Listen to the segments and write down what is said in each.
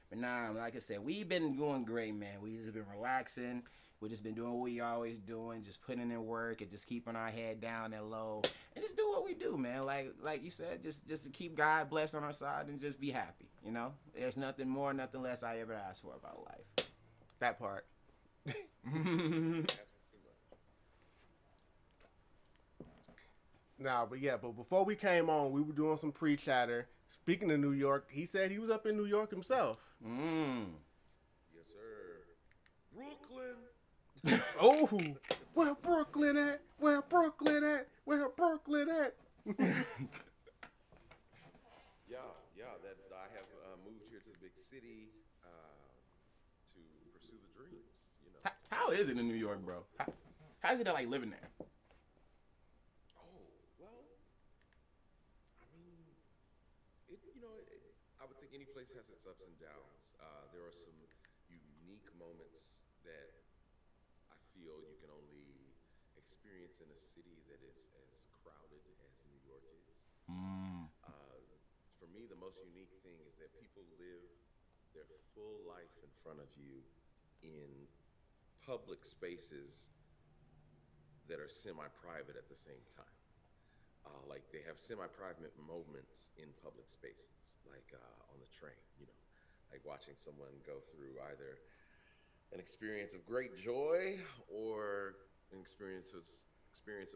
But nah, like I said, we've been doing great, man. We just been relaxing. We just been doing what we always doing, just putting in work and just keeping our head down and low, and just do what we do, man. Like you said, just to keep God blessed on our side and just be happy. You know, there's nothing more, nothing less I ever asked for about life. That part. That's too much. Nah, but yeah, but before we came on, we were doing some pre-chatter. Speaking of New York, he said he was up in New York himself. Yes, sir. Brooklyn. Oh, where Brooklyn at? Where Brooklyn at? Where Brooklyn at? Yeah. That I have moved here to the big city to pursue the dreams. You know. How is it in New York, bro? How's it like living there? Oh well. I mean, I would think any place has its ups and downs. There are some unique moments that I feel you can only experience in a city that is as crowded as New York is. For me, the most unique thing is that people live their full life in front of you in public spaces that are semi-private at the same time. Like they have semi-private moments in public spaces, like on the train, like watching someone go through either an experience of great joy or an experience of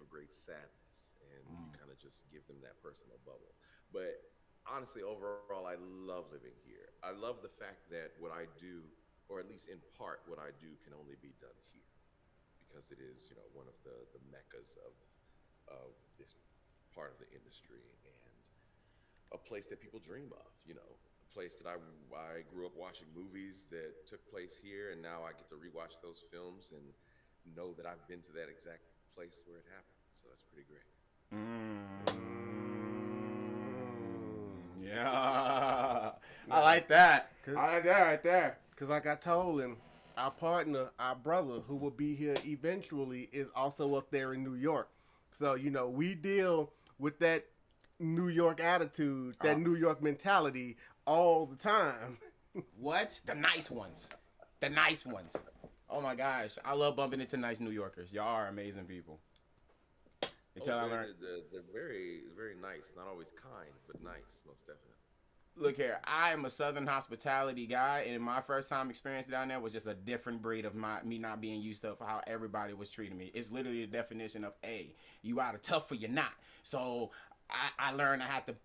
great sadness, and you kind of just give them that personal bubble. But honestly, overall, I love living here. I love the fact that what I do, or at least in part, what I do, can only be done here because it is, one of the meccas of this part of the industry and a place that people dream of. A place that I grew up watching movies that took place here, and now I get to rewatch those films and know that I've been to that exact place where it happened. So that's pretty great. Yeah, I like that. I like that right there. Because like I told him, our partner, our brother, who will be here eventually, is also up there in New York. So, we deal with that New York attitude, that New York mentality all the time. What? The nice ones. The nice ones. Oh my gosh, I love bumping into nice New Yorkers. Y'all are amazing people. Until I learned. They're very, very nice. Not always kind, but nice, most definitely. Look here, I am a Southern hospitality guy, and my first time experience down there was just a different breed of me not being used to for how everybody was treating me. It's literally the definition of, hey, you either tough or you're not. So I learned I had to,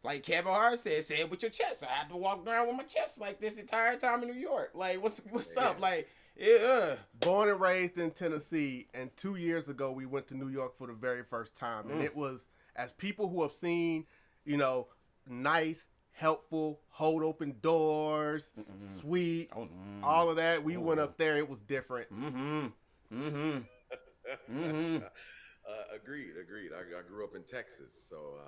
like Kevin Hart said, say it with your chest. I had to walk around with my chest like this entire time in New York. Like, what's up? Like, yeah. Born and raised in Tennessee, and 2 years ago we went to New York for the very first time, and it was, as people who have seen, nice, helpful, hold open doors, sweet, all of that. We went up there. It was different. Agreed. I grew up in Texas, so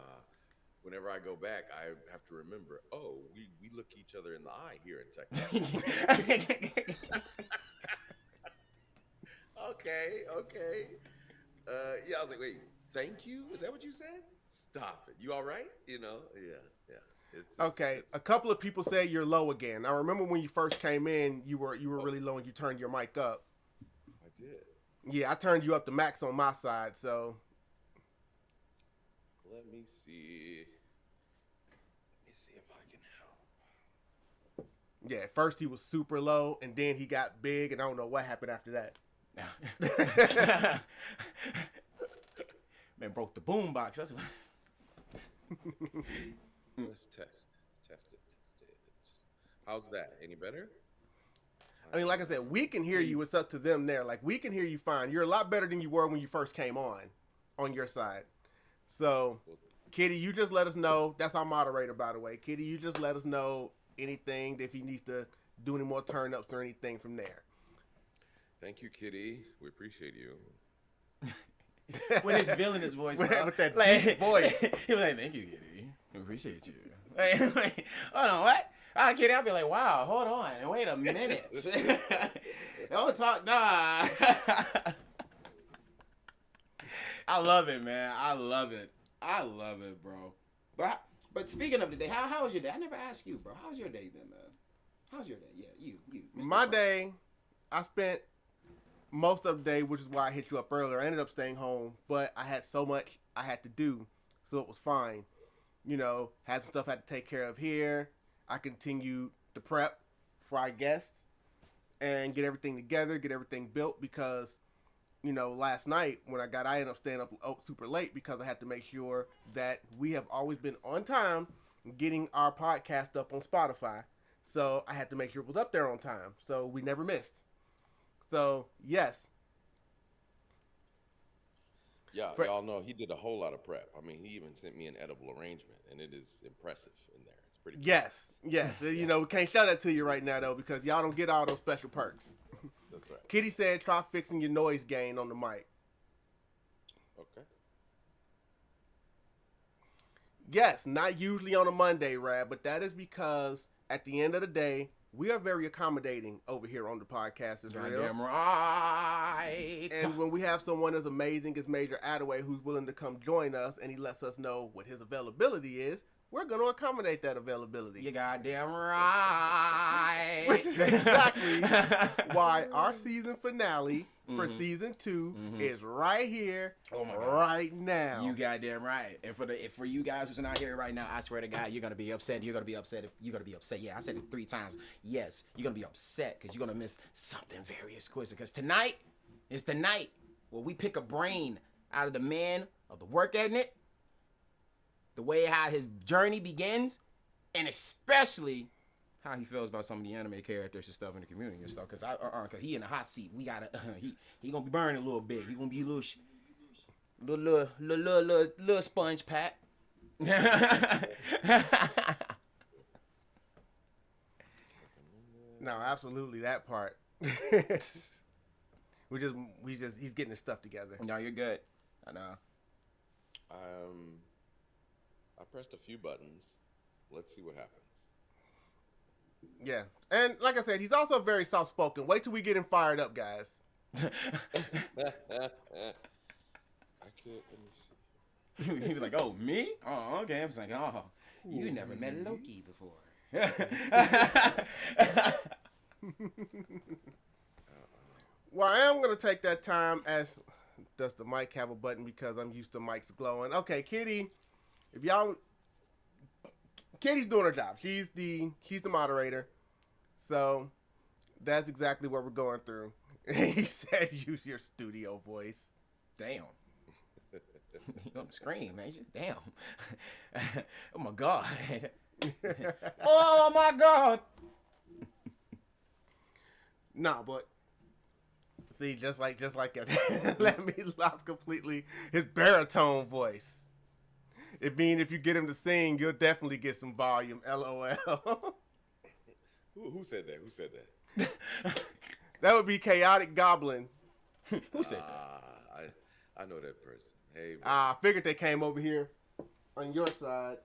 whenever I go back, I have to remember, oh, we look each other in the eye here in Texas. Okay. Yeah, I was like, wait, thank you? Is that what you said? Stop it. You all right? Yeah. Okay, a couple of people say you're low again. I remember when you first came in, you were really low and you turned your mic up. I did. Yeah, I turned you up to max on my side, so. Let me see. If I can help. Yeah, at first he was super low, and then he got big, and I don't know what happened after that. Man, broke the boom box. That's what. Let's test it. How's that? Any better? I mean, like I said, we can hear you. It's up to them there. Like, we can hear you fine. You're a lot better than you were when you first came on your side. So, Kitty, you just let us know. That's our moderator, by the way. Kitty, you just let us know anything, if he needs to do any more turn-ups or anything from there. Thank you, Kitty. We appreciate you. With his villainous voice, bro. With that deep voice. He was like, thank you, Kitty. We appreciate you. Like, hold on, what? Kitty, I'll be like, wow, hold on. Wait a minute. Don't talk, nah. I love it, man. I love it, bro. But speaking of the day, how was your day? I never asked you, bro. How's your day been, man? How's your day? Yeah, you. Mr. My Pro. day, I spent most of the day, which is why I hit you up earlier. I ended up staying home, but I had so much I had to do, so it was fine. You know, had some stuff I had to take care of here. I continued to prep for our guests and get everything together, get everything built because, you know, last night when I ended up staying up super late because I had to make sure that we have always been on time getting our podcast up on Spotify. So I had to make sure it was up there on time. So we never missed. So, yes. Yeah, y'all know he did a whole lot of prep. I mean, he even sent me an edible arrangement, and it is impressive in there. It's pretty good. Yes. You know, we can't show that to you right now, though, because y'all don't get all those special perks. That's right. Kitty said try fixing your noise gain on the mic. Okay. Yes, not usually on a Monday, Rad, but that is because at the end of the day, we are very accommodating over here on the podcast. Is real. Goddamn right. And when we have someone as amazing as Major Attaway who's willing to come join us and he lets us know what his availability is, we're going to accommodate that availability. You goddamn right. Which is exactly why our season finale for season 2 is right here, right now. You goddamn right. And for you guys who's not here right now, I swear to God, you're gonna be upset. You're gonna be upset. Yeah, I said it 3 times. Yes, you're gonna be upset because you're gonna miss something very exquisite. Because tonight is the night where we pick a brain out of the man of the work ethic, the way how his journey begins, and especially how he feels about some of the anime characters and stuff in the community and stuff. Cause cause he in the hot seat. We gotta he gonna be burning a little bit. He gonna be a little sponge pat. No, absolutely that part. He's getting his stuff together. No, you're good. I know. I pressed a few buttons. Let's see what happens. Yeah. And like I said, he's also very soft-spoken. Wait till we get him fired up, guys. I could, let me see. He was like, "Oh, me? Oh, okay." I was like, "Oh, you never met Loki before." Well, I am going to take that time as... Does the mic have a button because I'm used to mics glowing? Okay, Kitty, if y'all... Kitty's doing her job. She's the moderator. So, that's exactly what we're going through. He said use your studio voice. Damn. You gonna scream, ain't you? Damn. Oh my God. Oh my God. Nah, but see, just like let me lost completely his baritone voice. It mean if you get him to sing, you'll definitely get some volume. LOL. Who said that? Who said that? That would be Chaotic Goblin. Who said that? I know that person. Hey, I figured they came over here on your side.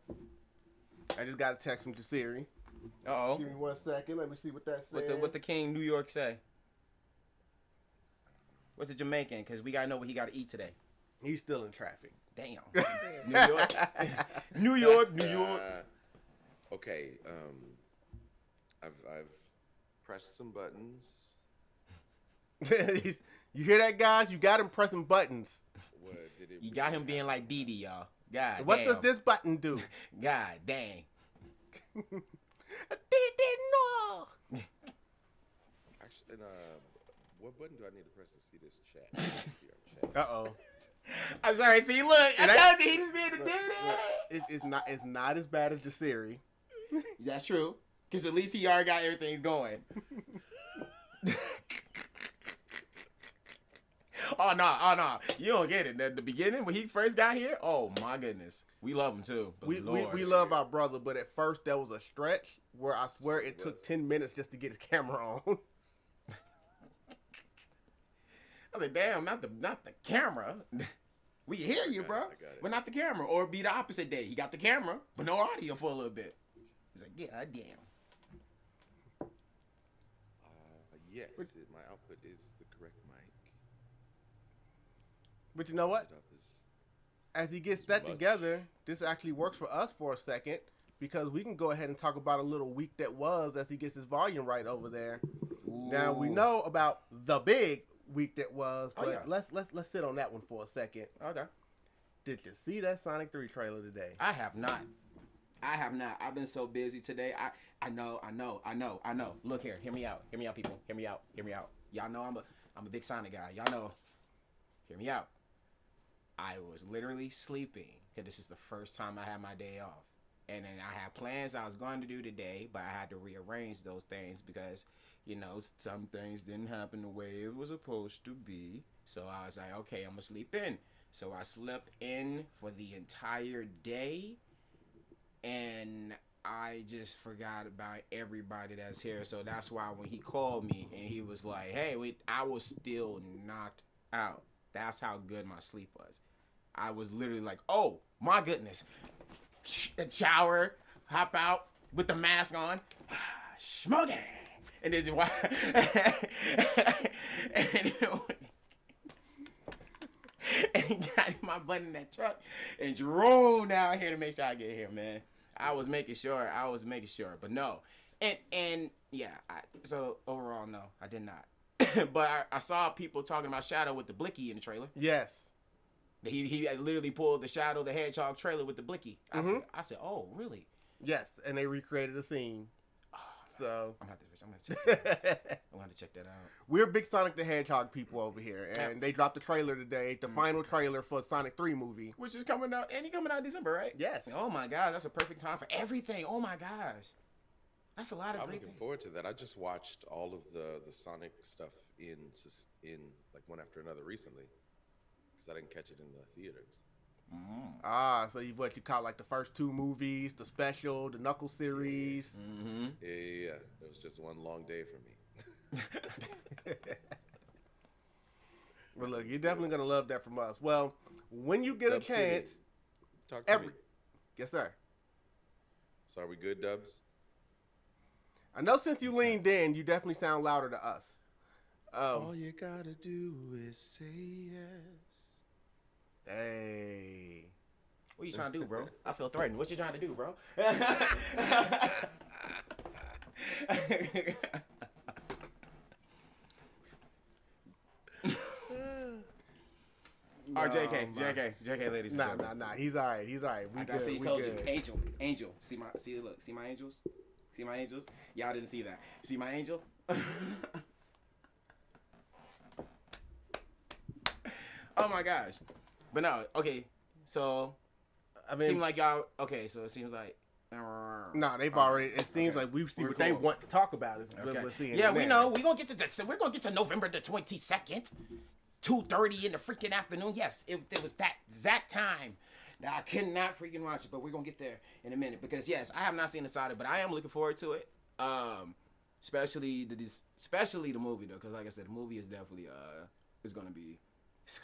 I just got a text from Jasirii. Uh-oh. Give me 1 second. Let me see what that says. What the King New York say? What's the Jamaican? Because we gotta know what he gotta eat today. He's still in traffic. Damn. New York. New York. New York. Okay. I've pressed some buttons. You hear that, guys? You got him pressing buttons. What did it? You got him being like Dee Dee, y'all. God What damn. does this button do? God dang. Didn't know. Actually, what button do I need to press to see this chat? See our chat. Uh-oh. I'm sorry. See, look. I told you he's being a Dee Dee. It's not as bad as Jasirii. That's true. Because at least he already got everything going. Oh, no. You don't get it. At the beginning, when he first got here, oh, my goodness. We love him, too. But We love our brother, but at first there was a stretch where I swear it took 10 minutes just to get his camera on. I was like, damn, not the camera. We hear you, bro. I got it. But not the camera. Or be the opposite day. He got the camera, but no audio for a little bit. He's like, yeah, damn. Yes, my output is the correct mic. But you know what? It up is- As he gets that together, this actually works for us for a second because we can go ahead and talk about a little week that was as he gets his volume right over there. Ooh. Now we know about the big week that was, but yeah. let's sit on that one for a second. Okay. Did you see that Sonic 3 trailer today? I have not. I've been so busy today. I know. Look here. Hear me out, people. Hear me out. Y'all know I'm a big Sonic guy. Y'all know. Hear me out. I was literally sleeping because this is the first time I had my day off. And then I had plans I was going to do today, but I had to rearrange those things because, some things didn't happen the way it was supposed to be. So I was like, okay, I'm going to sleep in. So I slept in for the entire day, and I just forgot about everybody that's here. So that's why when he called me and he was like, hey, wait, I was still knocked out. That's how good my sleep was. I was literally like, oh, my goodness. Shower, hop out with the mask on, smoking. And then and got in my butt in that truck and drove down here to make sure I get here, man. I was making sure, but no. And yeah, so overall, no, I did not. But I saw people talking about Shadow with the blicky in the trailer. Yes. He literally pulled the Shadow the Hedgehog trailer with the blicky. I said, oh, really? Yes, and they recreated a scene. Oh, so I'm gonna have to check that out. We're big Sonic the Hedgehog people over here, and they dropped the trailer today, the final trailer for Sonic 3 movie, which is coming out, and coming out in December, right? Yes. Oh my God, that's a perfect time for everything. Oh my gosh, that's a lot of. I'm great looking things. forward to that. I just watched all of the Sonic stuff in like one after another recently because I didn't catch it in the theaters. So you caught like the first two movies, the special, the Knuckles series. Mm-hmm. Yeah. It was just one long day for me. Well, look, you're definitely gonna love that from us. Well, when you get Dubs a chance, Talk to me. Yes, sir. So are we good, Dubs? I know since you leaned in, you definitely sound louder to us. All you gotta do is say yes. Hey. What you trying to do, bro? I feel threatened. What you trying to do, bro? JK, ladies and gentlemen. Nah. He's all right. I gotta see, told you. Angel. See my angels? See my angels? Y'all didn't see that. See my angel? Oh my gosh. But no, okay. So, I mean, seemed like y'all. Okay, so it seems like. No, they've already. It seems like we've seen what they want to talk about. Yeah, we know. We're gonna get to November the 22nd, 2:30 in the freaking afternoon. Yes, it was that exact time. Now I could not freaking watch it, but we're gonna get there in a minute because yes, I have not seen Decided, but I am looking forward to it. Especially the movie though, because like I said, the movie is definitely it's gonna be so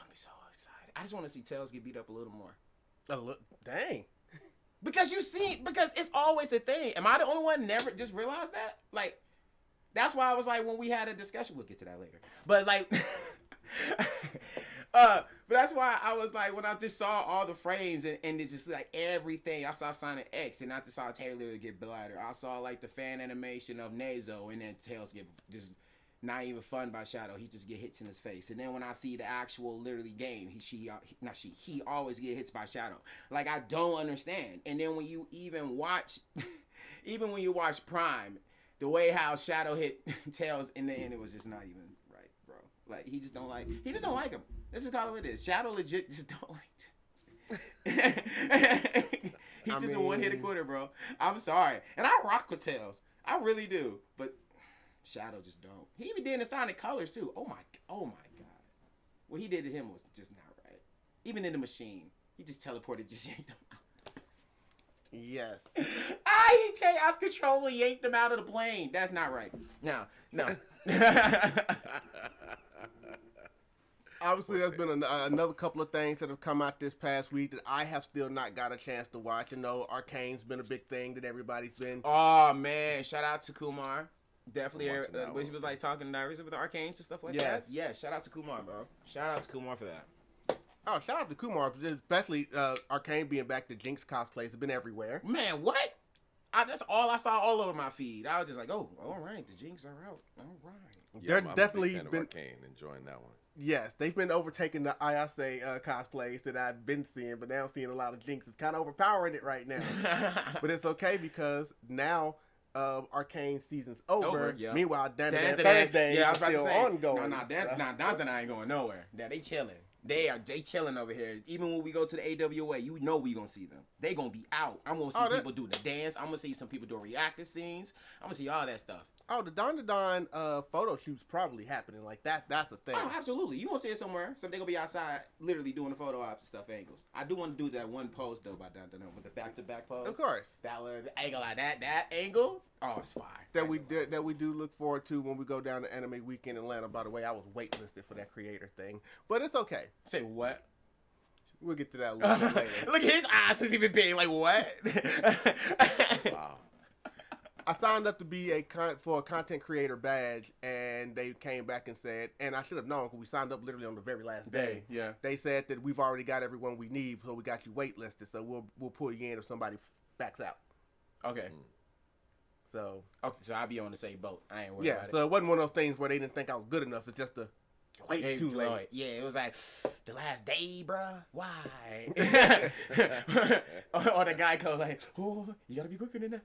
exciting. I just want to see Tails get beat up a little more. Dang. Because it's always a thing. Am I the only one never just realized that? Like, that's why I was like, when we had a discussion, we'll get to that later. But like, but that's why I was like, when I just saw all the frames and it's just like everything. I saw Sonic X and I just saw Taylor get bladder. I saw like the fan animation of Nazo and then Tails get just not even fun by Shadow. He just get hits in his face. And then when I see the actual literally game, he always get hits by Shadow. Like, I don't understand. And then when you even watch Prime, the way how Shadow hit Tails in the end, it was just not even right, bro. Like, he just don't like him. This is all it is. Shadow legit just don't like Tails. He's a one-hitter quitter, bro. I'm sorry. And I rock with Tails. I really do. But Shadow just don't. He even did in the Sonic Colors too. Oh my god. What he did to him was just not right. Even in the machine, he just teleported, just yanked him out. Yes. He chaos control and yanked him out of the plane. That's not right. No. Obviously, there's been another couple of things that have come out this past week that I have still not got a chance to watch. I know Arcane's been a big thing that everybody's been. Oh man, shout out to Kumar. Definitely, when she was like talking diaries with the Arcanes and stuff like that. Yeah, shout out to Kumar, bro. Shout out to Kumar for that. Oh, shout out to Kumar, especially Arcane being back to Jinx cosplays. Have been everywhere. Man, what? That's all I saw all over my feed. I was just like, oh, all right, the Jinx are out. All right. Yeah, They're I'm definitely a big fan been of Arcane, enjoying that one. yes, they've been overtaking the Ayase cosplays that I've been seeing, but now I'm seeing a lot of Jinx. It's kind of overpowering it right now, but it's okay because now Arcane season's over. Yeah. Meanwhile, Dan Thursday is I was about still to say, ongoing. Danton ain't going nowhere. Now they chilling. They chilling over here. Even when we go to the AWA, you know we gonna see them. They gonna be out. I'm gonna see people do the dance. I'm gonna see some people doing reactive scenes. I'm gonna see all that stuff. Oh, the Don photo shoot's probably happening. Like that's the thing. Oh, absolutely. You gonna see it somewhere. So they gonna be outside, literally doing the photo ops and stuff angles. I do want to do that one pose though by Danton with the back-to-back pose. Of course. That was angle like that angle. Oh, it's fire. That we do look forward to when we go down to Anime Weekend in Atlanta. By the way, I was waitlisted for that creator thing, but it's okay. Say what? We'll get to that a little bit later. Look at his eyes was even big. Like what? Wow. I signed up to be for a content creator badge, and they came back and said, and I should have known because we signed up literally on the very last day. Yeah. They said that we've already got everyone we need, so we got you waitlisted. So we'll pull you in if somebody backs out. Okay. So So I'll be on the same boat. I ain't worried about it. So it wasn't one of those things where they didn't think I was good enough. It's just wait too late. Yeah, it was like the last day, bruh. Why? or the guy goes like, "Oh, you gotta be quicker than that."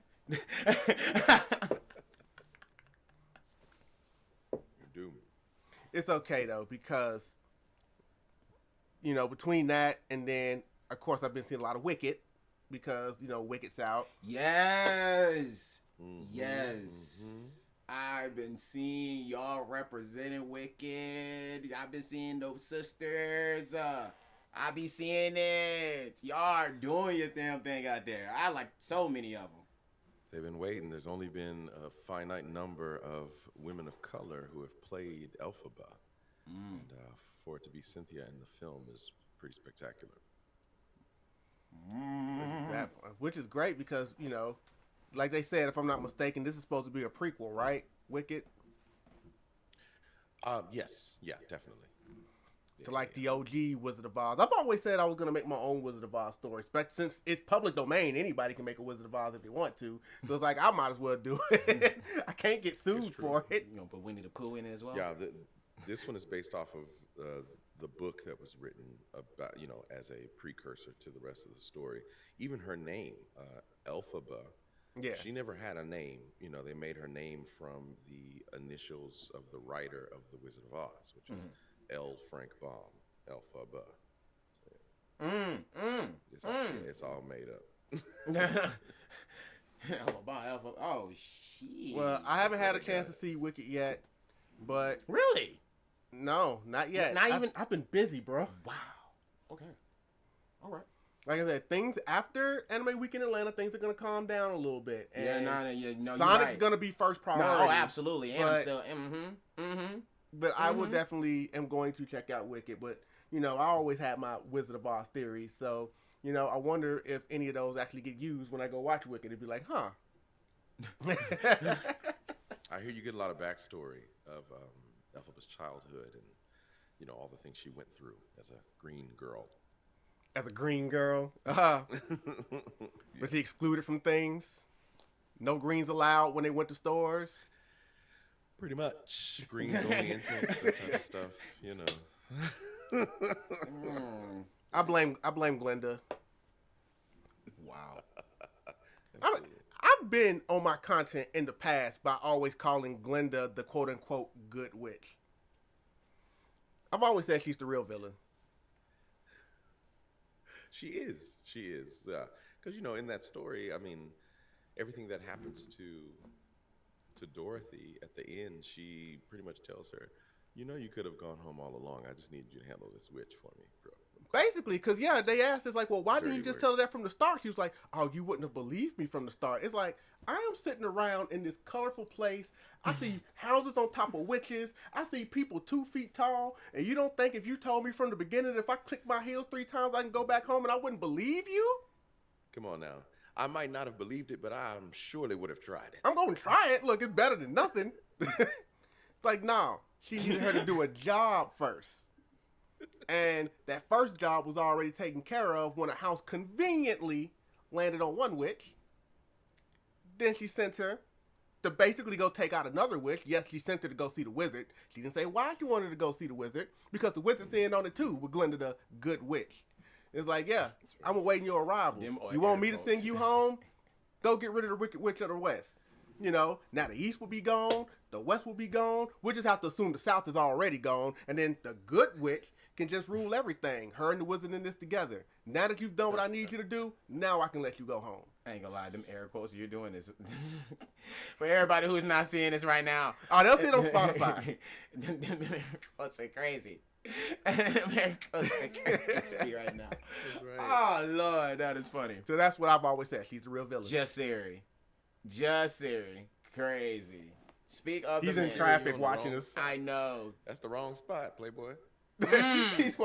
You're doomed. It's okay though because between that and then of course I've been seeing a lot of Wicked because Wicked's out. Yes. Mm-hmm. Yes. Mm-hmm. I've been seeing y'all representing Wicked. I've been seeing those sisters. I be seeing it. Y'all are doing your damn thing out there. I like so many of them. They've been waiting. There's only been a finite number of women of color who have played Elphaba. And for it to be Cynthia in the film is pretty spectacular. Which is great because, like they said, if I'm not mistaken, this is supposed to be a prequel, right? Wicked? Yes. Yeah, definitely. To the OG Wizard of Oz. I've always said I was going to make my own Wizard of Oz story. But since it's public domain, anybody can make a Wizard of Oz if they want to. So it's like, I might as well do it. I can't get sued for it. You know, put Winnie the Pooh in it as well. Yeah, this one is based off of the book that was written about, as a precursor to the rest of the story. Even her name, Elphaba, she never had a name. They made her name from the initials of the writer of The Wizard of Oz, which is L. Frank Baum, Elphaba. It's all made up. Oh, shit. Well, I haven't had a chance to see Wicked yet, but... Really? No, not yet. Not even... I've been busy, bro. Wow. Okay. All right. Like I said, things after Anime Weekend in Atlanta, things are going to calm down a little bit. And no, Sonic's going to be first priority. No, absolutely. And I'm still... But I will definitely am going to check out Wicked. But, I always had my Wizard of Oz theories. So, I wonder if any of those actually get used when I go watch Wicked. It'd be like, huh. I hear you get a lot of backstory of Elphaba's childhood and, all the things she went through as a green girl. As a green girl? Was he excluded from things? No greens allowed when they went to stores? Pretty much. Greens only entrance, that type of stuff, I blame Glenda. Wow. I've been on my content in the past by always calling Glenda the quote-unquote good witch. I've always said she's the real villain. She is. Because, in that story, everything that happens to Dorothy at the end, she pretty much tells her, you could have gone home all along. I just needed you to handle this witch for me, bro. Basically, because, they asked, it's like, well, why didn't you just tell her that from the start? She was like, oh, you wouldn't have believed me from the start. It's like, I am sitting around in this colorful place. I see houses on top of witches. I see people 2 feet tall. And you don't think if you told me from the beginning that if I click my heels 3 times, I can go back home and I wouldn't believe you? Come on now. I might not have believed it, but I surely would have tried it. I'm going to try it. Look, it's better than nothing. It's like, no. She needed her to do a job first. And that first job was already taken care of when a house conveniently landed on one witch. Then she sent her to basically go take out another witch. Yes, she sent her to go see the wizard. She didn't say why she wanted to go see the wizard, because the wizard's in on it too with Glinda the good witch. It's like, yeah, I'm awaiting your arrival. You want me to send you home? Go get rid of the wicked witch of the west. You know, now the east will be gone, the west will be gone. We'll just have to assume the south is already gone, and then the good witch can just rule everything. Her and the wizard in this together. Now that you've done what I need you to do, now I can let you go home. I ain't gonna lie, them air quotes you're doing is for everybody who's not seeing this right now. Oh, they'll see it on Spotify. Them air quotes are crazy. Them air quotes are crazy right now. Right. Oh Lord, that is funny. So that's what I've always said. She's the real villain. Jasirii, crazy. Speak of He's the in man. traffic watching us. I know. That's the wrong spot, Playboy. He's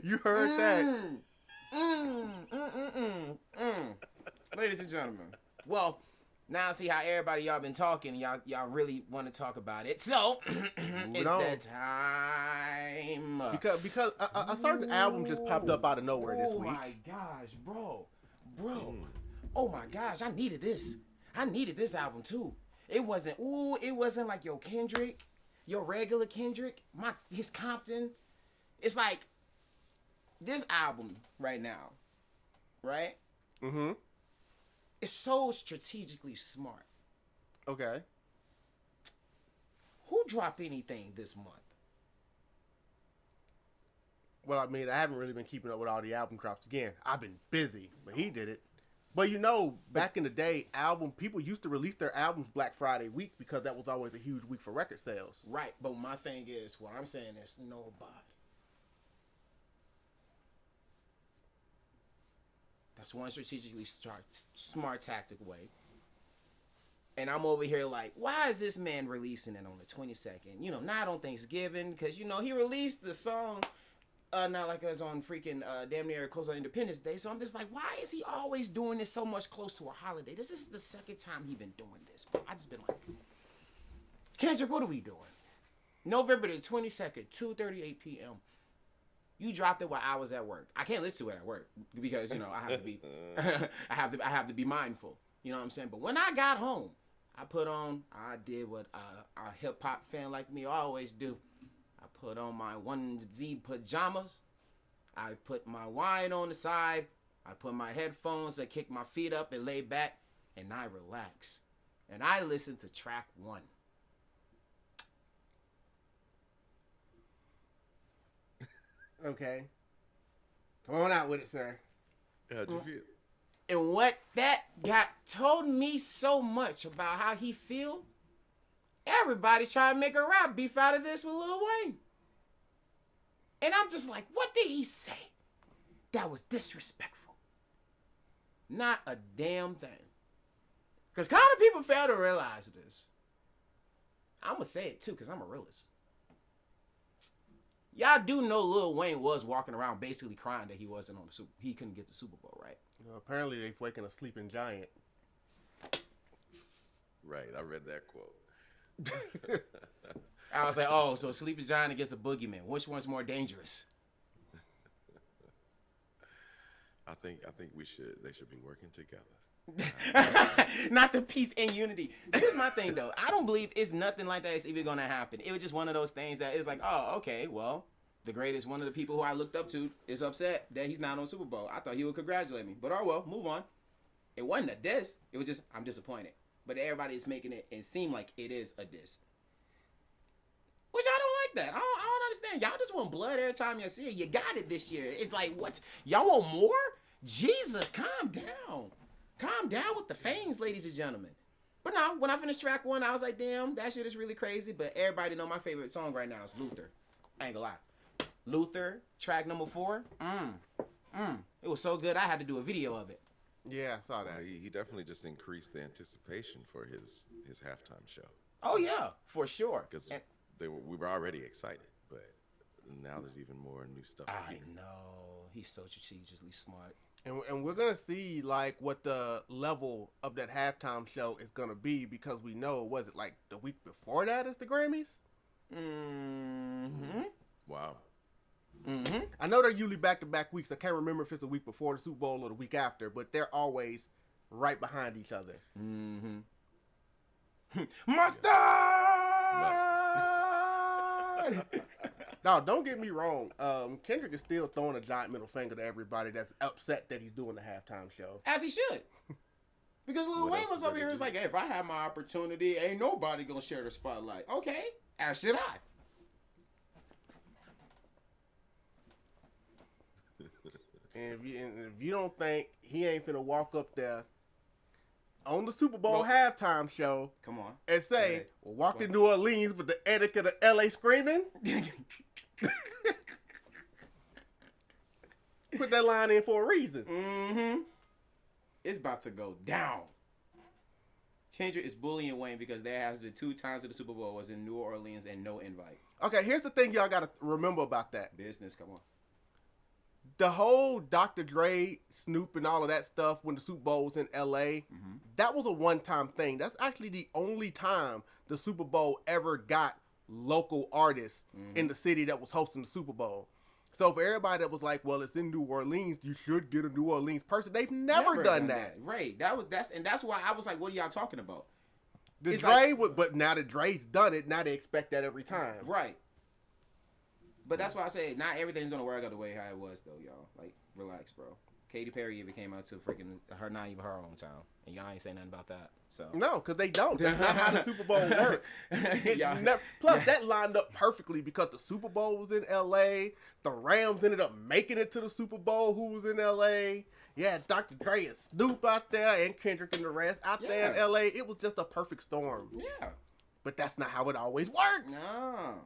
you heard that. Ladies and gentlemen, well, now I see how everybody y'all been talking. Y'all really want to talk about it. So it's that time. Because a certain album just popped up out of nowhere this week. Oh my gosh, bro. Oh my gosh, I needed this. I needed this album too. It wasn't like your Kendrick, your regular Kendrick, his Compton. It's like this album right now, right? Mm-hmm. It's so strategically smart. Okay. Who dropped anything this month? Well, I mean, I haven't really been keeping up with all the album drops again. I've been busy, but he did it. But you know, back in the day, people used to release their albums Black Friday week because that was always a huge week for record sales. Right, but my thing is, what I'm saying is nobody. That's one strategically smart tactic way. And I'm over here like, why is this man releasing it on the 22nd? You know, not on Thanksgiving, because, you know, he released the song, not like it was on freaking damn near close on Independence Day. So I'm just like, why is he always doing this so much close to a holiday? This is the second time he been doing this. I just been like, Kendrick, what are we doing? November the 22nd, 2:38 p.m. You dropped it while I was at work. I can't listen to it at work because, you know, I have to be I have to be mindful. You know what I'm saying? But when I got home, I did what a hip hop fan like me always do. I put on my onesie pajamas. I put my wine on the side. I put my headphones, I kick my feet up and lay back, and I relax. And I listen to track 1. Okay. Come on out with it, sir. How'd you feel? And what that got told me so much about how he feel, everybody trying to make a rap beef out of this with Lil Wayne. And I'm just like, what did he say that was disrespectful? Not a damn thing. Because kind of people fail to realize this. I'm going to say it too, because I'm a realist. Y'all do know Lil Wayne was walking around basically crying that he wasn't on he couldn't get the Super Bowl, right? Well, apparently they've waking a sleeping giant. Right, I read that quote. I was like, oh, so Sleeping Giant against a boogeyman. Which one's more dangerous? I think they should be working together. Not the peace and unity. Here's my thing though. I don't believe it's nothing like that is even gonna happen. It was just one of those things that is like, oh, okay, well, the greatest one of the people who I looked up to is upset that he's not on Super Bowl. I thought he would congratulate me. But oh well, move on. It wasn't a diss. It was just, I'm disappointed. But everybody is making it seem like it is a diss. Which I don't like that. I don't understand. Y'all just want blood every time you see it. You got it this year. It's like, what? Y'all want more? Jesus, calm down. Calm down with the fangs, ladies and gentlemen. But no, when I finished track 1, I was like, damn, that shit is really crazy. But everybody know my favorite song right now is Luther. I ain't gonna lie. Luther, track number 4. It was so good, I had to do a video of it. Yeah, I saw that. He definitely just increased the anticipation for his halftime show. Oh, yeah, for sure. Because we were already excited, but now there's even more new stuff. I know. He's so strategically smart. And we're going to see, like, what the level of that halftime show is going to be because we know, was it, like, the week before that is the Grammys? Mm-hmm. Wow. I know they're usually back-to-back weeks. I can't remember if it's the week before the Super Bowl or the week after, but they're always right behind each other. Mm-hmm. Mustard! No, don't get me wrong. Kendrick is still throwing a giant middle finger to everybody that's upset that he's doing the halftime show. As he should. Because Lil What Wayne else was is over there here, to was do? like, hey, if I have my opportunity, ain't nobody gonna share the spotlight. Okay, as should I. And if you don't think he ain't finna walk up there on the Super Bowl Well- halftime show Come on. and say, Okay. well, walk to New Orleans with the etiquette of LA screaming, put that line in for a reason. Mm-hmm. It's about to go down. Kendrick is bullying Wayne because there has been 2 times that the Super Bowl was in New Orleans and no invite. Okay, here's the thing y'all gotta remember about that. Business, come on. The whole Dr. Dre, Snoop, and all of that stuff when the Super Bowl was in LA, that was a one-time thing. That's actually the only time the Super Bowl ever got local artists in the city that was hosting the Super Bowl. So for everybody that was like, well, it's in New Orleans, you should get a New Orleans person. They've never done that. Right. That's why I was like, what are y'all talking about? The It's Dre like- would, but now that Dre's done it, now they expect that every time. Right. But that's why I say not everything's gonna work out the way how it was though, y'all. Like, relax, bro. Katy Perry even came out to freaking not even her hometown, and y'all ain't saying nothing about that. So No, because they don't. That's not how the Super Bowl works. It's Yeah. plus, that lined up perfectly because the Super Bowl was in L.A. The Rams ended up making it to the Super Bowl, who was in L.A. Yeah, Dr. Dre and Snoop out there, and Kendrick and the rest out there in Yeah. L.A. It was just a perfect storm. yeah. But that's not how it always works. No.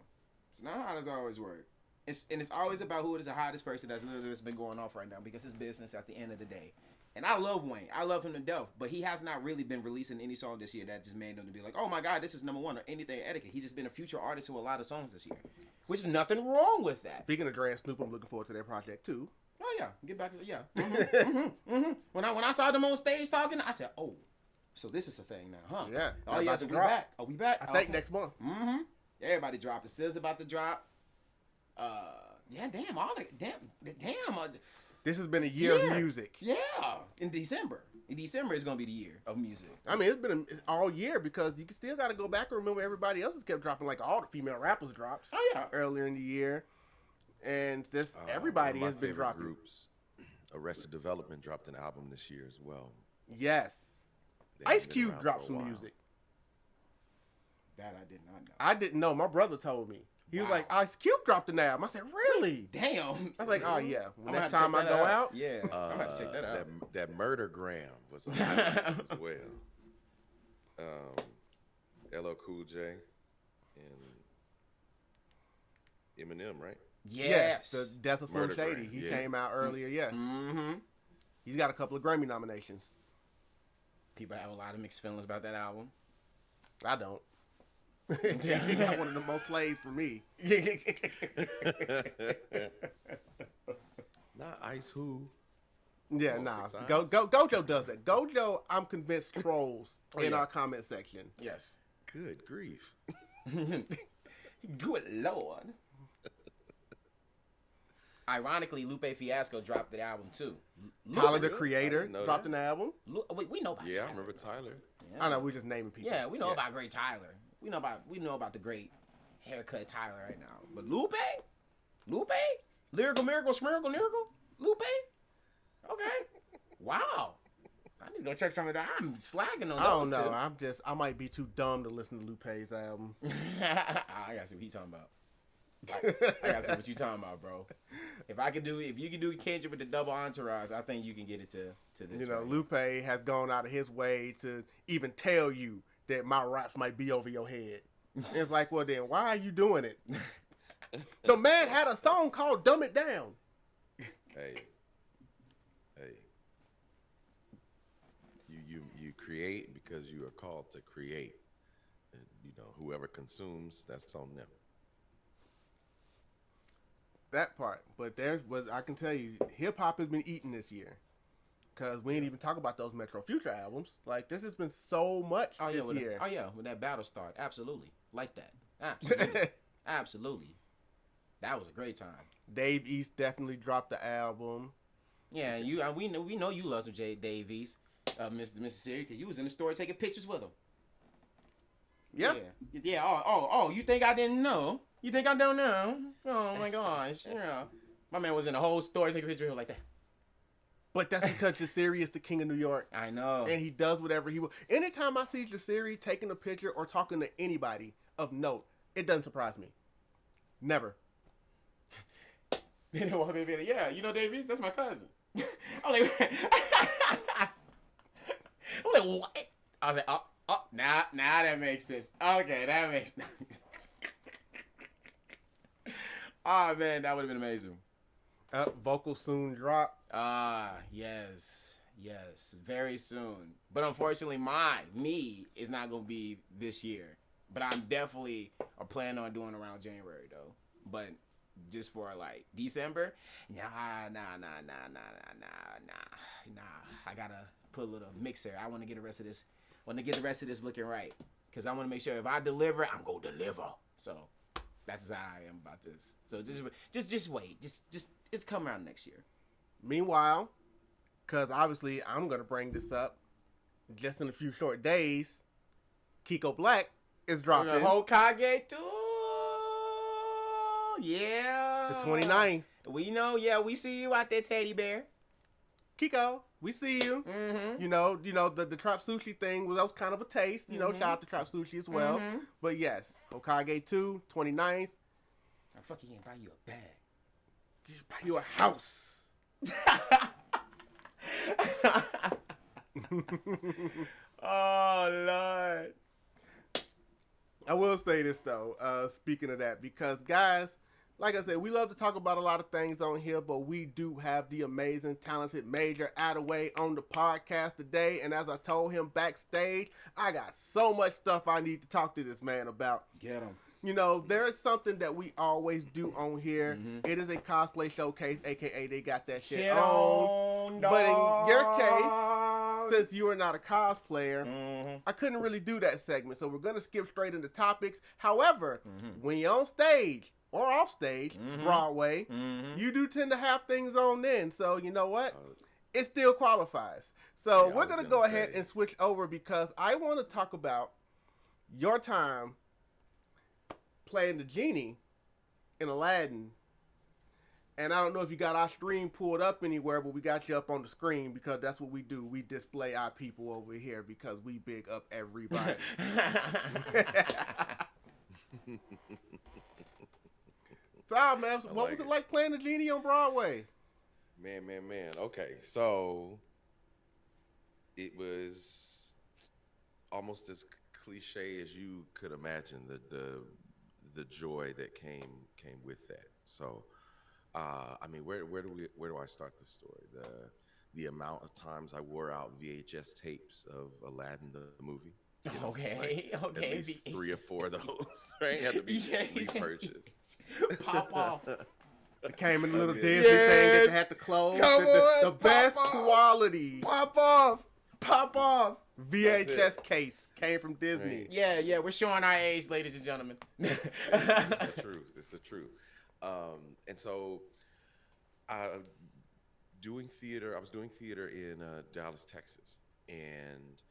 It's not how this always work. It's always about who is the hottest person that's literally been going off right now because it's business at the end of the day. And I love Wayne. I love him to death. But he has not really been releasing any song this year that just made him to be like, oh my God, this is number 1 or anything etiquette. He's just been a future artist to a lot of songs this year. Which is nothing wrong with that. Speaking of Dre and Snoop, I'm looking forward to their project too. Oh yeah. Get back to When I saw them on stage talking, I said, oh, so this is a thing now, huh? Yeah. Oh yeah, so we drop. back. Are we back? I think next month. Mm-hmm. Everybody dropping. SZA's about to drop. Yeah, damn, all that, damn. This has been a year of music. Yeah, in December. In December is gonna be the year of music. I mean, it's been all year because you still got to go back and remember everybody else has kept dropping. Like all the female rappers dropped Oh yeah. earlier in the year, and just everybody One has of my been favorite dropping. Groups, Arrested Development dropped an album this year as well. Yes, They haven't Ice been Cube around dropped for a some while. music. That I did not know. I didn't know. My brother told me. He was Wow. like, Ice Cube dropped an album. I said, really? Damn. I was like, oh yeah. I'm gonna Next have to time I check go that out, Yeah, I'm gonna have to check that out. That Murdergram was on that as well. LL Cool J and Eminem, right? Yes. the Death of Slim Murder Shady. Grand, He yeah. came out earlier. Yeah, Mm-hmm. he's got a couple of Grammy nominations. People have a lot of mixed feelings about that album. I don't. He got one of the most plays for me. Not Ice Who. Yeah, Oh, nah. 6 Gojo does that. Gojo, I'm convinced, trolls in yeah. our comment section. Yes. Good grief. Good Lord. Ironically, Lupe Fiasco dropped the album too. Tyler, the really? I Creator, didn't know dropped that. an album. We know about Yeah, Tyler. I remember Tyler. Yeah. I know, we're just naming people. Yeah, we know Yeah. about great Tyler. We know about the great haircut Tyler right now. But Lupe, lyrical miracle, smiracle, miracle, Lupe. Okay, wow. I need to go check some of that. I'm slacking on I don't those know. I might be too dumb to listen to Lupe's album. two. I gotta see what he's talking about. I gotta see what you talking about, bro. If you can do Kendrick with the double entourage, I think you can get it to this. You know, right Lupe has gone out of his way to even tell you that my raps might be over your head. It's like, well, then why are you doing it? The man had a song called "Dumb It Down." Hey. You create because you are called to create. And, you know, whoever consumes, that's on them. That part, but there's what I can tell you. Hip hop has been eating this year, cause we ain't even talk about those Metro Future albums. Like this has been so much this year. When that battle started, absolutely, like that, absolutely, absolutely. That was a great time. Dave East definitely dropped the album. Yeah, we know you love some Dave East. Mr. Siri, because you was in the store taking pictures with him. Yeah. Yeah. Oh, you think I didn't know? You think I don't know? Oh my gosh. Yeah. My man was in the whole store taking pictures with him like that. But that's because Jasirii is the king of New York. I know. And he does whatever he will. Anytime I see Jasirii taking a picture or talking to anybody of note, it doesn't surprise me. Never. Then they walk in and be like, yeah, you know Davies? That's my cousin. I'm like, what? I was like, oh, now that makes sense. Okay, that makes sense. Oh, man, that would have been amazing. Vocal soon drop. Yes, very soon. But unfortunately, me is not gonna be this year. But I'm definitely planning on doing around January though. But just for like December, nah. I gotta put a little mixer. I want to get the rest of this. Looking right, because I want to make sure if I deliver, I'm gonna deliver. So that's how I am about this. So just wait. Just it's coming around next year. Meanwhile, because obviously I'm going to bring this up just in a few short days, Kiko Black is dropping. Hokage too. Yeah. The 29th. We know, we see you out there, teddy bear. Kiko, we see you. Mm-hmm. You know, the Trap Sushi thing was kind of a taste. You know, shout out to Trap Sushi as well. Mm-hmm. But yes, Hokage 2, 29th. I'm fucking gonna buy you a bag. Just buy you a house. Oh Lord. I will say this though, speaking of that, because guys, like I said, we love to talk about a lot of things on here, but we do have the amazing, talented Major Attaway on the podcast today. And as I told him backstage, I got so much stuff I need to talk to this man about. Get him. You know, there is something that we always do on here. Mm-hmm. It is a cosplay showcase, aka they got that shit on. But in your case, since you are not a cosplayer, I couldn't really do that segment. So we're going to skip straight into topics. However, when you're on stage or off stage, Broadway, you do tend to have things on then. So you know what? It still qualifies. So we're going to go ahead and switch over because I want to talk about your time playing the Genie in Aladdin. And I don't know if you got our stream pulled up anywhere, but we got you up on the screen because that's what we do. We display our people over here because we big up everybody. So, man, what was it like playing the Genie on Broadway? Man. Okay, so it was almost as cliche as you could imagine. The joy that came with that. So, I mean, where do I start the story? The amount of times I wore out VHS tapes of Aladdin the movie. You know, Okay. At least 3 or 4 of those, right? Had to be repurchased. Pop off. It came in a little Disney thing that you had to close. The best quality. Pop off. VHS case came from Disney. Right. Yeah, we're showing our age, ladies and gentlemen. It's the truth. And so, I was doing theater in Dallas, Texas, and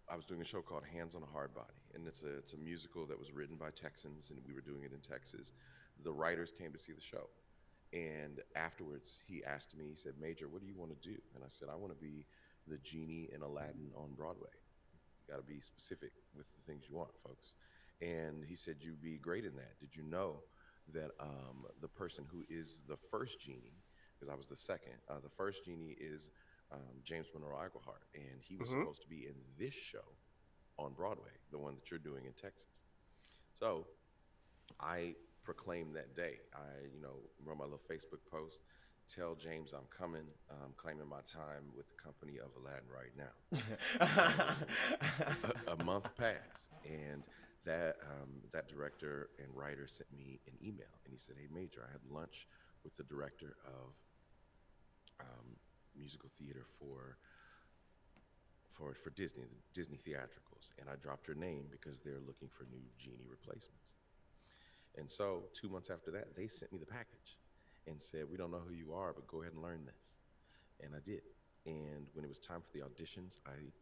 I was doing a show called Hands on a Hard Body, and it's a musical that was written by Texans, and we were doing it in Texas. The writers came to see the show, and afterwards he asked me, he said, "Major, what do you want to do?" And I said, "I want to be the Genie in Aladdin on Broadway. Got to be specific with the things you want, folks." And he said, "You'd be great in that. Did you know that the person who is the first Genie, because I was the second, the first Genie is James Monroe Iglehart, and he was supposed to be in this show on Broadway, the one that you're doing in Texas." So I proclaimed that day. I, wrote my little Facebook post, tell James I'm coming, claiming my time with the company of Aladdin right now. So, a month passed, and that director and writer sent me an email, and he said, "Hey, Major, I had lunch with the director of musical theater for Disney, the Disney theatricals, and I dropped your name because they're looking for new Genie replacements." And so 2 months after that, they sent me the package and said, "We don't know who you are, but go ahead and learn this." And I did. And when it was time for the auditions, I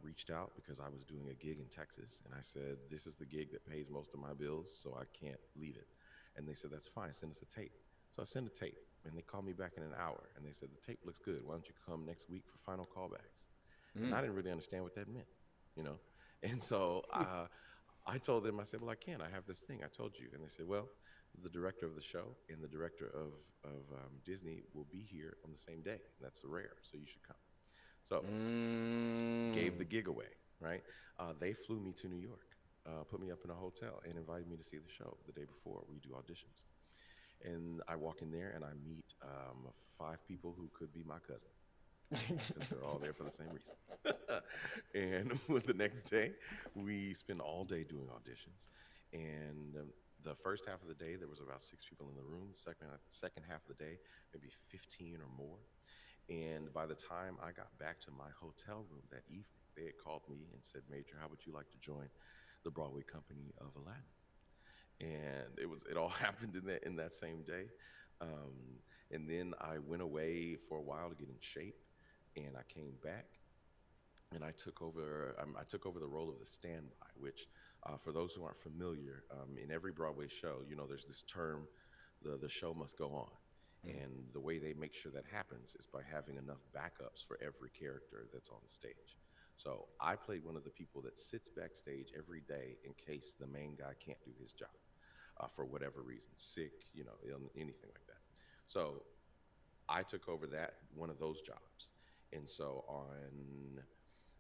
reached out because I was doing a gig in Texas, and I said, "This is the gig that pays most of my bills, so I can't leave it." And they said, "That's fine. Send us a tape." So I sent a tape, and they called me back in an hour, and they said, "The tape looks good. Why don't you come next week for final callbacks?" And I didn't really understand what that meant, you know. And so I told them, I said, "Well, I can. I have this thing I told you." And they said, "Well, the director of the show and the director of Disney will be here on the same day. And that's rare, so you should come." So gave the gig away, right? They flew me to New York, put me up in a hotel, and invited me to see the show the day before we do auditions. And I walk in there and I meet 5 people who could be my cousin because they're all there for the same reason. And the next day, we spend all day doing auditions. And the first half of the day, there was about 6 people in the room. Second half of the day, maybe 15 or more. And by the time I got back to my hotel room that evening, they had called me and said, "Major, how would you like to join the Broadway company of Aladdin?" And it all happened in that same day. And then I went away for a while to get in shape, and I came back and I took over the role of the standby, which for those who aren't familiar, in every Broadway show, there's this term, the show must go on. And the way they make sure that happens is by having enough backups for every character that's on the stage. So I played one of the people that sits backstage every day in case the main guy can't do his job for whatever reason, sick, anything like that. So I took over that one of those jobs. And so on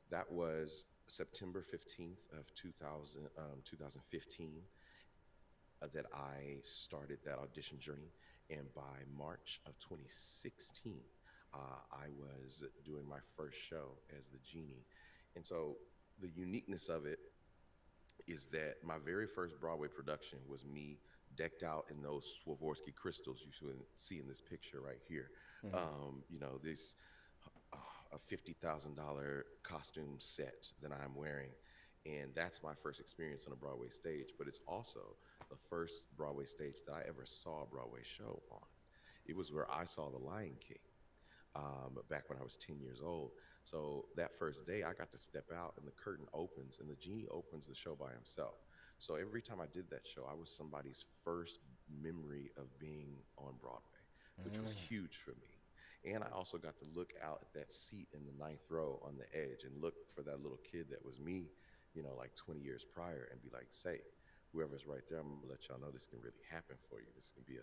that was September 15th of 2015 that I started that audition journey. And by March of 2016, I was doing my first show as the Genie. And so the uniqueness of it is that my very first Broadway production was me decked out in those Swarovski crystals you should see in this picture right here. This a $50,000 costume set that I'm wearing. And that's my first experience on a Broadway stage, but it's also the first Broadway stage that I ever saw a Broadway show on. It was where I saw The Lion King back when I was 10 years old. So that first day, I got to step out and the curtain opens and the Genie opens the show by himself. So every time I did that show, I was somebody's first memory of being on Broadway, which was huge for me. And I also got to look out at that seat in the ninth row on the edge and look for that little kid that was me, like 20 years prior, and be like, "Say, whoever's right there, I'm gonna let y'all know this can really happen for you. This can be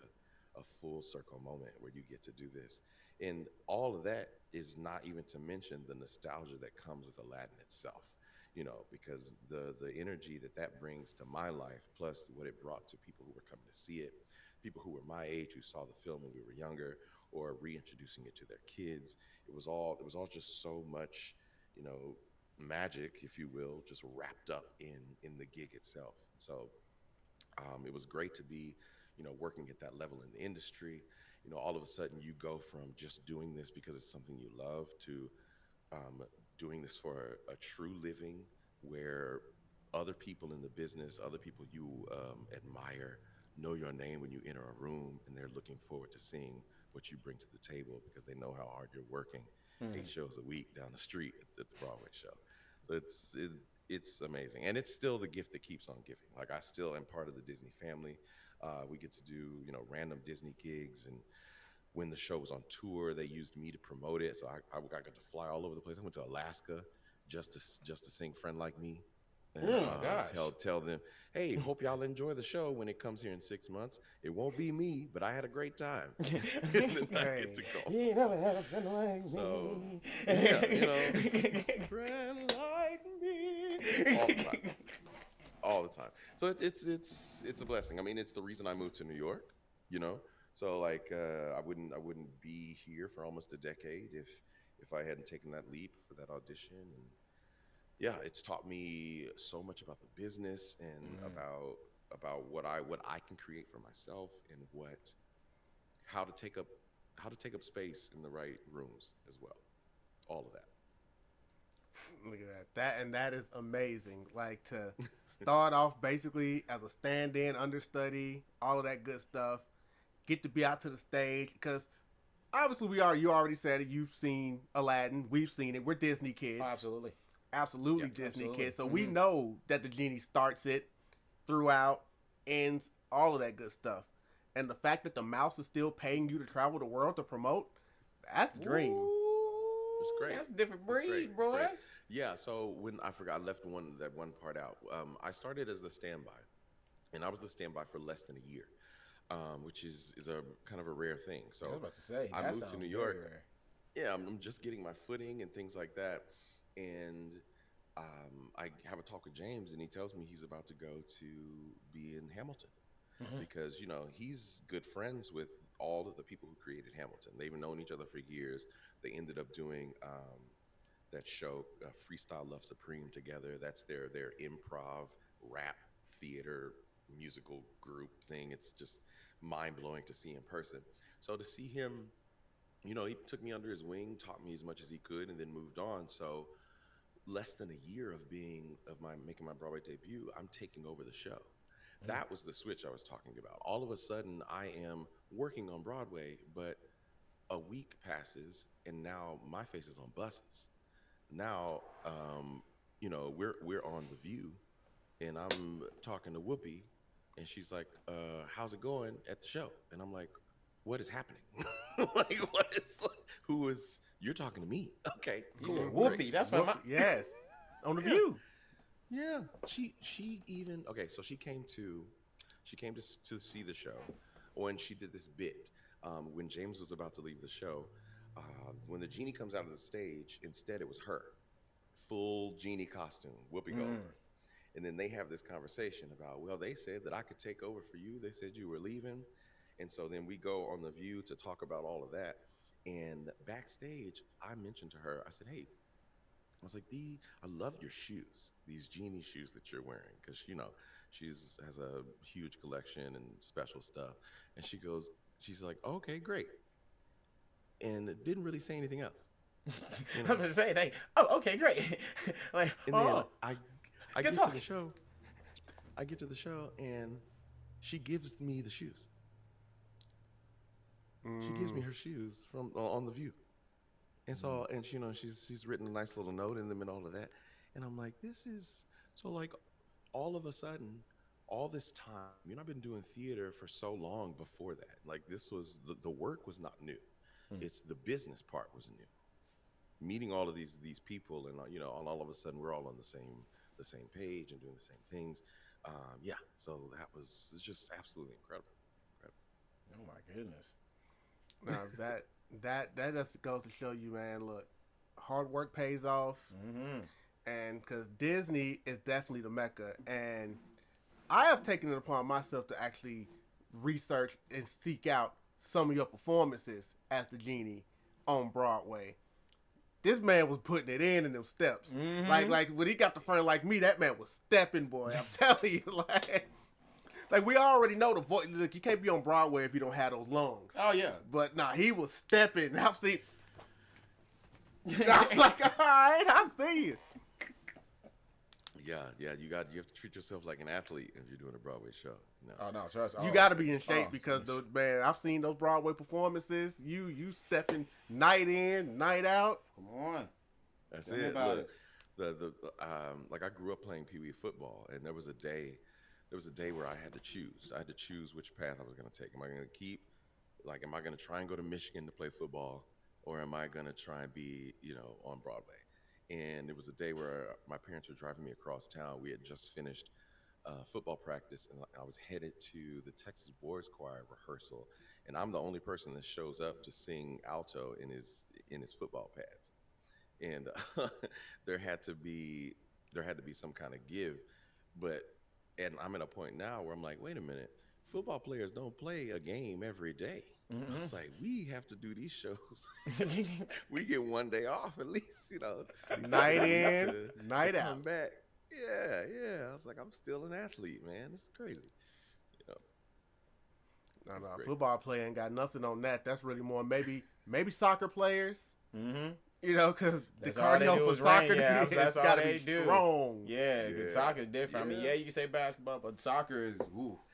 a full circle moment where you get to do this." And all of that is not even to mention the nostalgia that comes with Aladdin itself, because the energy that brings to my life, plus what it brought to people who were coming to see it, people who were my age who saw the film when we were younger, or reintroducing it to their kids. It was all just so much, magic, if you will, just wrapped up in the gig itself. So it was great to be, working at that level in the industry. All of a sudden you go from just doing this because it's something you love to doing this for a true living where other people in the business, other people you admire, know your name when you enter a room, and they're looking forward to seeing what you bring to the table because they know how hard you're working 8 shows a week down the street at the Broadway show. So it's amazing, and it's still the gift that keeps on giving. Like I still am part of the Disney family. We get to do random Disney gigs, and when the show was on tour, they used me to promote it. So I got to fly all over the place. I went to Alaska just to sing "Friend Like Me," and Oh my gosh. tell them, "Hey, hope y'all enjoy the show when it comes here in 6 months. It won't be me, but I had a great time." And then I get to go. You never had a friend like So me. yeah, friend like me, all the time, all the time. So it's a blessing. I mean, it's the reason I moved to New York. You know, so like I wouldn't be here for almost a decade if I hadn't taken that leap for that audition. And yeah, it's taught me so much about the business and about what I can create for myself, and how to take up space in the right rooms as well. All of that. Look at that is amazing. Like to start off basically as a stand-in, understudy, all of that good stuff. Get to be out to the stage because obviously you already said it. You've seen Aladdin. We've seen it. We're Disney kids. Oh, absolutely. Absolutely Yeah, Disney absolutely. kids. So we know that the Genie starts it, throughout, ends, all of that good stuff. And the fact that the mouse is still paying you to travel the world to promote, that's the dream. It's great. That's a different It's great. breed, It's bro. great. Yeah. So when I forgot, I left that one part out. I started as the standby, and I was the standby for less than a year, which is a kind of a rare thing. So I was about to say, I that moved to sounds New very York. rare. Yeah, I'm just getting my footing and things like that, and I have a talk with James, and he tells me he's about to go to be in Hamilton. Because he's good friends with all of the people who created Hamilton. They've known each other for years. They ended up doing that show Freestyle Love Supreme together. That's their improv rap theater musical group thing. It's just mind-blowing to see in person. So to see him, he took me under his wing, taught me as much as he could, and then moved on. So less than a year of making my Broadway debut, I'm taking over the show. That was the switch I was talking about. All of a sudden, I am working on Broadway, but a week passes, and now my face is on buses. Now, we're on The View, and I'm talking to Whoopi, and she's like, "How's it going at the show?" And I'm like, "What is happening? Like, you're talking to me? Okay, He cool, said, great." "Whoopee." That's my mom. Yes. On the View. Yeah, she even okay. So she came to see the show when she did this bit when James was about to leave the show. When the Genie comes out of the stage, instead it was her, full Genie costume, Whoopi Goldberg, and then they have this conversation about, well, they said that I could take over for you. They said you were leaving, and so then we go on The View to talk about all of that. And backstage, I mentioned to her, I said, "Hey." I was like, I love your shoes, these Genie shoes that you're wearing, because has a huge collection and special stuff. And she's like, "Okay, great," and didn't really say anything else. I was gonna say, okay, great. Like, And then I get to the show. I get to the show, and she gives me the shoes. She gives me her shoes from on The View. And so, and she's written a nice little note in them and all of that. And I'm like, this is so, like, all of a sudden, all this time, I've been doing theater for so long before that. Like, this was the work was not new. It's the business part was new. Meeting all of these people, and all of a sudden we're all on the same page and doing the same things. Yeah. So it's just absolutely incredible. oh my goodness. Now that just goes to show you, man. Look, hard work pays off, and because Disney is definitely the mecca, and I have taken it upon myself to actually research and seek out some of your performances as the Genie on Broadway. This man was putting it in them steps. Like when he got the front like me, that man was stepping, boy. I'm telling you, like we already know the voice. Look, you can't be on Broadway if you don't have those lungs. Oh yeah. But nah, he was stepping. I've seen. I was like, all right, I see you. Yeah. You have to treat yourself like an athlete if you're doing a Broadway show. Oh no, trust. You got to be in shape because man, I've seen those Broadway performances. You stepping night in, night out. Come on. That's Tell me it. about Look, like I grew up playing Pee Wee football, and there was a day where I had to choose. I had to choose which path I was going to take. Am I going to am I going to try and go to Michigan to play football, or am I going to try and be, on Broadway? And it was a day where my parents were driving me across town. We had just finished football practice, and I was headed to the Texas Boys Choir rehearsal. And I'm the only person that shows up to sing alto in his football pads. And there had to be some kind of give, and I'm at a point now where I'm like, wait a minute, football players don't play a game every day. It's like, we have to do these shows. We get one day off at least, Night in, night out. Come back. Yeah. I was like, I'm still an athlete, man. This is crazy. No, football player ain't got nothing on that. That's really more maybe soccer players. Because the cardio for soccer has got to be strong. Yeah, soccer's different. I mean, you can say basketball, but soccer is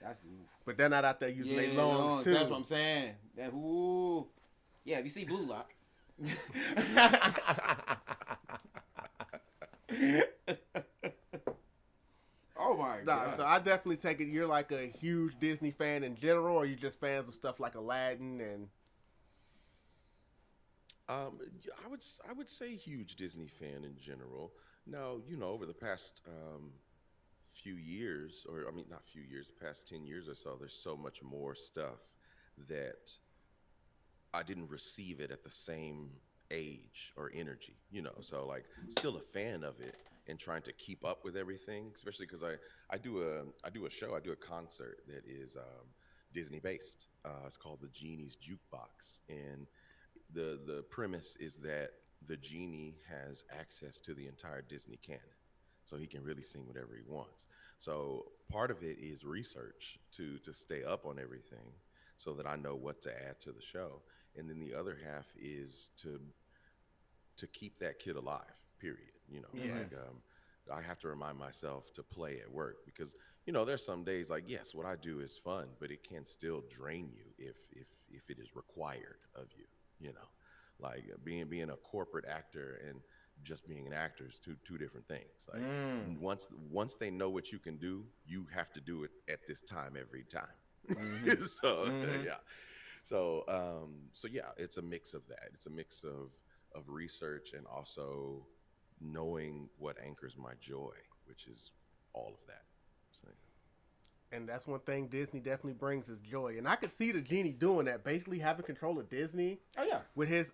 that's. But they're not out there using their lungs too. That's what I'm saying. Yeah, if you see Blue Lock. Oh my god. So I definitely take it you're like a huge Disney fan in general, or you just fans of stuff like Aladdin and I would say huge Disney fan in general. Now, over the past few years, or I mean, not few years, past 10 years or so, there's so much more stuff that I didn't receive it at the same age or energy, So like, still a fan of it and trying to keep up with everything, especially because I do a show, I do a concert that is Disney based. It's called the Genie's Jukebox, and the premise is that the genie has access to the entire Disney canon, so he can really sing whatever he wants. So part of it is research to stay up on everything, so that I know what to add to the show, and then the other half is to keep that kid alive. Period. Yes. Like I have to remind myself to play at work because there's some days like, yes, what I do is fun, but it can still drain you if it is required of you. Like being a corporate actor and just being an actor is two different things. Like once they know what you can do, you have to do it at this time every time. So yeah. So yeah, it's a mix of that. It's a mix of research and also knowing what anchors my joy, which is all of that. So, yeah. and that's one thing Disney definitely brings is joy. And I could see the Genie doing that, basically having control of Disney. Oh yeah. With his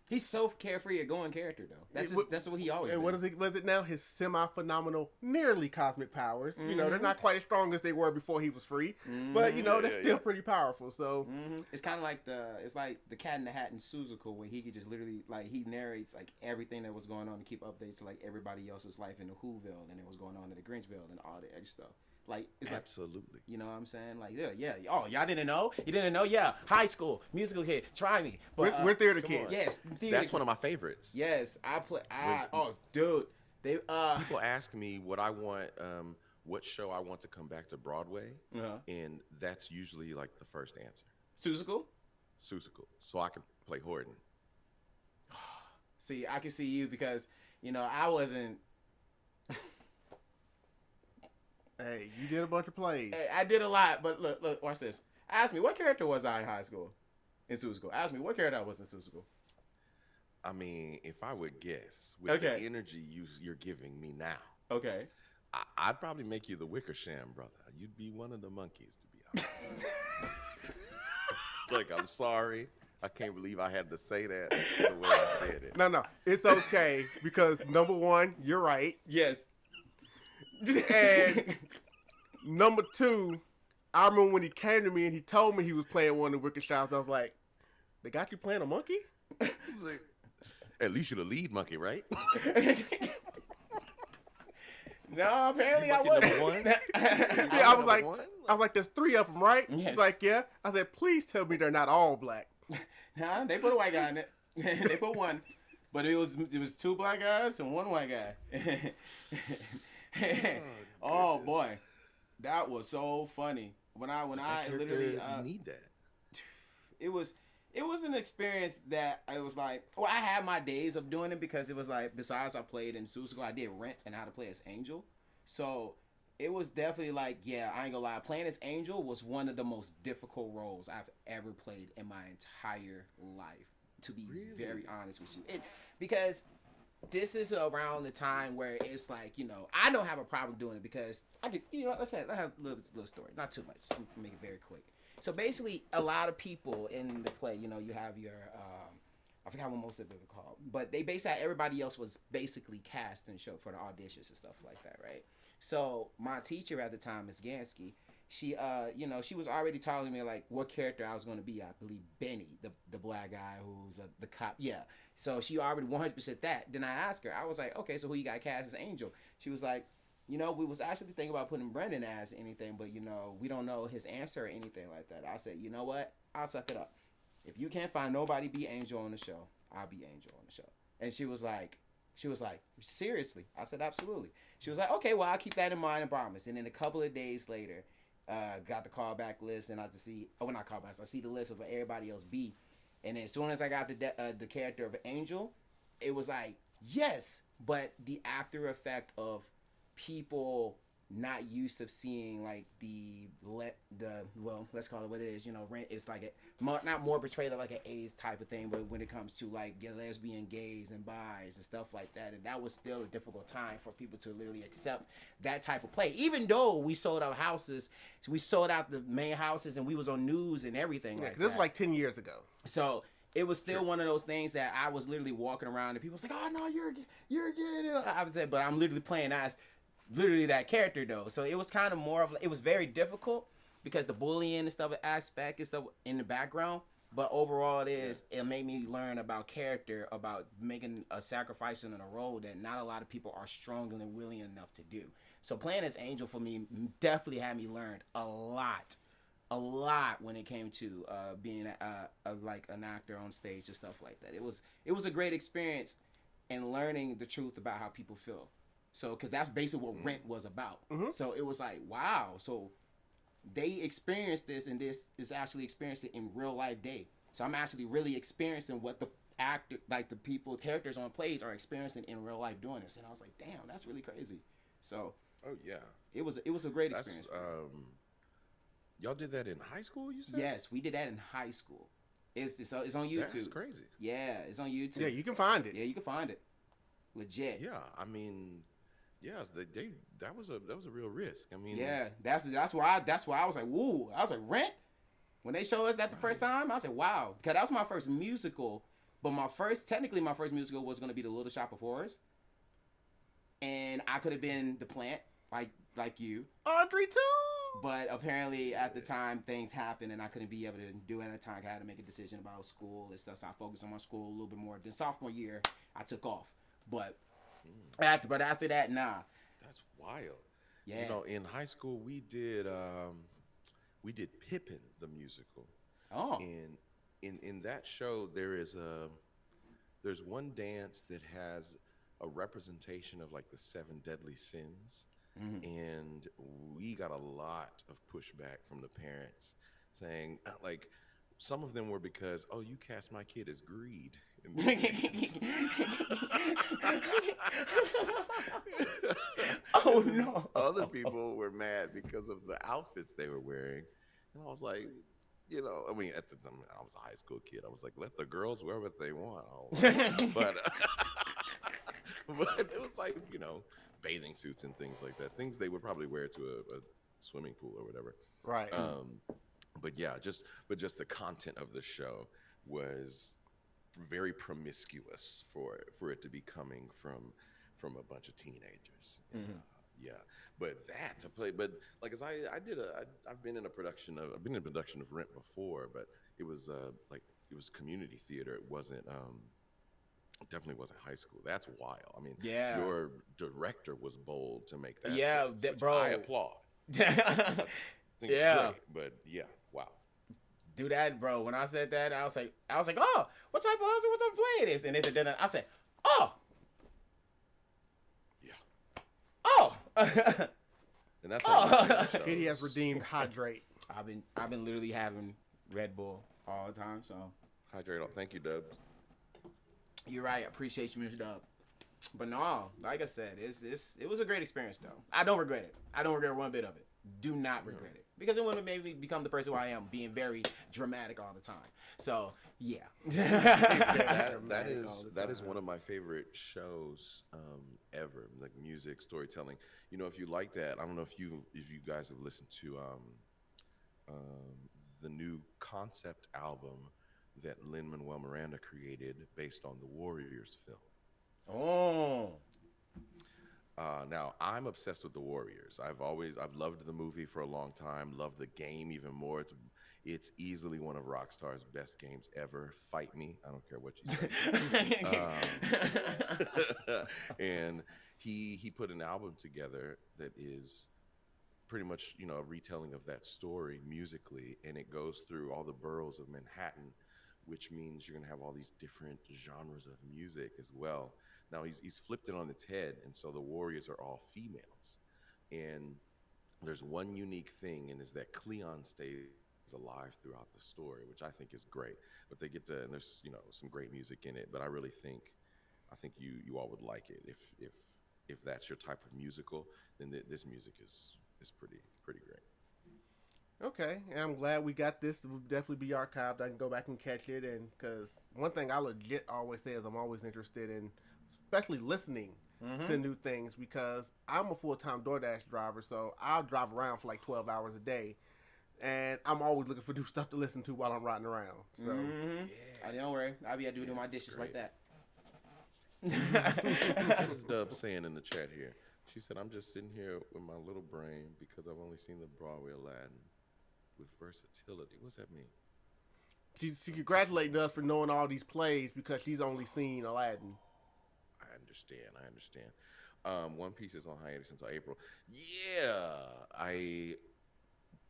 He's so carefree, a going character though. That's what he always. And been. what is it? Was it now his semi-phenomenal, nearly cosmic powers? They're not quite as strong as they were before he was free, but they're still pretty powerful. So it's kind of like the Cat in the Hat in Suzuka, where he could just literally he narrates like everything that was going on to keep updates to like everybody else's life in the Whoville and it was going on in the Grinchville and all the extra stuff. Like it's absolutely. You know what I'm saying? Like yeah. Oh, y'all didn't know? You didn't know? Yeah. High school musical kid. Try me. But we're theater kids. Yes. That's one of my favorites. Yes, dude. They people ask me what I want, what show I want to come back to Broadway, and that's usually like the first answer. Suzuka. So I can play Horton. See, I can see you because I wasn't. Hey, you did a bunch of plays. Hey, I did a lot, but look, watch this. Ask me, what character was I in high school? In Suzuka. Ask me, what character I was in Suzuka? I mean, if I would guess, with the energy you're giving me now, okay, I'd probably make you the Wickersham brother. You'd be one of the monkeys, to be honest. Like, I'm sorry. I can't believe I had to say that the way I said it. No, it's okay because number one, you're right. Yes. And number two, I remember when he came to me and he told me he was playing one of the Wickershams. I was like, "They got you playing a monkey?" He's like, at least you're the lead monkey, right? No, apparently I wasn't. Yeah, I was like, "There's three of them, right?" Yes. He's like, "Yeah." I said, "Please tell me they're not all black." Nah, they put a white guy in it. They put one, but it was two black guys and one white guy. Oh boy, that was so funny. When I literally you need that. It was an experience that I was like, I had my days of doing it because it was like, besides I played in Suzuka, I did Rent and how to play as Angel. So it was definitely like, yeah, I ain't gonna lie, playing as Angel was one of the most difficult roles I've ever played in my entire life, to be very honest with you. Because this is around the time where it's like, I don't have a problem doing it because I could, let's have a little story, not too much, make it very quick. So basically, a lot of people in the play, you have your, I forgot what most of them are called, but they basically, everybody else was basically cast and show for the auditions and stuff like that, right? So my teacher at the time, Ms. Gansky, she, she was already telling me like what character I was going to be. I believe Benny, the black guy who's the cop. Yeah. So she already 100% that. Then I asked her, I was like, okay, so who you got cast as Angel? She was like, we was actually thinking about putting Brendan as anything, but we don't know his answer or anything like that. I said, you know what? I'll suck it up. If you can't find nobody be Angel on the show, I'll be Angel on the show. And she was like, seriously? I said, absolutely. She was like, okay, well, I'll keep that in mind, I promise. And then a couple of days later, got the callback list and I see the list of everybody else be. And as soon as I got the character of Angel, it was like yes, but the after effect of people not used to seeing like well, let's call it what it is. You know, Rent is like not more portrayed like an AIDS type of thing, but when it comes to like your lesbian gays and bis and stuff like that, and that was still a difficult time for people to literally accept that type of play. Even though we sold out houses, so we sold out the main houses, and we was on news and everything. Yeah, like this that. is like 10 years ago. So it was still one of those things that I was literally walking around and people was like, "Oh no, you're gay." I was saying, but I'm literally playing as literally that character though. So it was kind of more of it was very difficult because the bullying and stuff aspect is stuff in the background. But overall, it made me learn about character, about making a sacrifice in a role that not a lot of people are strong and willing enough to do. So playing as Angel for me definitely had me learn a lot when it came to being like an actor on stage and stuff like that. It was a great experience and learning the truth about how people feel. So, because that's basically what Rent was about. Mm-hmm. So it was like, wow. So they experienced this, and this is actually experienced it in real life day. So I'm actually really experiencing what the actor, like the characters on plays are experiencing in real life doing this. And I was like, damn, that's really crazy. So, oh yeah, it was a great experience. Y'all did that in high school, you said? Yes, we did that in high school. It's on YouTube. That's crazy. Yeah, it's on YouTube. Yeah, you can find it. Yeah, you can find it. Legit. Yeah, I mean, yes, that was a real risk. I mean, yeah, that's why I was like, woo. I was like, Rent. When they showed us that the first time, I was like, wow, because that was my first musical. But technically my first musical was gonna be The Little Shop of Horrors, and I could have been the plant like you, Audrey II. But apparently at the time things happened and I couldn't be able to do it at the time. I had to make a decision about school and stuff. So I focused on my school a little bit more. Then sophomore year, I took off. But after that, nah. That's wild. Yeah. You know, in high school we did Pippin the musical. Oh. And in that show there's one dance that has a representation of like the 7 deadly sins. Mm-hmm. And we got a lot of pushback from the parents saying, like, some of them were because, oh, you cast my kid as greed. Oh, no. Other people were mad because of the outfits they were wearing. And I was like, you know, I mean, at the time, I was a high school kid. I was like, let the girls wear what they want. But it was like, you know, bathing suits and things like that. Things they would probably wear to a swimming pool or whatever. Right. But yeah, just the content of the show was very promiscuous for it to be coming from a bunch of teenagers. Mm-hmm. Yeah, but that to play, but like as I've been in a production of Rent before, but it was community theater. It wasn't. Definitely wasn't high school. That's wild. I mean, yeah. Your director was bold to make that. Yeah, choice, bro. I applaud. Yeah. It's great, but yeah, wow. Do that, bro. When I said that, I was like, oh, what type of play it is? And they said, then I said, oh. Yeah. Oh. And that's why Katie has redeemed Hydrate. I've been literally having Red Bull all the time, so. Hydrate. Thank you, Dub. You're right. I appreciate you, Mr. Dub. But no, like I said, it was a great experience, though. I don't regret it. I don't regret one bit of it. Do not regret it. Because it would have made me become the person who I am, being very dramatic all the time. So, yeah. that is one of my favorite shows ever, like music, storytelling. You know, if you like that, I don't know if you guys have listened to the new concept album that Lin-Manuel Miranda created based on the Warriors film. Oh. Now I'm obsessed with the Warriors. I've loved the movie for a long time. Loved the game even more. It's easily one of Rockstar's best games ever. Fight me. I don't care what you say. And he put an album together that is pretty much, you know, a retelling of that story musically, and it goes through all the boroughs of Manhattan, which means you're gonna have all these different genres of music as well. Now he's flipped it on its head, and so the Warriors are all females. And there's one unique thing, and is that Cleon stays alive throughout the story, which I think is great. But they get to, and there's some great music in it. But I really think, you all would like it if that's your type of musical. Then this music is pretty great. Okay, and I'm glad we got this. It will definitely be archived. I can go back and catch it, and because one thing I legit always say is I'm always interested in, especially listening to new things, because I'm a full-time DoorDash driver, so I'll drive around for like 12 hours a day, and I'm always looking for new stuff to listen to while I'm riding around. So, Don't worry, I'll be doing my dishes great. Like that. What was Dub saying in the chat here? She said, "I'm just sitting here with my little brain because I've only seen the Broadway Aladdin with versatility." What's that mean? She's congratulating us for knowing all these plays because she's only seen Aladdin. I understand. One Piece is on hiatus until April. Yeah,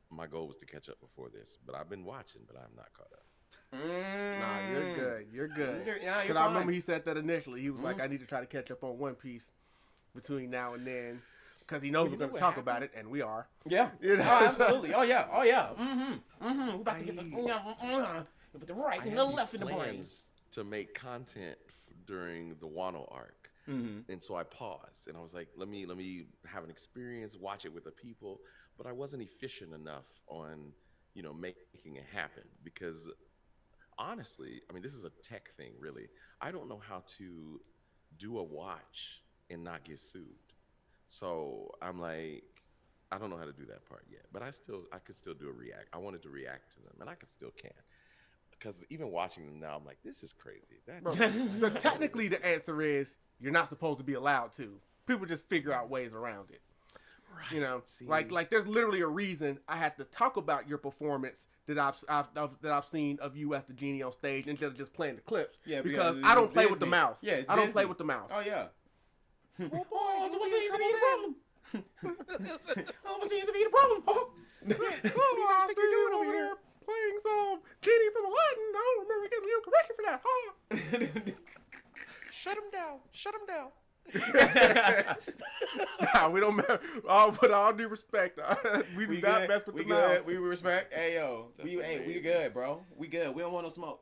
my goal was to catch up before this, but I've been watching, but I'm not caught up. Nah, you're good. You're good. You're Because I remember he said that initially. He was like, I need to try to catch up on One Piece between now and then. Because he knows we're going to talk about it, and we are. Yeah. You know? Oh, absolutely. Oh, yeah. We're about to get the right and the left in the brains. To make content during the Wano arc. And so I paused, and I was like, let me have an experience, watch it with the people. But I wasn't efficient enough on, making it happen, because honestly, I mean, this is a tech thing, really. I don't know how to do a watch and not get sued. So I'm like, I don't know how to do that part yet, but I could still do a react. I wanted to react to them, and I still can. Because even watching them now, I'm like, this is crazy. Technically, the answer is you're not supposed to be allowed to. People just figure out ways around it. Right. See? Like there's literally a reason I had to talk about your performance that I've seen of you as the Genie on stage instead of just playing the clips. Yeah, because I don't play with the mouse. Yeah, I don't play with the mouse. Oh yeah. Oh boy, so what's the problem? What's the problem? Oh, what do you guys think you're doing over here? Playing some Genie from Aladdin. I don't remember getting you commission for that, huh? Shut him down. Nah, we don't mess. With all due respect, we do not mess with the mouse. We respect. Hey yo, we good, bro. We good. We don't want no smoke.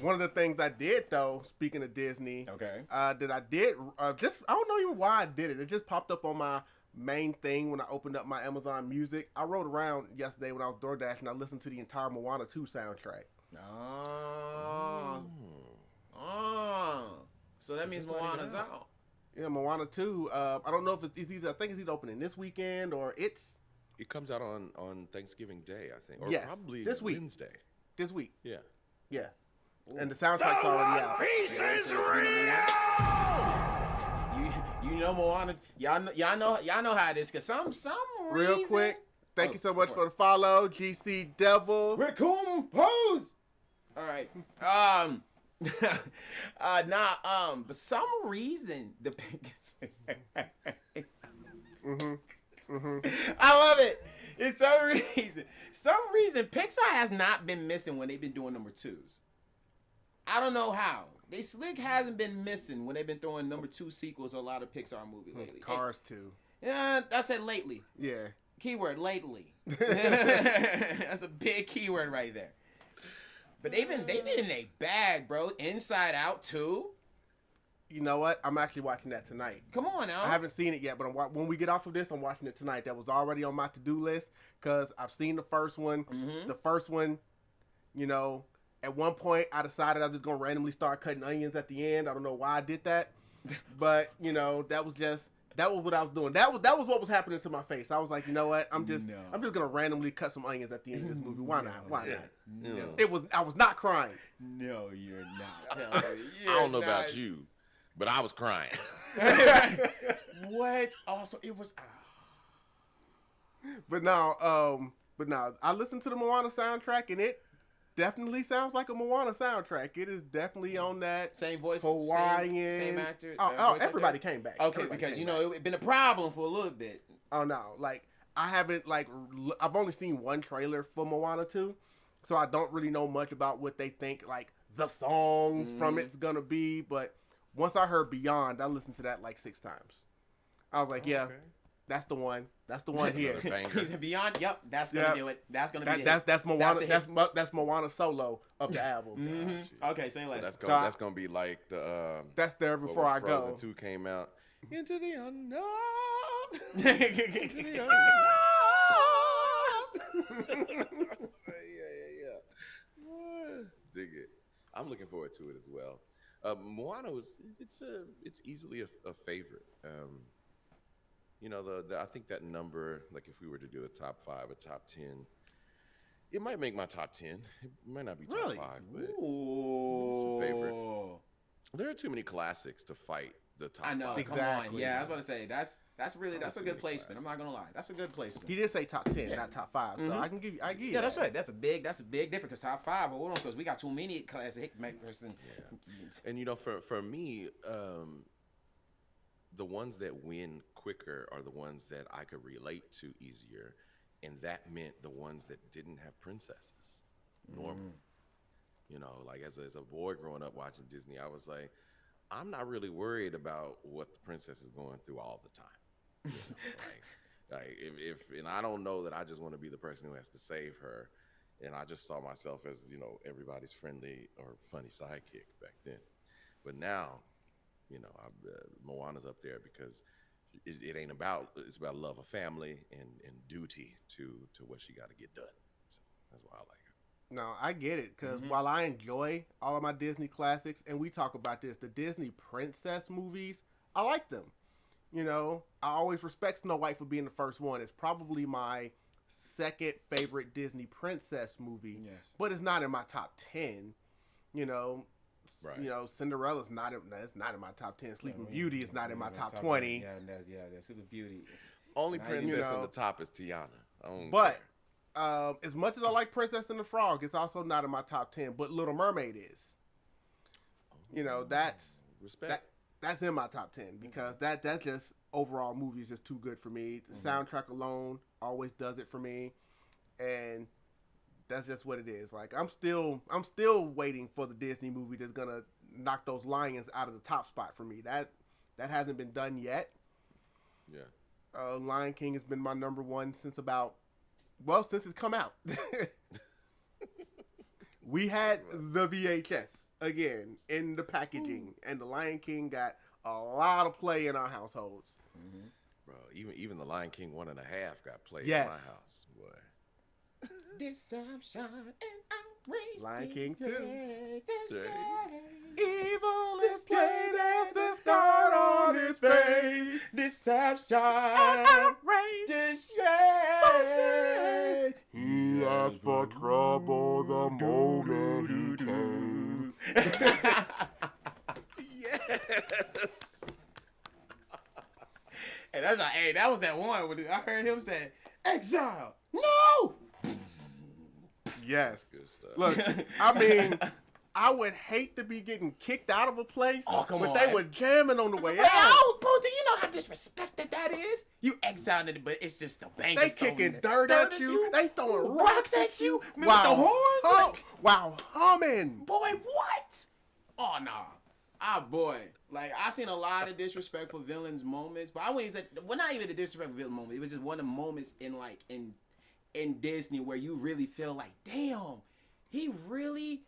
One of the things I did, though, speaking of Disney, that I did, I don't know even why I did it. It just popped up on my main thing when I opened up my Amazon Music. I rode around yesterday when I was DoorDash, and I listened to the entire Moana 2 soundtrack. So that means Moana's out. Yeah, Moana 2. I don't know if it's either. I think it's either opening this weekend or it comes out on Thanksgiving Day, I think, or probably this week. Wednesday. This week. Yeah. Ooh. And the soundtrack's already out. Peace is real. You know Moana. Y'all know how it is. Cause some real reason, quick. Thank you so much for the follow, GC Devil. Raccoon Pose. All right. For some reason the biggest. I love it. It's some reason Pixar has not been missing when they've been doing number 2s. I don't know how. They slick hasn't been missing when they've been throwing number 2 sequels to a lot of Pixar movies lately. Cars 2. Yeah, I said lately. Yeah. Keyword lately. That's a big keyword right there. But they've been in a bag, bro. Inside Out 2. You know what? I'm actually watching that tonight. Come on now. I haven't seen it yet, but when we get off of this, I'm watching it tonight. That was already on my to-do list because I've seen the first one. The first one, at one point I decided I was just going to randomly start cutting onions at the end. I don't know why I did that. But, that was what I was doing. That was what was happening to my face. I was like, you know what? I'm just gonna randomly cut some onions at the end of this movie. Why not? Why not? No. I was not crying. No, you're not. I don't know about you, but I was crying. What? Also, it was. But now, I listened to the Moana soundtrack, and it definitely sounds like a Moana soundtrack. It is definitely on that same voice, Hawaiian, same actor. Everybody came back. Okay, because it's been a problem for a little bit. Oh no, I haven't I've only seen one trailer for Moana 2, so I don't really know much about what they think the songs from it's gonna be. But once I heard Beyond, I listened to that 6 times. I was like, That's the one. That's the one here. Another banger. He's beyond. Yep, that's gonna Yep. do it. That's gonna be That's Moana. That's That's Moana solo of the album. Mm-hmm. Okay, say So less. that's gonna be like the That's there what before when I Frozen go. 2 came out. Into the unknown. yeah, Into the unknown. yeah. Dig it. I'm looking forward to it as well. Moana it's easily a favorite. You know, I think that number, like if we were to do a top 5, a top 10, it might make my top 10. It might not be top Really? 5, but Ooh. it's a favorite. There are too many classics to fight the top I know. 5. Come on. Exactly. Yeah, I was about to say that's a good placement. I'm classics. not gonna lie. That's a good placement. He did say top 10, Yeah. not top 5. So I give you. Yeah, that's right. That's a big difference. Because top 5, hold on, because we got too many classic makers. And you know, for me, the ones that win quicker are the ones that I could relate to easier, and that meant the ones that didn't have princesses. Normal, you know, like as a boy growing up watching Disney, I was like, I'm not really worried about what the princess is going through all the time. You know, like if and I don't know that I just want to be the person who has to save her, and I just saw myself as, you know, everybody's friendly or funny sidekick back then. But now, you know, Moana's up there because it ain't about, it's about love of family and duty to what she got to get done. So that's why I like her. No, I get it, because while I enjoy all of my Disney classics, and we talk about this, the Disney princess movies, I like them. You know, I always respect Snow White for being the first one. It's probably my second favorite Disney princess movie, but it's not in my top 10. You know, Right. you know, Cinderella's not in my top 10. Sleeping Beauty is not in my top 20. Yeah, Sleeping Beauty. Only Now, princess you know, in the top is Tiana. I don't But care. as much as I like Princess and the Frog, it's also not in my top 10. But Little Mermaid is. You know, that's that's in my top 10 because that's just overall movie is just too good for me. The soundtrack alone always does it for me, and that's just what it is. Like I'm still waiting for the Disney movie that's gonna knock those lions out of the top spot for me. That hasn't been done yet. Yeah. Lion King has been my number one since it's come out. We had the VHS again in the packaging, and the Lion King got a lot of play in our households. Bro, even the Lion King 1.5 got played Yes. in my house, boy. This I'm shine and outrage. Lion King 2. Yeah. Evil is laid as the scar on his face. Deception. Outrageous Disgrace. He asked for trouble the moment he came. Yes. Hey, that was that one when I heard him say, "Exile, no." Yes. Good stuff. Look, I mean, I would hate to be getting kicked out of a place, Oh, come but on. they were jamming on the way out. Oh, bro, do you know how disrespected that is? You exiled it, but it's just the bank. They kicking dirt at you. They throwing rocks at you. With the Wow. horns. Like, Wow, humming. boy, what? Oh, nah. Boy. Like, I seen a lot of disrespectful villains moments, but I wouldn't say, well, not even a disrespectful villain moment. It was just one of the moments in Disney where you really feel like, damn, he really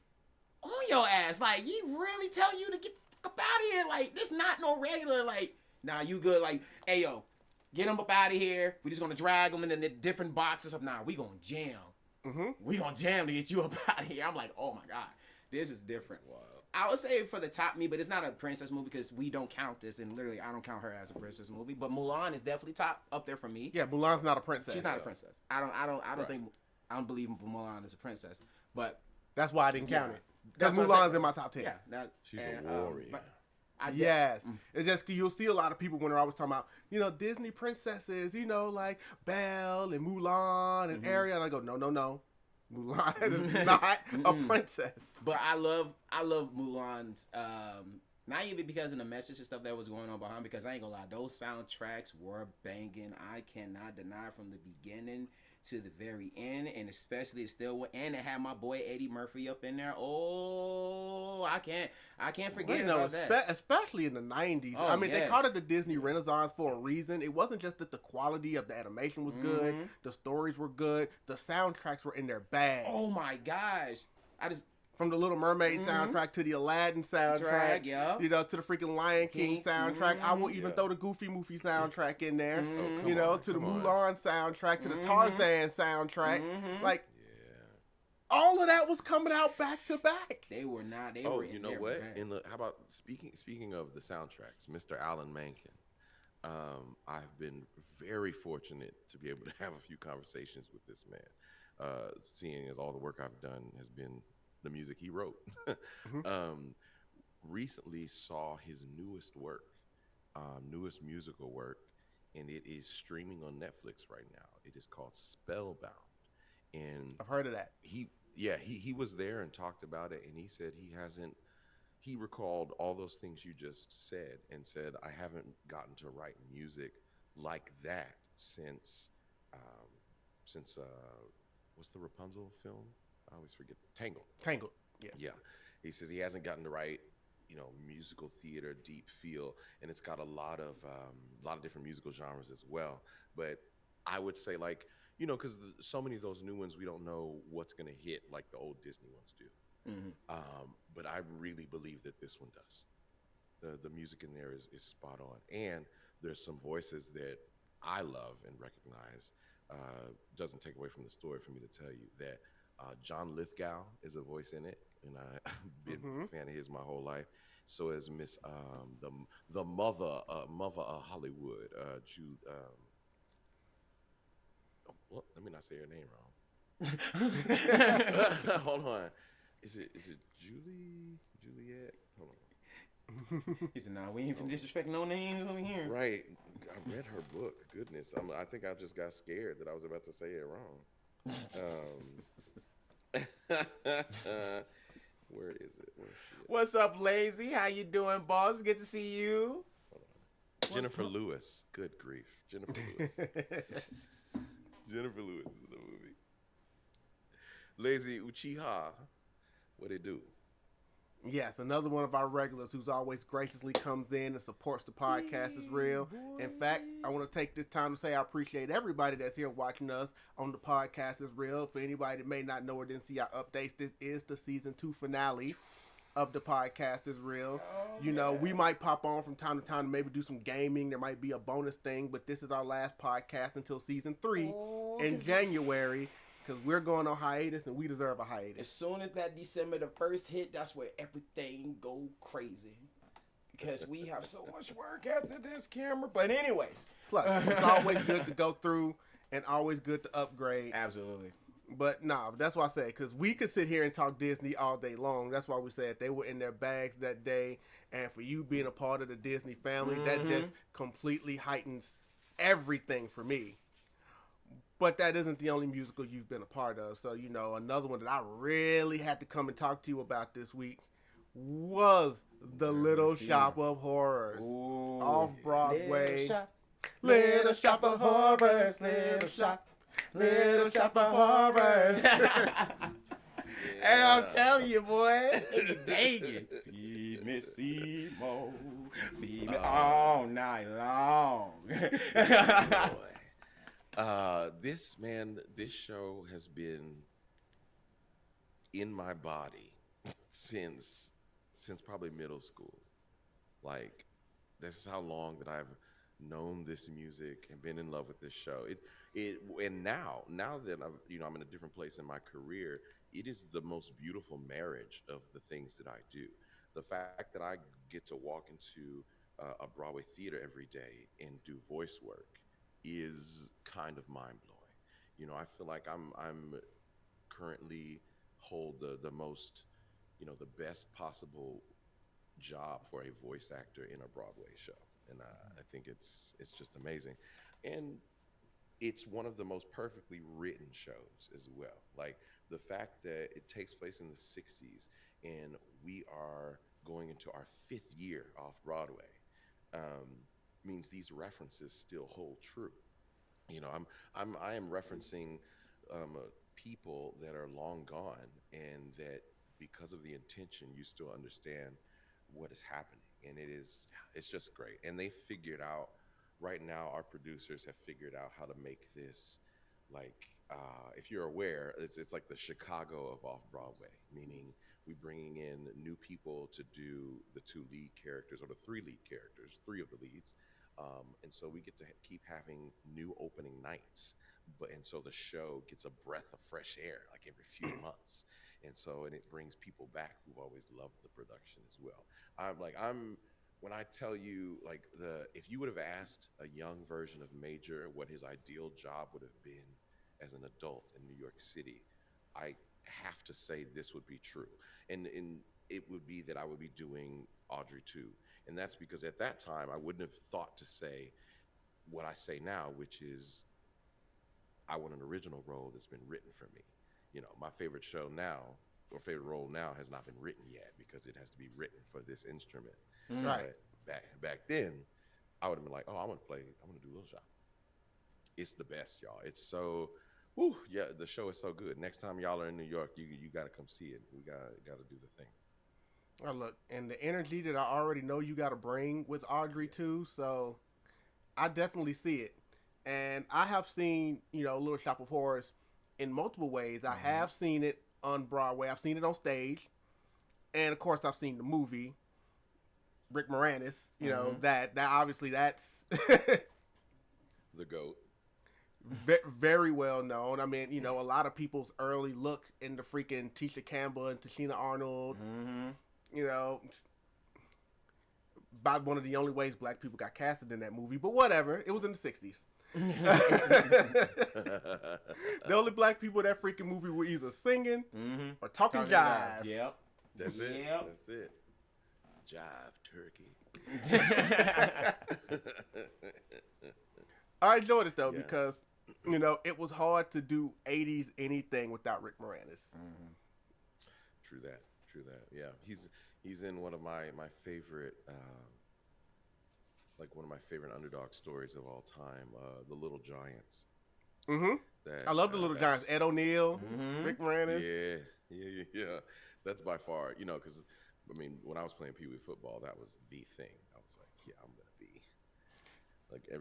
on your ass. Like, he really tell you to get the fuck up out of here. Like, this not no regular, like, nah, you good. Like, hey, yo, get him up out of here. We just gonna drag him in the different boxes. Nah, we gonna jam. We gonna jam to get you up out of here. I'm like, oh my God, this is different. Wow. I would say for the top me, but it's not a princess movie because we don't count this, and literally I don't count her as a princess movie. But Mulan is definitely top up there for me. Yeah, Mulan's not a princess. She's not a princess. I don't believe Mulan is a princess. But That's why I didn't count it. That's Because what I Mulan's said. in my top 10. yeah, that's She's a warrior. Yes. It's just you'll see a lot of people when they're always talking about, you know, Disney princesses, you know, like Belle and Mulan and Ariel. And I go, no. Mulan is not a princess. But I love Mulan's Not even because of the message and stuff that was going on behind, because I ain't gonna lie, those soundtracks were banging. I cannot deny from the beginning to the very end, and especially still, and it had my boy Eddie Murphy up in there. Oh, I can't forget about that. Especially in the 90s. Oh, I mean, they yes. called it the Disney Renaissance for a reason. It wasn't just that the quality of the animation was good, the stories were good, the soundtracks were in their bag. Oh my gosh, From the Little Mermaid soundtrack to the Aladdin soundtrack, yeah. you know, to the freaking Lion King soundtrack. I will even throw the Goofy Movie soundtrack in there, you know, to the Mulan soundtrack, to the Tarzan soundtrack. Like, all of that was coming out back to back. They were not. They Oh, were. you know what? How about speaking of the soundtracks, Mr. Alan Menken? I've been very fortunate to be able to have a few conversations with this man, seeing as all the work I've done has been the music he wrote. Recently saw his newest work, newest musical work, and it is streaming on Netflix right now. It is called Spellbound, and I've heard of that. He was there and talked about it, and he said he recalled all those things you just said and said, I haven't gotten to write music like that since what's the Rapunzel film? I always forget. Tangled. Yeah. He says he hasn't gotten to write, musical theater, deep feel, and it's got a lot of different musical genres as well. But I would say, like, because so many of those new ones, we don't know what's going to hit like the old Disney ones do. But I really believe that this one does. The music in there is spot on, and there's some voices that I love and recognize. Doesn't take away from the story for me to tell you that John Lithgow is a voice in it, and I've been a fan of his my whole life. So is Miss the mother of Hollywood, Jude. Well, let me not say her name wrong. Hold on. Is it Juliet? Hold on. He said, "Nah, we ain't finna disrespect no names over here." Right. I read her book. Goodness. I think I just got scared that I was about to say it wrong. Where is it? Where is she at? What's up, Lazy? How you doing, boss? Good to see you. Jennifer Lewis. Good grief. Jennifer Lewis. Jennifer Lewis is in the movie. Lazy Uchiha. What it do? Yes, another one of our regulars who's always graciously comes in and supports the podcast is real. In fact, I want to take this time to say I appreciate everybody that's here watching us on the podcast is real. For anybody that may not know or didn't see our updates, this is the season 2 finale of the podcast is real. We might pop on from time to time to maybe do some gaming. There might be a bonus thing, but this is our last podcast until season 3 in January. Because we're going on hiatus and we deserve a hiatus. As soon as that December the 1st hit, that's where everything go crazy. Because we have so much work after this camera. But anyways. Plus, it's always good to go through and always good to upgrade. Absolutely. But nah, that's why I say, because we could sit here and talk Disney all day long. That's why we said they were in their bags that day. And for you being a part of the Disney family, that just completely heightens everything for me. But that isn't the only musical you've been a part of. So, another one that I really had to come and talk to you about this week was The Little Shop of Horrors. Off-Broadway. Little Shop of Horrors. Little Shop of Horrors. And I'm telling you, boy, they be banging. Feed me, Simo. Feed me all night long. This show has been in my body since probably middle school. Like, this is how long that I've known this music and been in love with this show. And now that I'm in a different place in my career, it is the most beautiful marriage of the things that I do. The fact that I get to walk into a Broadway theater every day and do voice work is kind of mind-blowing. I feel like I'm currently hold the most, the best possible job for a voice actor in a Broadway show. And I think it's just amazing. And it's one of the most perfectly written shows as well. Like, the fact that it takes place in the 60s and we are going into our 5th year off Broadway, means these references still hold true. You know, I am referencing people that are long gone, and that because of the intention, you still understand what is happening, and it's just great. And they figured out right now. Our producers have figured out how to make this like. If you're aware, it's like the Chicago of Off Broadway, meaning we bringing in new people to do the 2 lead characters or the 3 lead characters, 3 of the leads, and so we get to keep having new opening nights. And so the show gets a breath of fresh air like every few months, and it brings people back who've always loved the production as well. I'm when I tell you, like, if you would have asked a young version of Major what his ideal job would have been as an adult in New York City, I have to say this would be true. And it would be that I would be doing Audrey II. And that's because at that time, I wouldn't have thought to say what I say now, which is I want an original role that's been written for me. You know, my favorite show now, or favorite role now, has not been written yet because it has to be written for this instrument. Right. But back then, I would have been like, oh, I want to do Little Shop. It's the best, y'all. It's so, whew, yeah, the show is so good. Next time y'all are in New York, you got to come see it. We got to do the thing. Oh, look, and the energy that I already know you got to bring with Audrey too, so I definitely see it. And I have seen, Little Shop of Horrors in multiple ways. I have seen it on Broadway. I've seen it on stage. And, of course, I've seen the movie, Rick Moranis. That obviously that's... The GOAT. Very well known. I mean, a lot of people's early look into freaking Tisha Campbell and Tashina Arnold. By one of the only ways black people got casted in that movie, but whatever. It was in the 60s. The only black people in that freaking movie were either singing or talking jive. Yep. That's it. Jive turkey. I enjoyed it though because, it was hard to do 80s anything without Rick Moranis. True that. Yeah, he's in one of my favorite, one of my favorite underdog stories of all time, The Little Giants. I love The Little Giants. Ed O'Neill, Rick Moranis. Yeah. That's by far, because when I was playing Pee Wee football, that was the thing. I was like, yeah, I'm gonna be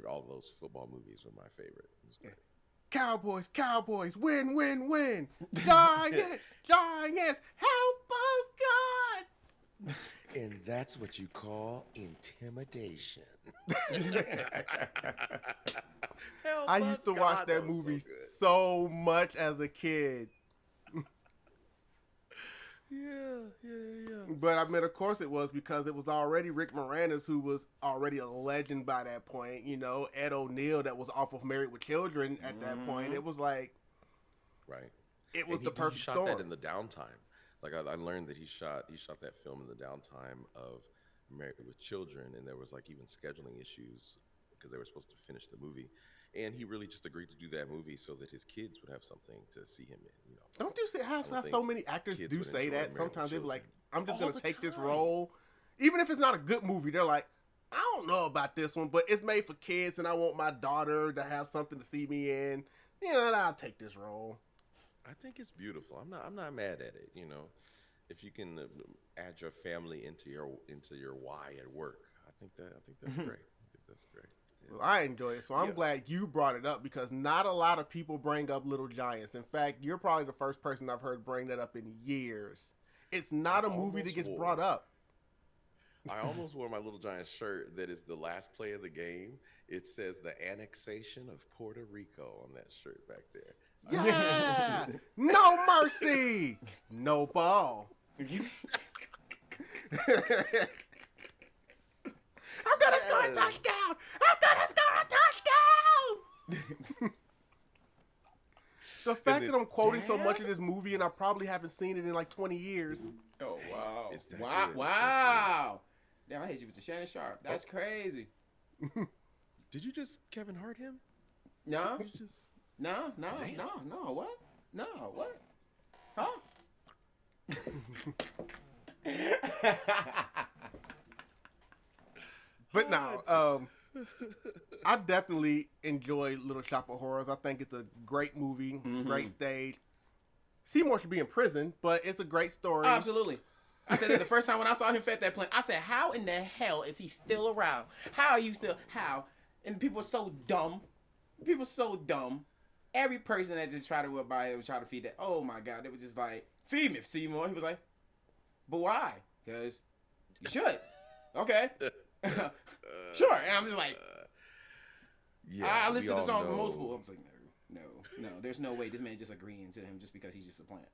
all of those football movies were my favorite. It was great. Cowboys, win, win, win. Giants, help us, God. And that's what you call intimidation. I used to watch that movie so much as a kid. Yeah. But of course it was because it was already Rick Moranis, who was already a legend by that point. Ed O'Neill, that was off of Married with Children at that point. It was like, right. It was the perfect storm. He shot that in the downtime. Like I learned that he shot that film in the downtime of Married with Children, and there was even scheduling issues because they were supposed to finish the movie. And he really just agreed to do that movie so that his kids would have something to see him in. Don't you see how so many actors do say that? Sometimes they're like, I'm just going to take this role. Even if it's not a good movie, they're like, I don't know about this one, but it's made for kids and I want my daughter to have something to see me in. I'll take this role. I think it's beautiful. I'm not mad at it. If you can add your family into your why at work, I think that's great. Yeah. Well, I enjoy it, so I'm glad you brought it up because not a lot of people bring up Little Giants. In fact, you're probably the first person I've heard bring that up in years. It's not a movie that gets brought up. I almost wore my Little Giants shirt that is the last play of the game. It says the annexation of Puerto Rico on that shirt back there. Yeah! No mercy! No ball. I'm gonna score a touchdown! The fact that I'm quoting so much of this movie and I probably haven't seen it in 20 years. Oh, wow. Good. Wow. Damn, I hate you with the Shannon Sharp. That's crazy. Did you just Kevin Hart him? No. Damn. No. What? No, what? Huh? But now, I definitely enjoy Little Shop of Horrors. I think it's a great movie, great stage. Seymour should be in prison, but it's a great story. Oh, absolutely. I said that the first time when I saw him fed that plane, I said, how in the hell is he still around? How are you still, how? And people are so dumb. People are so dumb. Every person that just tried to whip by him and try to feed that, oh my God, they was just like, feed me, Seymour. He was like, but why? Because you should. Okay. Sure. And I'm just like, I listened to the song multiple. I'm just like, no. There's no way this man just agreeing to him just because he's just a plant.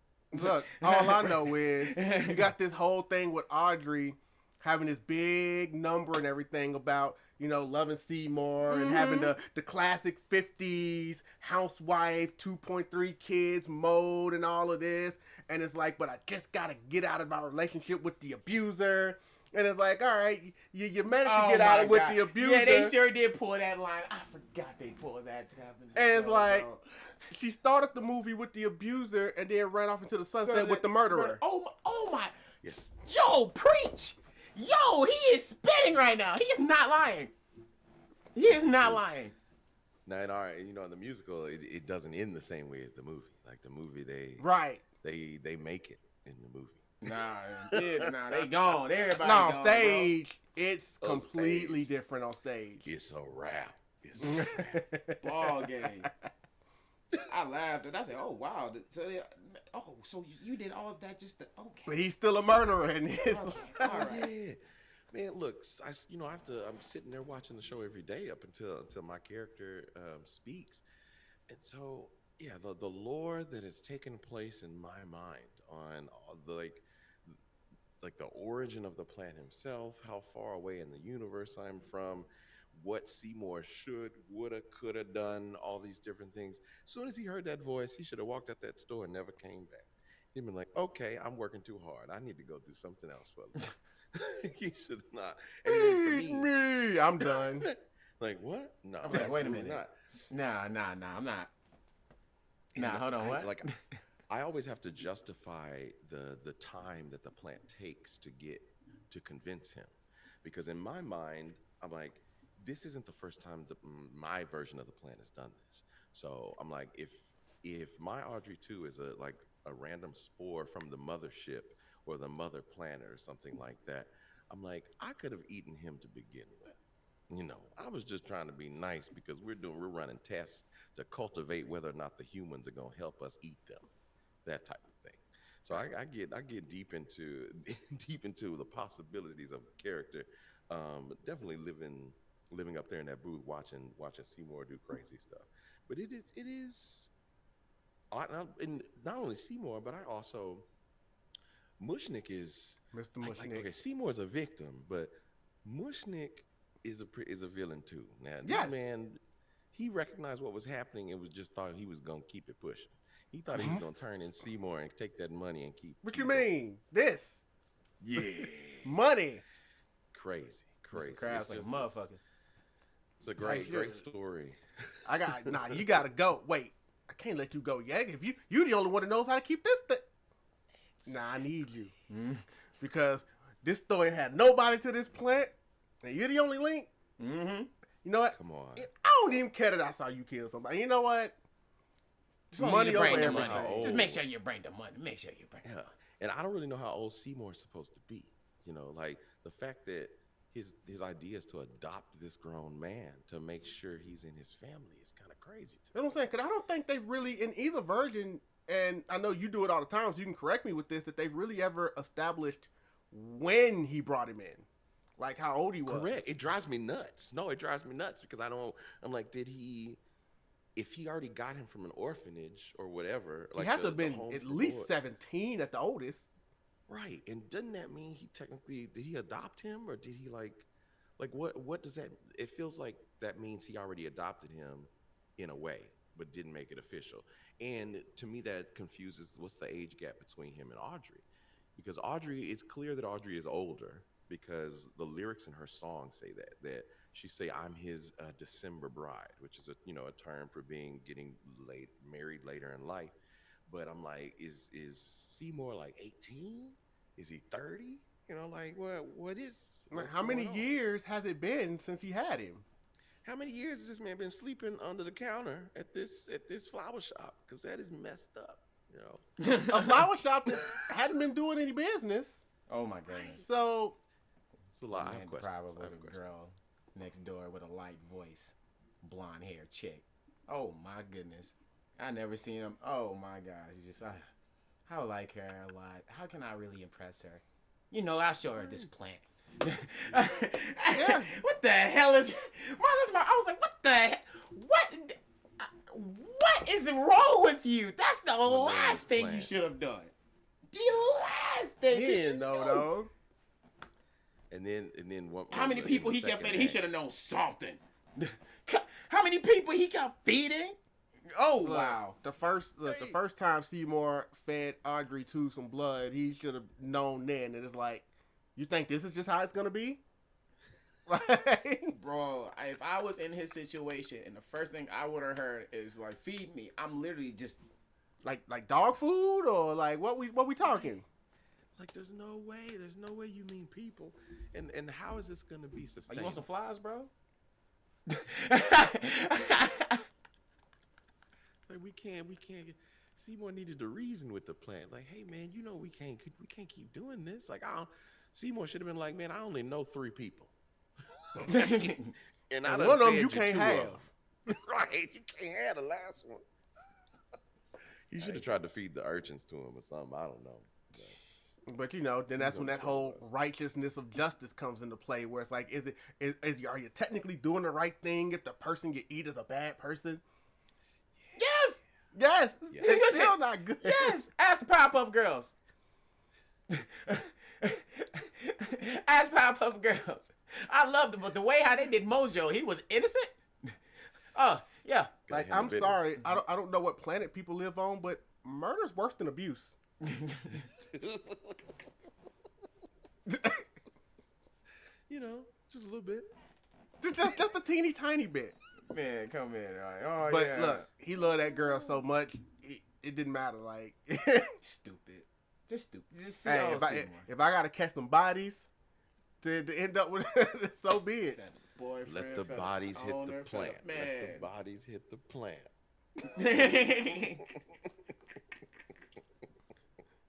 Look, all I know is you got this whole thing with Audrey having this big number and everything about, loving Seymour and having the classic 50s housewife, 2.3 kids mode and all of this. And it's like, but I just got to get out of my relationship with the abuser. And it's like, all right, you managed to get out of with the abuser. Yeah, they sure did pull that line. I forgot they pulled that to happen. And it's like, she started the movie with the abuser and then ran off into the sunset with the murderer. Oh my. Yes. Yo, preach. Yo, he is spitting right now. He is not lying. He is not lying. Now, in the musical, it doesn't end the same way as the movie. Like the movie, they make it in the movie. Nah, they gone. Everybody on gone, stage, bro. It's completely different on stage. It's a wrap. Ball game. I laughed and I said, "Oh wow!" So you did all of that just to, okay? But he's still a murderer in this. Okay. All right. Yeah. Man, look, I'm sitting there watching the show every day up until my character speaks, and so yeah, the lore that has taken place in my mind on the origin of the plant himself, how far away in the universe I'm from, what Seymour woulda, coulda done, all these different things. As soon as he heard that voice, he should have walked out that store and never came back. He'd been like, okay, I'm working too hard. I need to go do something else for a living. He should not. And then for me, I'm done. Like, what? No, okay, wait a minute. Not. Nah, I'm not. Hold on, what? I always have to justify the time that the plant takes to convince him. Because in my mind, I'm like, this isn't the first time that my version of the plant has done this. So I'm like, if my Audrey II is a random spore from the mothership or the mother planet or something like that, I'm like, I could have eaten him to begin with. I was just trying to be nice because we're running tests to cultivate whether or not the humans are going to help us eat them, that type of thing. So I get deep into the possibilities of the character. Definitely living up there in that booth watching Seymour do crazy stuff. But it is, and not only Seymour, but I also Mushnick is Mr. Mushnick. Okay, Seymour's a victim, but Mushnick is a villain too. Now this man, he recognized what was happening and just thought he was gonna keep it pushing. He thought he was gonna turn in Seymour and take that money and keep. What you mean? This? Yeah. Money. Crazy. Crowd's like a motherfucker. It's a great story. You gotta go. Wait, I can't let you go yet. If you the only one that knows how to keep this thing. Nah, I need you. Because this story had nobody to this plant, and you're the only link. Mm-hmm. You know what? Come on. I don't even care that I saw you kill somebody. You know what? Money over everything. Just make sure you bring the money. Make sure you bring the money. And I don't really know how old Seymour's supposed to be. Like the fact that his idea is to adopt this grown man to make sure he's in his family is kind of crazy. You know what I'm saying? Because I don't think they've really, in either version, and I know you do it all the time, so you can correct me with this, that they've really ever established when he brought him in. Like how old he was. Correct. It drives me nuts. No, it drives me nuts because I'm like, if he already got him from an orphanage or whatever. He had to have been at least 17 at the oldest. Right. And doesn't that mean he technically, did he adopt him or did he like what does that, it feels like that means he already adopted him in a way, but didn't make it official. And to me, that confuses what's the age gap between him and Audrey. Because it's clear that Audrey is older because the lyrics in her song say that she say, I'm his December bride, which is a term for getting married later in life. But I'm like, is Seymour like 18? Is he 30? You know, like what is? How many years has it been since he had him? How many years has this man been sleeping under the counter at this flower shop? Because that is messed up. You know, A flower shop that hadn't been doing any business. Oh my goodness. So it's a lot. I have And questions. probably I have a questions. girl next door with a light voice, blonde hair chick. Oh my goodness. I never seen him. Oh my gosh. You just I would like her a lot. How can I really impress her? You know, I'll show her this plant. Yeah. What the hell is I was like, what the hell? What is wrong with you? That's the last thing you plant. should have done. The last thing. he 'cause didn't you know knew. though. And then what? How many people he kept feeding? He should have. have known something. How many people he kept feeding? Oh Look, wow. The first time Seymour fed Audrey II some blood, he should have known then that it's like, you think this is just how it's gonna be? Like, Bro, if I was in his situation and the first thing I would have heard is like, feed me, I'm literally just like dog food or like what we talking? Like, there's no way you mean people. And how is this gonna be like, sustainable? you want some flies, bro? Like we can't. Seymour needed to reason with the plant. Like, hey man, you know we can't keep doing this. Like, Seymour should have been like, man, I only know 3 people, and I And done one of them fed you can't 2 have. of 'em. Right, you can't have the last one. He should have tried to feed the urchins to him or something. I don't know. But you know, then that's when that whole was. righteousness of justice comes into play, where it's like, are you technically doing the right thing if the person you eat is a bad person? Yes! Yes, Yeah. it's still not good. Yes! Ask the Powerpuff Girls. Ask Powerpuff Girls. I loved them, but the way how they did Mojo, he was innocent. Oh, yeah. Like, Got him I'm the sorry, I don't know what planet people live on, but murder's worse than abuse. You know, just a little bit. just a teeny tiny bit. Man, come in. All right. Oh, But yeah. look, he loved that girl so much, it didn't matter. Like, Stupid. Just stupid. Just hey, if I gotta catch them bodies to end up with, so be it. That boyfriend Let the fella, bodies hit the owner plant. fella. Let the bodies hit the plant. Man.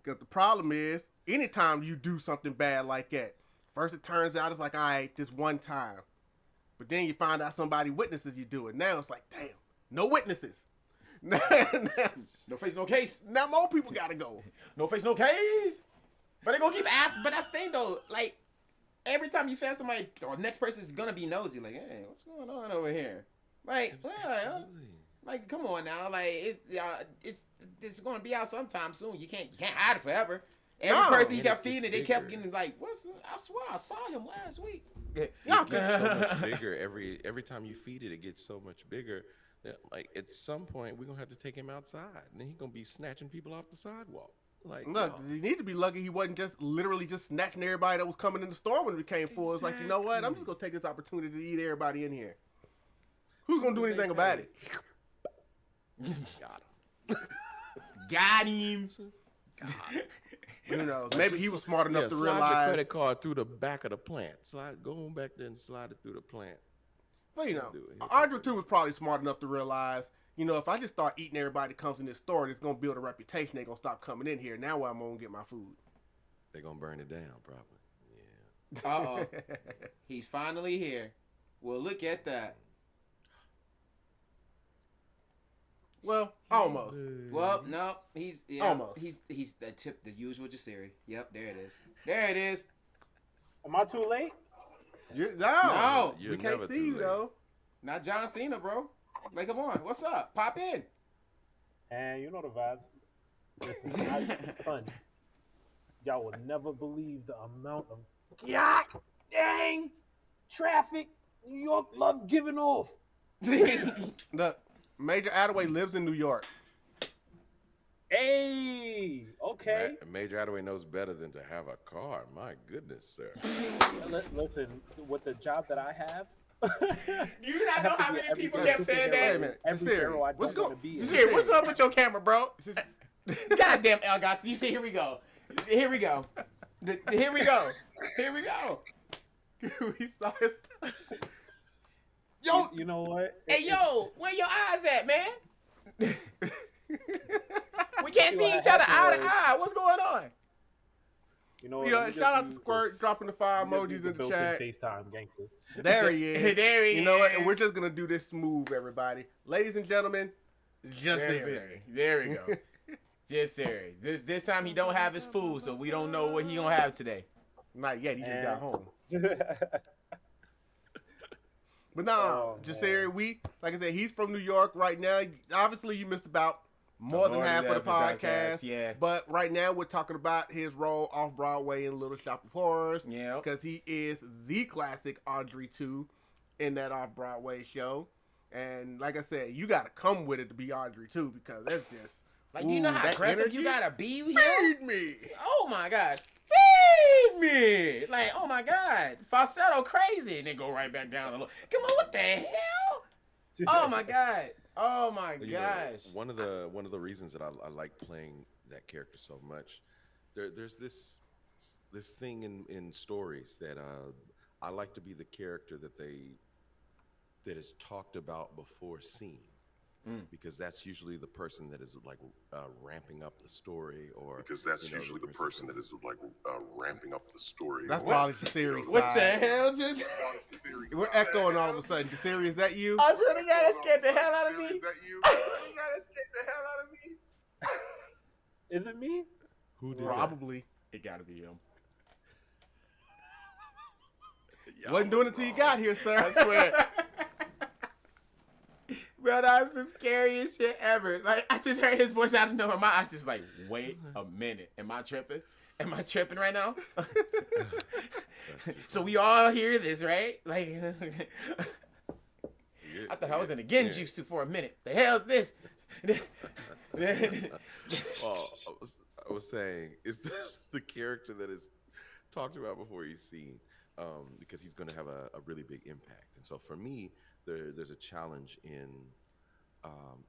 Because the problem is, anytime you do something bad like that, first it turns out it's like, all right, this one time. But then you find out somebody witnesses you do it. Now it's like, damn, no witnesses. now No face, no case. more people gotta go. No face, no case. But they gonna keep asking. But that's the thing though. Like, every time you find somebody, or next person is gonna be nosy. Like, hey, what's going on over here? Like, well, Absolutely. like, come on now. Like, it's gonna be out sometime soon. You can't hide it forever. Every No. person he And kept it gets feeding, they kept bigger. getting like, I swear I saw him last week. Y'all It gets so much bigger every time you feed it. It gets so much bigger that, like, at some point we're gonna have to take him outside, and then he's gonna be snatching people off the sidewalk. Like, Look, no. you need to be lucky he wasn't just literally just snatching everybody that was coming in the store when it became full. It's like, you know what? I'm just gonna take this opportunity to eat everybody in here. Who's gonna do anything about it? Got Got him. him. Who knows? Maybe he was smart enough to slide your realize. credit card through the back of the plant. Go on back there and slide it through the plant. But you know, Do it. Audrey II was probably smart enough to realize, you know, if I just start eating everybody that comes in this store, it's gonna build a reputation. They're gonna stop coming in here. Now I'm gonna get my food. They're gonna burn it down, probably. Yeah. Uh-oh. He's finally here. Well, look at that. Well, almost. Well, no, he's Almost. He's the usual Jasirii. Yep, there it is. There it is. Am I too late? No, You're we can't never see too you late. though. Not John Cena, bro. Like, come on, what's up? Pop in. And you know the vibes. Listen, son, y'all will never believe the amount of god dang traffic New York love giving off. Look, Major Attaway lives in New York. Hey, okay. Major Attaway knows better than to have a car. My goodness, sir. Listen, with the job that I have, Do you not know how many people kept saying Wait a that? minute, every Jasirii, hero I what's don't go- want to be. Jasirii, what's up with your camera, bro? This is- Goddamn, Elgots. You see, here we go. Here we go. Here we go. Here we go. We saw his. Yo, You know what? hey, yo, where your eyes at, man? We can't See see what each other eye happened to was- ah. What's going on? You know what? You know, we just shout out to use Squirt dropping the 5 we just use emojis the in the built-in chat. FaceTime gangster. There he is. There he You know what? is. And we're just gonna do this smooth, everybody. Ladies and gentlemen, Jasirii. There we go. Jasirii. This time he don't have his food, so we don't know what he gonna have today. Not yet. He just And- got home. But nah, Oh, Jasirii, we like I said, he's from New York right now. Obviously, you missed about more than half of the podcast. Yeah. But right now, we're talking about his role Off-Broadway in Little Shop of Horrors. Yeah. Because he is the classic Audrey II in that Off-Broadway show. And like I said, you got to come with it to be Audrey II because that's just... Like, you know how that aggressive energy? you gotta be here? Feed me! Oh my god. Feed me! Like, oh my god. Falsetto crazy. And then go right back down. Come on, what the hell? Oh my god. Oh my You know, gosh. one of the reasons that I like playing that character so much, there's this thing in stories that I like to be the character that is talked about before seen, because that's usually the person that is like ramping up the story, or Because that's usually the person that is like ramping up the story. That's or- probably Jasiri's What the side. hell just... We're echoing all of a sudden. Jasiri, is that you? I swear to God, that scared the hell out of me. Is that you? I swear to God, that scared the hell out of me. Is it me? who did Probably. It gotta be him. that? Wasn't doing it till you got here, sir. I swear. Bro, that's the scariest shit ever. Like, I just heard his voice out of nowhere. My eyes just like, wait a minute. Am I tripping? Am I tripping right now? So we all hear this, right? Like, I thought I was in a Genjutsu for a minute. The hell's this? I was saying, is the character that is talked about before he's seen, because he's going to have a really big impact. And so for me, there's a challenge in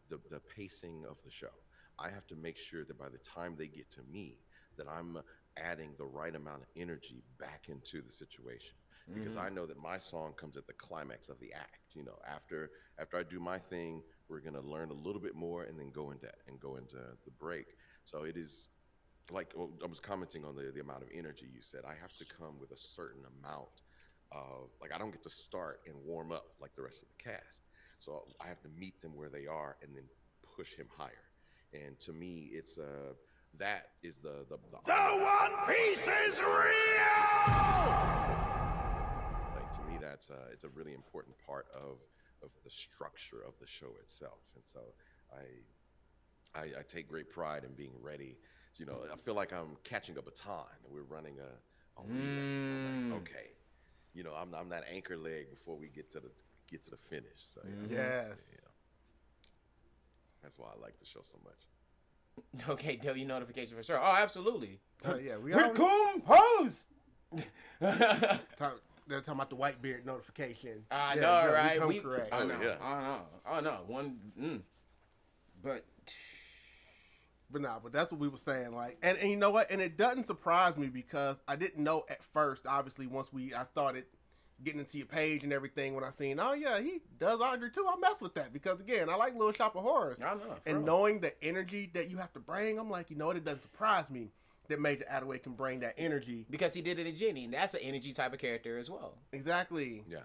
the pacing of the show. I have to make sure that by the time they get to me, that I'm adding the right amount of energy back into the situation. Because I know that my song comes at the climax of the act. You know, after I do my thing, we're gonna learn a little bit more and then go into the break. So it is like, well, I was commenting on the amount of energy you said. I have to come with a certain amount of, like, I don't get to start and warm up like the rest of the cast. So I have to meet them where they are and then push him higher. And to me, it's that is the One Piece is real. Like, to me, that's it's a really important part of the structure of the show itself. And so I take great pride in being ready. You know, I feel like I'm catching a baton and we're running a relay. I'm like, okay, you know, I'm that anchor leg before we get to the finish. So Yes. that's why I like the show so much. Okay, W notification for sure. Oh, absolutely. Yeah, we Here all come pose. they're talking about the white beard notification. I Yeah, know, yeah, right? come correct. I Oh, know. yeah. I know. But But nah, but that's what we were saying. Like, and you know what? And it doesn't surprise me because I didn't know at first. Obviously, once I started getting into your page and everything, when I seen, oh yeah, he does Audrey too. I mess with that because again, I like Little Shop of Horrors. I know. And knowing the energy that you have to bring, I'm like, you know what? It doesn't surprise me that Major Attaway can bring that energy. because he did it in Genie, and that's an energy type of character as well. Exactly. Yeah.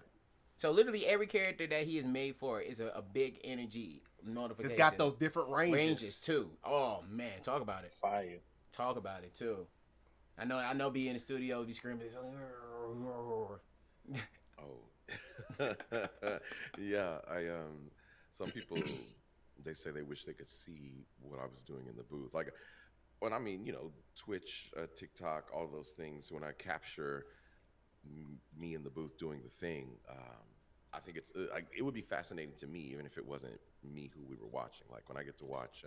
So literally every character that he is made for is a big energy notification. It's got those different ranges. too. Oh man, talk about it. Fire. Talk about it too. I know. Be in the studio, be screaming. Oh, yeah. Some people they say they wish they could see what I was doing in the booth. Like, when I mean, you know, Twitch, TikTok, all of those things. When I capture me in the booth doing the thing, I think it's it would be fascinating to me, even if it wasn't me who we were watching. Like when I get to watch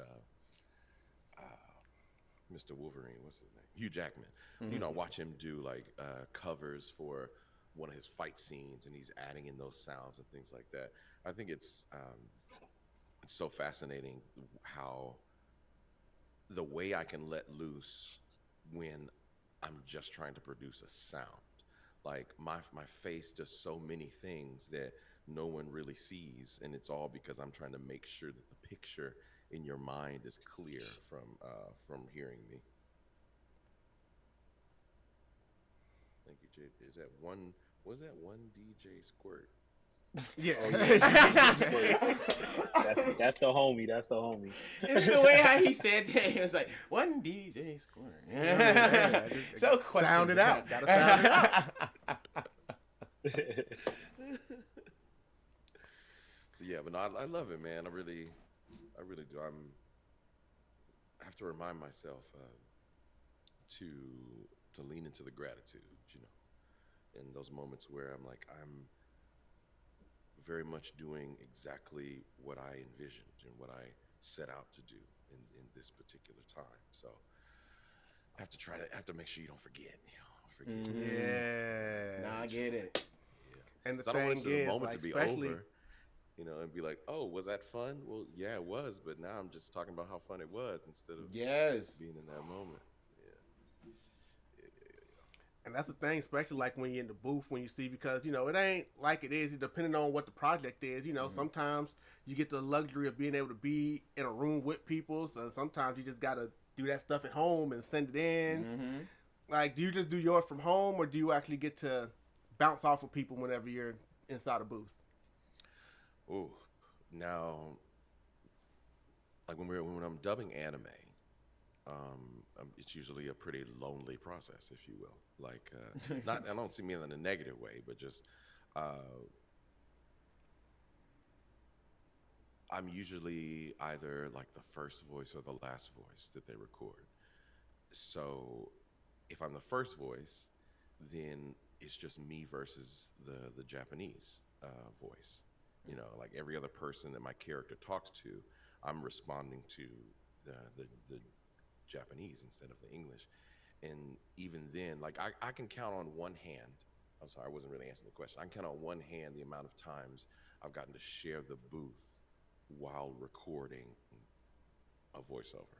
Mr. Wolverine, what's his name? Hugh Jackman. You know, watch him do like covers for one of his fight scenes, and he's adding in those sounds and things like that. I think it's so fascinating how the way I can let loose when I'm just trying to produce a sound. Like my face does so many things that no one really sees, and it's all because I'm trying to make sure that the picture in your mind is clear from hearing me. Thank you, Jay. Is that one? Was that one DJ Squirt? Yeah. Oh, yeah. That's the homie. That's the homie. It's the way how he said that. It was like, one DJ score. So question. Sound it out. Gotta sound it out. So yeah, but no, I love it, man. I really do. I have to remind myself to lean into the gratitude, in those moments where I'm very much doing exactly what I envisioned and what I set out to do in this particular time. So I have to make sure you don't forget. Yeah. Nah, I get it. Yeah. And the I don't want thing the is, moment like, to be especially over, and be like, oh, was that fun? Well, yeah, it was, but now I'm just talking about how fun it was instead of Yes. being in that moment. and that's the thing, especially like when you're in the booth, when you see, because it ain't like it is depending on what the project is. Sometimes you get the luxury of being able to be in a room with people, so sometimes you just gotta do that stuff at home and send it in. Mm-hmm. Like, do you just do yours from home, or do you actually get to bounce off of people whenever you're inside a booth? Oh, now, like when I'm dubbing anime, it's usually a pretty lonely process, if you will. Like, I don't see me in a negative way, but just I'm usually either like the first voice or the last voice that they record. So if I'm the first voice, then it's just me versus the Japanese voice. Like every other person that my character talks to, I'm responding to the Japanese instead of the English. And even then, like I can count on one hand. I'm sorry, I wasn't really answering the question. I can count on one hand the amount of times I've gotten to share the booth while recording a voiceover.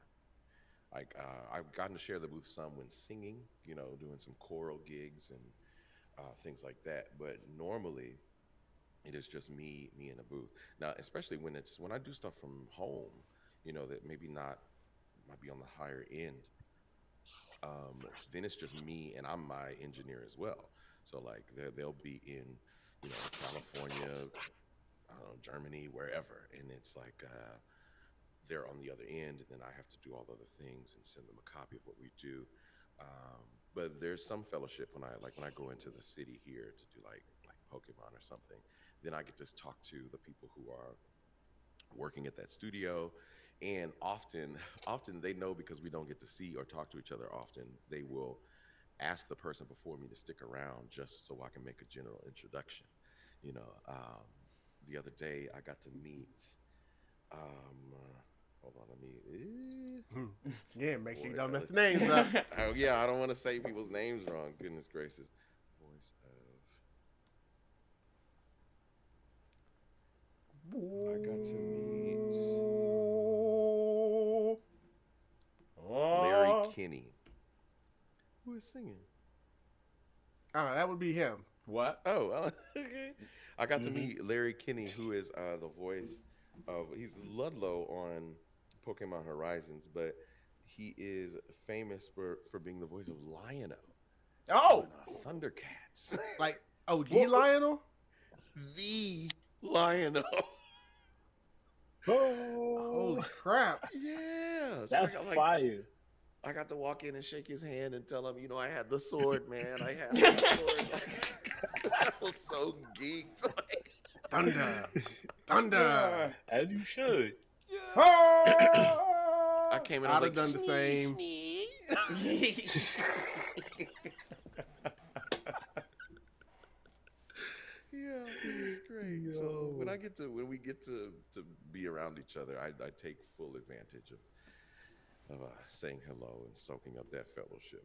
Like I've gotten to share the booth some when singing, doing some choral gigs and things like that. But normally, it is just me in a booth. Now, especially when I do stuff from home, that maybe might be on the higher end. Then it's just me, and I'm my engineer as well. So like they'll be in, California, I don't know, Germany, wherever, and it's like they're on the other end, and then I have to do all the other things and send them a copy of what we do. But there's some fellowship when I go into the city here to do like Pokemon or something. Then I get to talk to the people who are working at that studio. And often they know, because we don't get to see or talk to each other often, they will ask the person before me to stick around just so I can make a general introduction. The other day I got to meet, hold on, let me, Yeah, make sure you don't mess the names up. oh yeah, I don't want to say people's names wrong. Goodness gracious. Voice of, I got to meet Larry Kinney. Who is singing? That would be him. What? Oh, okay. I got to meet Larry Kinney, who is the voice of, he's Ludlow on Pokemon Horizons, but he is famous for being the voice of Lion-O. Oh! On, Thundercats. Like OG Lionel? The Lion-O. Holy crap. Yeah. So That's fire. I got to walk in and shake his hand and tell him, I had the sword, man. I had the sword. I was so geeked. Thunder. As you should. Yeah. I came in and I'd was have like, done the same. Yeah, it was great. So when we get to be around each other, I take full advantage of saying hello and soaking up that fellowship,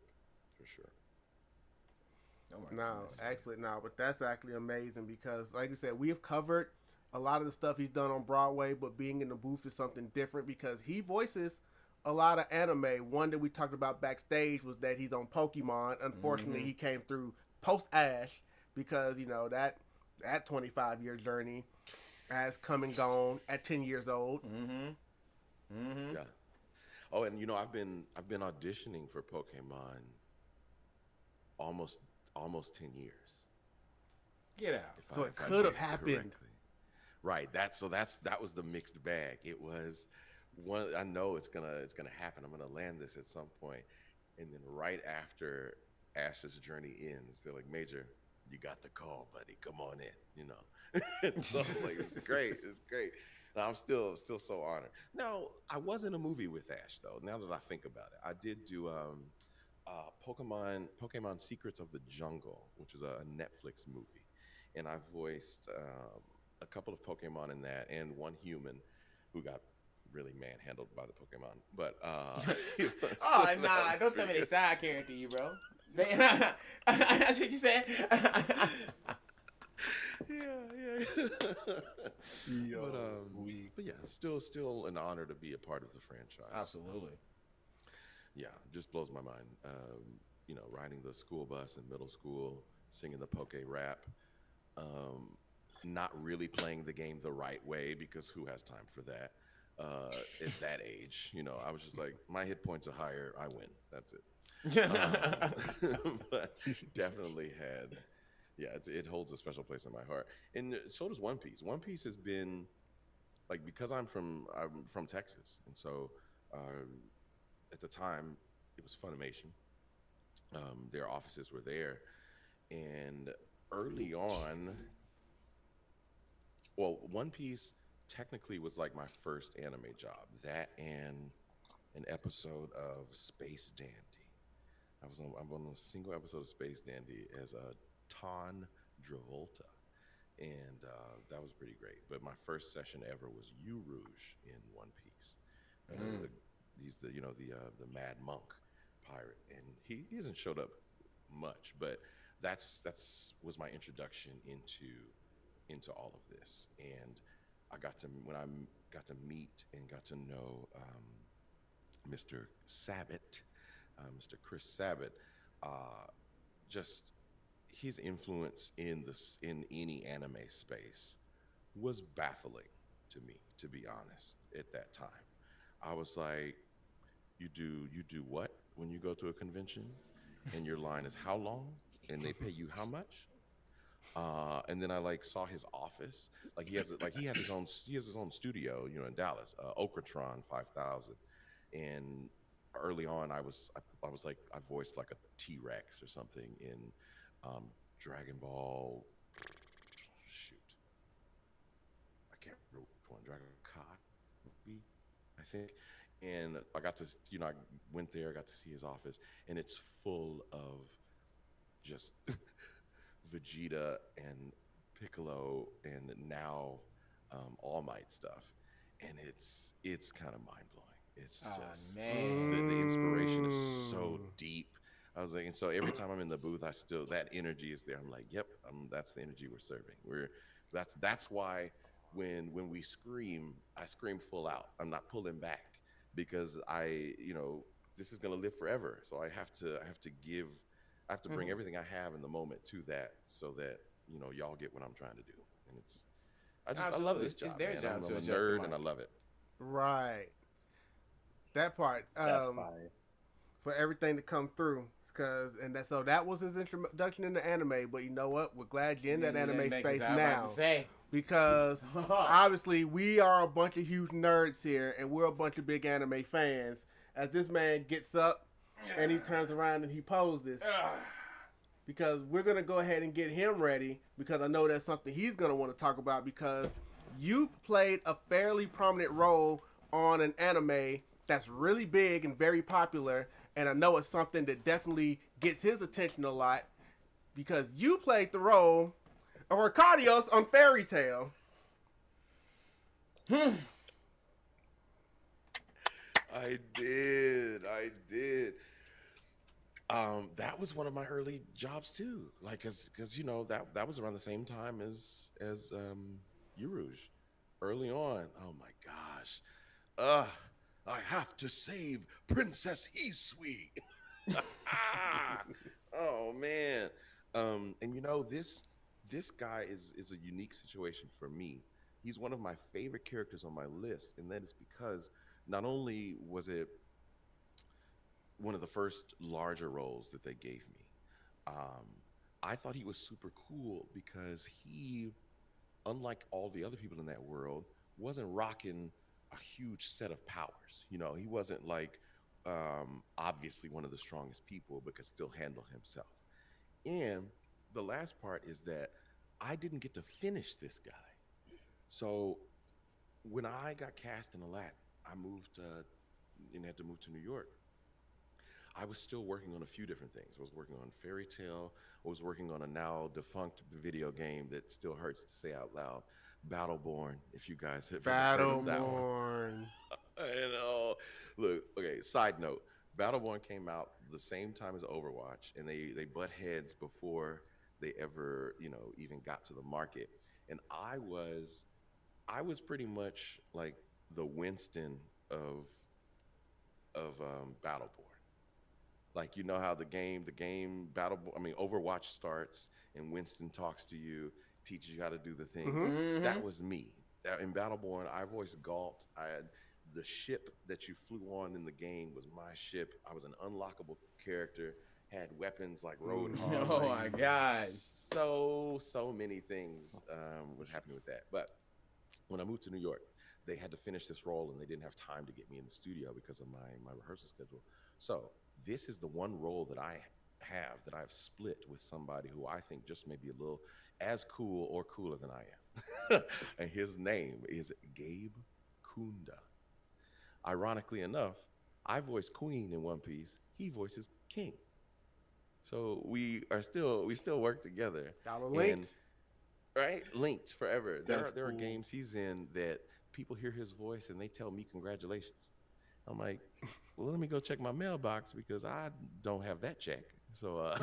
for sure. But that's actually amazing, because like you said, we have covered a lot of the stuff he's done on Broadway, but being in the booth is something different, because he voices a lot of anime. One that we talked about backstage was that he's on Pokemon. Unfortunately, he came through post Ash because that 25-year journey has come and gone at 10 years old. Yeah. Oh, and I've been auditioning for Pokemon almost 10 years. Get out. So it could have happened. Correctly. Right. That was the mixed bag. It was one. I know it's gonna happen. I'm gonna land this at some point, and then right after Ash's journey ends, they're like, Major, you got the call, buddy. Come on in. And so I'm like, it's great. It's great. And I'm still so honored. Now, I was in a movie with Ash though. Now that I think about it, I did do Pokemon Secrets of the Jungle, which was a Netflix movie, and I voiced a couple of Pokemon in that, and one human who got really manhandled by the Pokemon. But don't tell me they side character you, bro. That's what you said. Yeah. But yeah, still an honor to be a part of the franchise. Absolutely. Yeah, just blows my mind. Riding the school bus in middle school, singing the Poke rap, not really playing the game the right way because who has time for that at that age? I was just like, my hit points are higher, I win. That's it. But definitely had. Yeah, it holds a special place in my heart, and so does One Piece. One Piece has been like, because I'm from Texas, and so at the time it was Funimation. Their offices were there, and early on, well, One Piece technically was like my first anime job. That and an episode of Space Dandy. I'm on a single episode of Space Dandy as a Ton Travolta, and that was pretty great. But my first session ever was U Rouge in One Piece. He's the Mad Monk pirate, and he hasn't showed up much, but that's was my introduction into all of this. And when I got to meet and got to know Mr. Sabat, Mr. Chris Sabat, just his influence in any anime space was baffling to me, to be honest. At that time, I was like, you do what when you go to a convention, and your line is how long, and they pay you how much? And then I saw his office. He has his own studio, in Dallas, Okratron 5000. And early on, I was like, I voiced like a T-Rex or something in Dragon Ball. Shoot, I can't remember which one. Dragon Kai, maybe, I think. And I got to, I went there, got to see his office, and it's full of just Vegeta and Piccolo and now All Might stuff, and it's kind of mind blowing. It's just the inspiration is so deep. I was like, and so every time I'm in the booth, that energy is there. I'm like, yep, that's the energy we're serving. That's why when we scream, I scream full out. I'm not pulling back because this is gonna live forever. So I have to bring everything I have in the moment to that, so that y'all get what I'm trying to do. And I love this job. It's their job I'm a nerd, and I love it. Right. That part. That's fire. For everything to come through. So that was his introduction into anime, but you know what? We're glad you're in that anime space now. Because obviously we are a bunch of huge nerds here, and we're a bunch of big anime fans. As this man gets up and he turns around and he poses, because we're going to go ahead and get him ready, because I know that's something he's going to want to talk about, because you played a fairly prominent role on an anime that's really big and very popular, and I know it's something that definitely gets his attention a lot, because you played the role of Arcadios on Fairy Tail. I did. That was one of my early jobs too. Cause that was around the same time as U Rouge. Early on. Oh my gosh. I have to save Princess Hisui. Oh man. And you know, this guy is a unique situation for me. He's one of my favorite characters on my list, and that is because not only was it one of the first larger roles that they gave me, um, I thought he was super cool because he, unlike all the other people in that world, wasn't rocking a huge set of powers. You know, he wasn't like obviously one of the strongest people, but could still handle himself. And the last part is that I didn't get to finish this guy. So when I got cast in Aladdin, I moved and had to move to New York. I was still working on a few different things. I was working on Fairy Tale. I was working on a now defunct video game that still hurts to say out loud, Battleborn. If you guys have ever heard of that one. Battleborn. And look, okay. Side note: Battleborn came out the same time as Overwatch, and they butt heads before they ever, even got to the market. And I was pretty much like the Winston of Battleborn. Like, you know how the game Overwatch starts and Winston talks to you, teaches you how to do the things. Mhm. That was me. In Battleborn, I voiced Galt. I had the ship that you flew on in the game was my ship. I was an unlockable character, had weapons like Roadhog. Oh my God. So many things was happening with that. But when I moved to New York, they had to finish this role and they didn't have time to get me in the studio because of my rehearsal schedule. So this is the one role that I have that I've split with somebody who I think just may be a little as cool or cooler than I am. And his name is Gabe Kunda. Ironically enough, I voice Queen in One Piece. He voices King. So we still work together. Y'all are And linked. right? Linked forever. There That's are cool. games he's in that people hear his voice and they tell me congratulations. I'm like, well, let me go check my mailbox because I don't have that check. So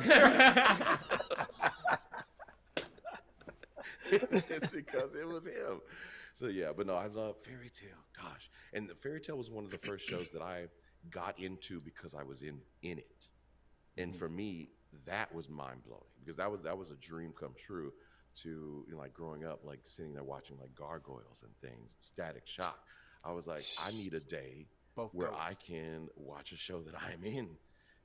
it's because it was him. So yeah, but no, I love Fairy Tale. Gosh, and the Fairy Tale was one of the first shows that I got into because I was in it. And for me, that was mind blowing because that was a dream come true to, like growing up, like sitting there watching like Gargoyles and things, Static Shock. I was like, I need a day Both where goats. I can watch a show that I'm in,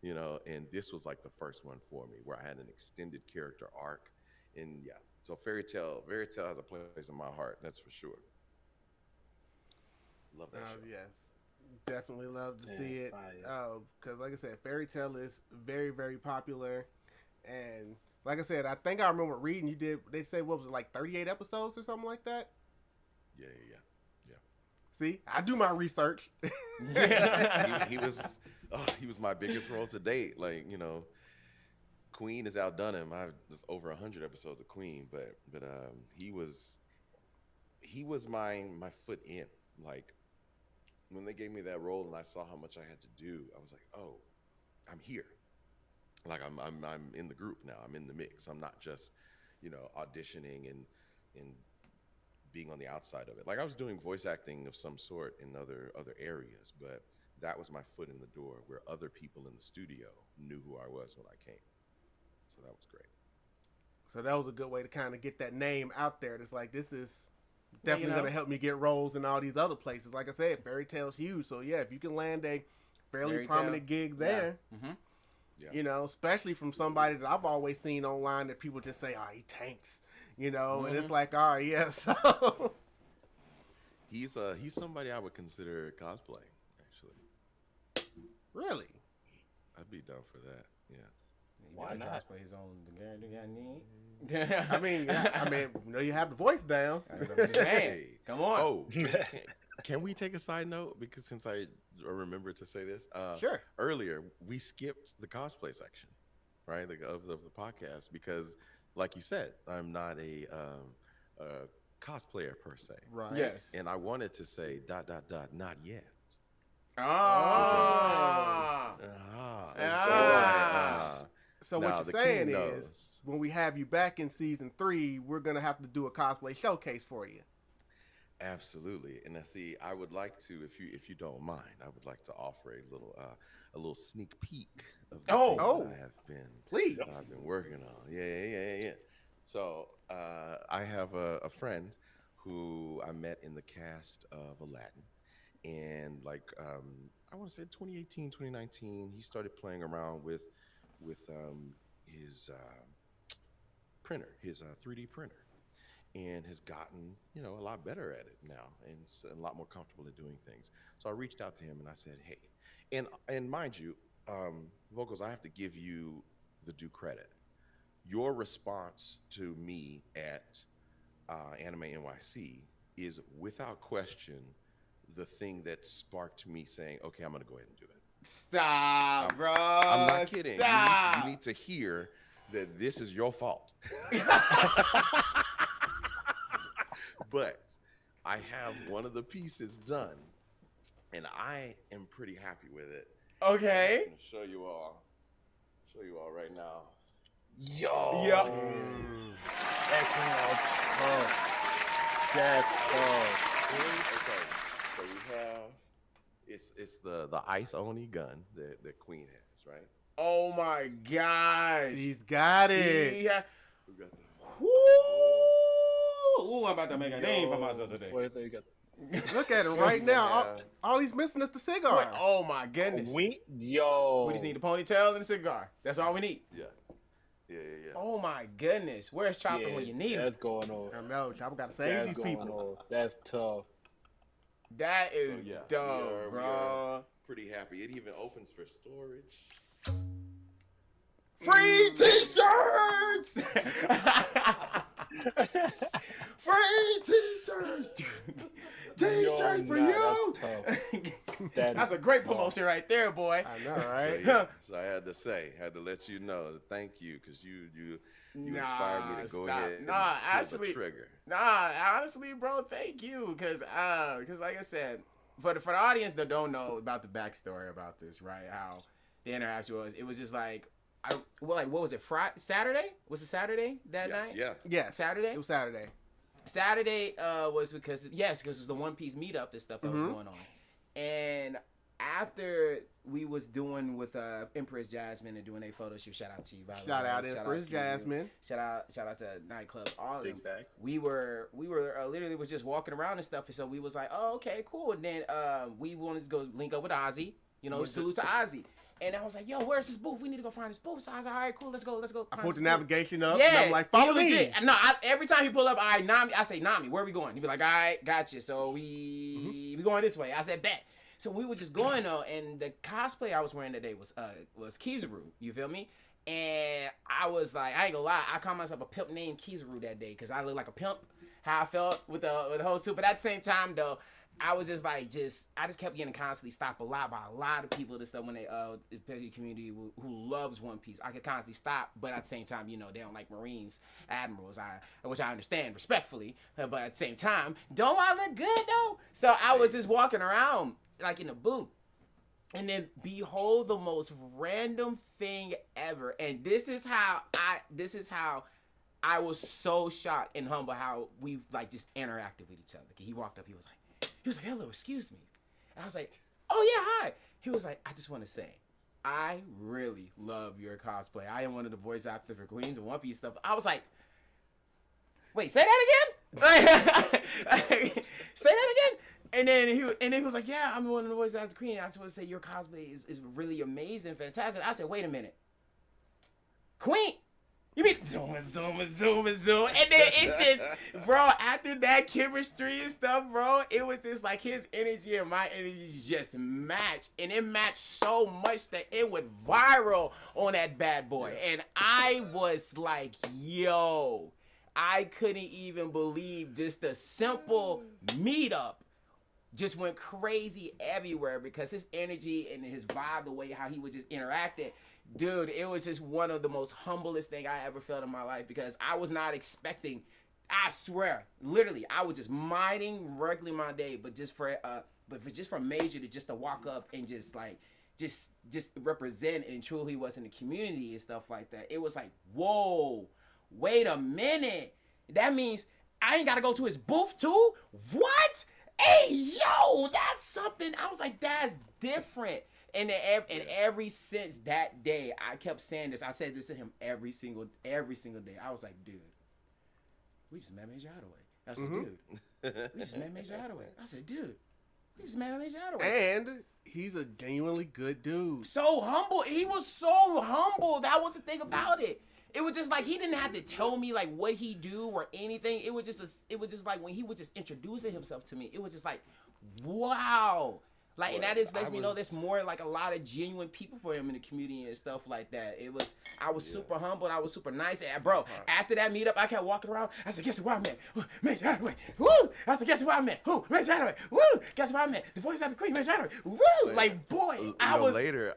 and this was like the first one for me where I had an extended character arc. And yeah, so Fairy Tale has a place in my heart, that's for sure. Love that show. Yes, definitely love to see it. Fire. Because like I said, Fairy Tale is very, very popular, and like I said, I think I remember reading you did. They say what was it, like 38 episodes or something like that. Yeah. See, I do my research. He was my biggest role to date. Like, Queen has outdone him. I've just over 100 episodes of Queen, but he was my foot in. Like, when they gave me that role and I saw how much I had to do, I was like, oh, I'm here. Like I'm in the group now. I'm in the mix. I'm not just, auditioning and being on the outside of it. Like, I was doing voice acting of some sort in other areas, but that was my foot in the door where other people in the studio knew who I was when I came. So that was great. So that was a good way to kind of get that name out there. It's like, this is definitely know. going to help me get roles in all these other places. Like I said, Fairy Tale's huge. So yeah, if you can land a fairly Fairy prominent Tale. gig there, Yeah. especially from somebody that I've always seen online that people just say, oh, he tanks, and it's like, all right, yeah, so. He's somebody I would consider cosplaying, actually. Really? I'd be down for that. Yeah. Why not? Cosplay his own the Genie. I mean, you have the voice down. I'm just saying. Come on. Oh, can we take a side note? Because since I remember to say this, Sure. earlier we skipped the cosplay section, right, of the podcast because, like you said, I'm not a cosplayer per se, Right. Yes. and I wanted to say ... not yet. Ah. So Now, what you're the saying king is, knows. when we have you back in season 3, we're gonna have to do a cosplay showcase for you. Absolutely. And now, see, I would like to, if you don't mind, I would like to offer a little sneak peek of the Oh. things Oh. that I have been Please. I've been working on. Yeah. So I have a friend who I met in the cast of Aladdin, and I want to say 2018, 2019, he started playing around with his printer, his 3D printer, and has gotten a lot better at it now, and a lot more comfortable at doing things. So I reached out to him and I said, hey, and mind you, Vocals, I have to give you the due credit. Your response to me at Anime NYC is without question the thing that sparked me saying, okay, I'm gonna go ahead and do it. Stop, bro. I'm not kidding. Stop. You need to hear that this is your fault. But I have one of the pieces done, and I am pretty happy with it. Okay. I'm gonna show you all right now. Yo. Yep. That's tough. Okay, so we have it's the Ice Oni gun that Queen has, right? Oh my gosh. He's got it. Yeah. We got the Ooh, I'm about to make a name for myself today. Wait, so you got Look at him right now. All he's missing is the cigar. Wait, oh my goodness. We yo. just need a ponytail and a cigar. That's all we need. yeah. Oh my goodness. Where's Chopper when you need him? That's going on. I know, Chopper got to save That's these going people. on. That's tough. That is So, dope, we are bro. pretty happy. It even opens for storage. Free t-shirts! Free t-shirts! T-shirt for you! That's a great promotion right there, boy. I know, right? So I had to let you know, thank you, because you inspired me to go ahead and pull the trigger. Nah, honestly, bro, thank you, because like I said, for the audience that don't know about the backstory about this, right? How the interaction was, it was just like, what was it? Saturday? Was it Saturday that night? Yeah. Yes. Saturday? It was Saturday. Saturday was because it was the One Piece meetup and stuff that was going on. And after we was doing with Empress Jasmine and doing a photo shoot, shout out to you, by the way. Shout out Empress Jasmine. Shout out to Nightclub, all of them. Big facts. We were literally was just walking around and stuff, and so we was like, oh, okay, cool. And then we wanted to go link up with Ozzy, salute to Ozzy. And I was like, yo, where's this booth? We need to go find this booth. So I was like, all right, cool, let's go. I put the navigation up. Yeah, And I'm like, follow he me. legit. No, every time he pull up, all right, Nami. I say, Nami, where are we going? He be like, all right, gotcha. So we going this way. I said, bet. So we were just going though, and the cosplay I was wearing that day was Kizaru. You feel me? And I was like, I ain't gonna lie, I called myself a pimp named Kizaru that day because I looked like a pimp. How I felt with the whole suit, but at the same time though, I was just like, I just kept getting constantly stopped a lot by a lot of people and stuff when they, especially the community who loves One Piece. I could constantly stop, but at the same time, they don't like Marines, Admirals, which I understand respectfully, but at the same time, don't I look good though? So I was just walking around like in a booth. And then behold the most random thing ever. And this is how I was so shocked and humble how we've like just interacted with each other. He walked up, he was like, hello, excuse me. And I was like, oh yeah, hi. He was like, I just want to say, I really love your cosplay. I am one of the voice actors for Queens and One Piece stuff. I was like, wait, say that again? Say that again? And then he was like, yeah, I'm one of the voice actors for Queen. I just want to say your cosplay is really amazing, fantastic. I said, wait a minute. Queen? You mean zoom and zoom and zoom and zoom, and then it just, bro. After that chemistry and stuff, bro, it was just like his energy and my energy just matched, and it matched so much that it went viral on that bad boy. And I was like, yo, I couldn't even believe just the simple meetup just went crazy everywhere because his energy and his vibe, the way how he would just interact it. Dude, it was just one of the most humblest thing I ever felt in my life because I was not expecting, I swear, literally, I was just minding regularly my day, but just for Major to walk up and just represent and show who he was in the community and stuff like that. It was like, whoa, wait a minute. That means I ain't gotta go to his booth too? What? Hey, yo, that's something. I was like, that's different. And every since that day, I kept saying this. I said this to him every single day. I was like, dude, we just met Major Attaway. I said, dude, we just met Major Attaway. I said, dude, we just met Major Attaway. And he's a genuinely good dude. So humble. He was so humble. That was the thing about it. It was just like he didn't have to tell me like what he do or anything. It was just like when he was just introducing himself to me. It was just like, wow. Like, and that lets me know there's more like a lot of genuine people for him in the community and stuff like that. I was super humble. I was super nice. And bro, after that meetup, I kept walking around. I said, guess who I met? Major Attaway. Woo! I said, guess who I met? Who? Major Attaway. Woo! Guess who I met? The voice of the Queen, Major Attaway. Woo! Like, boy, later.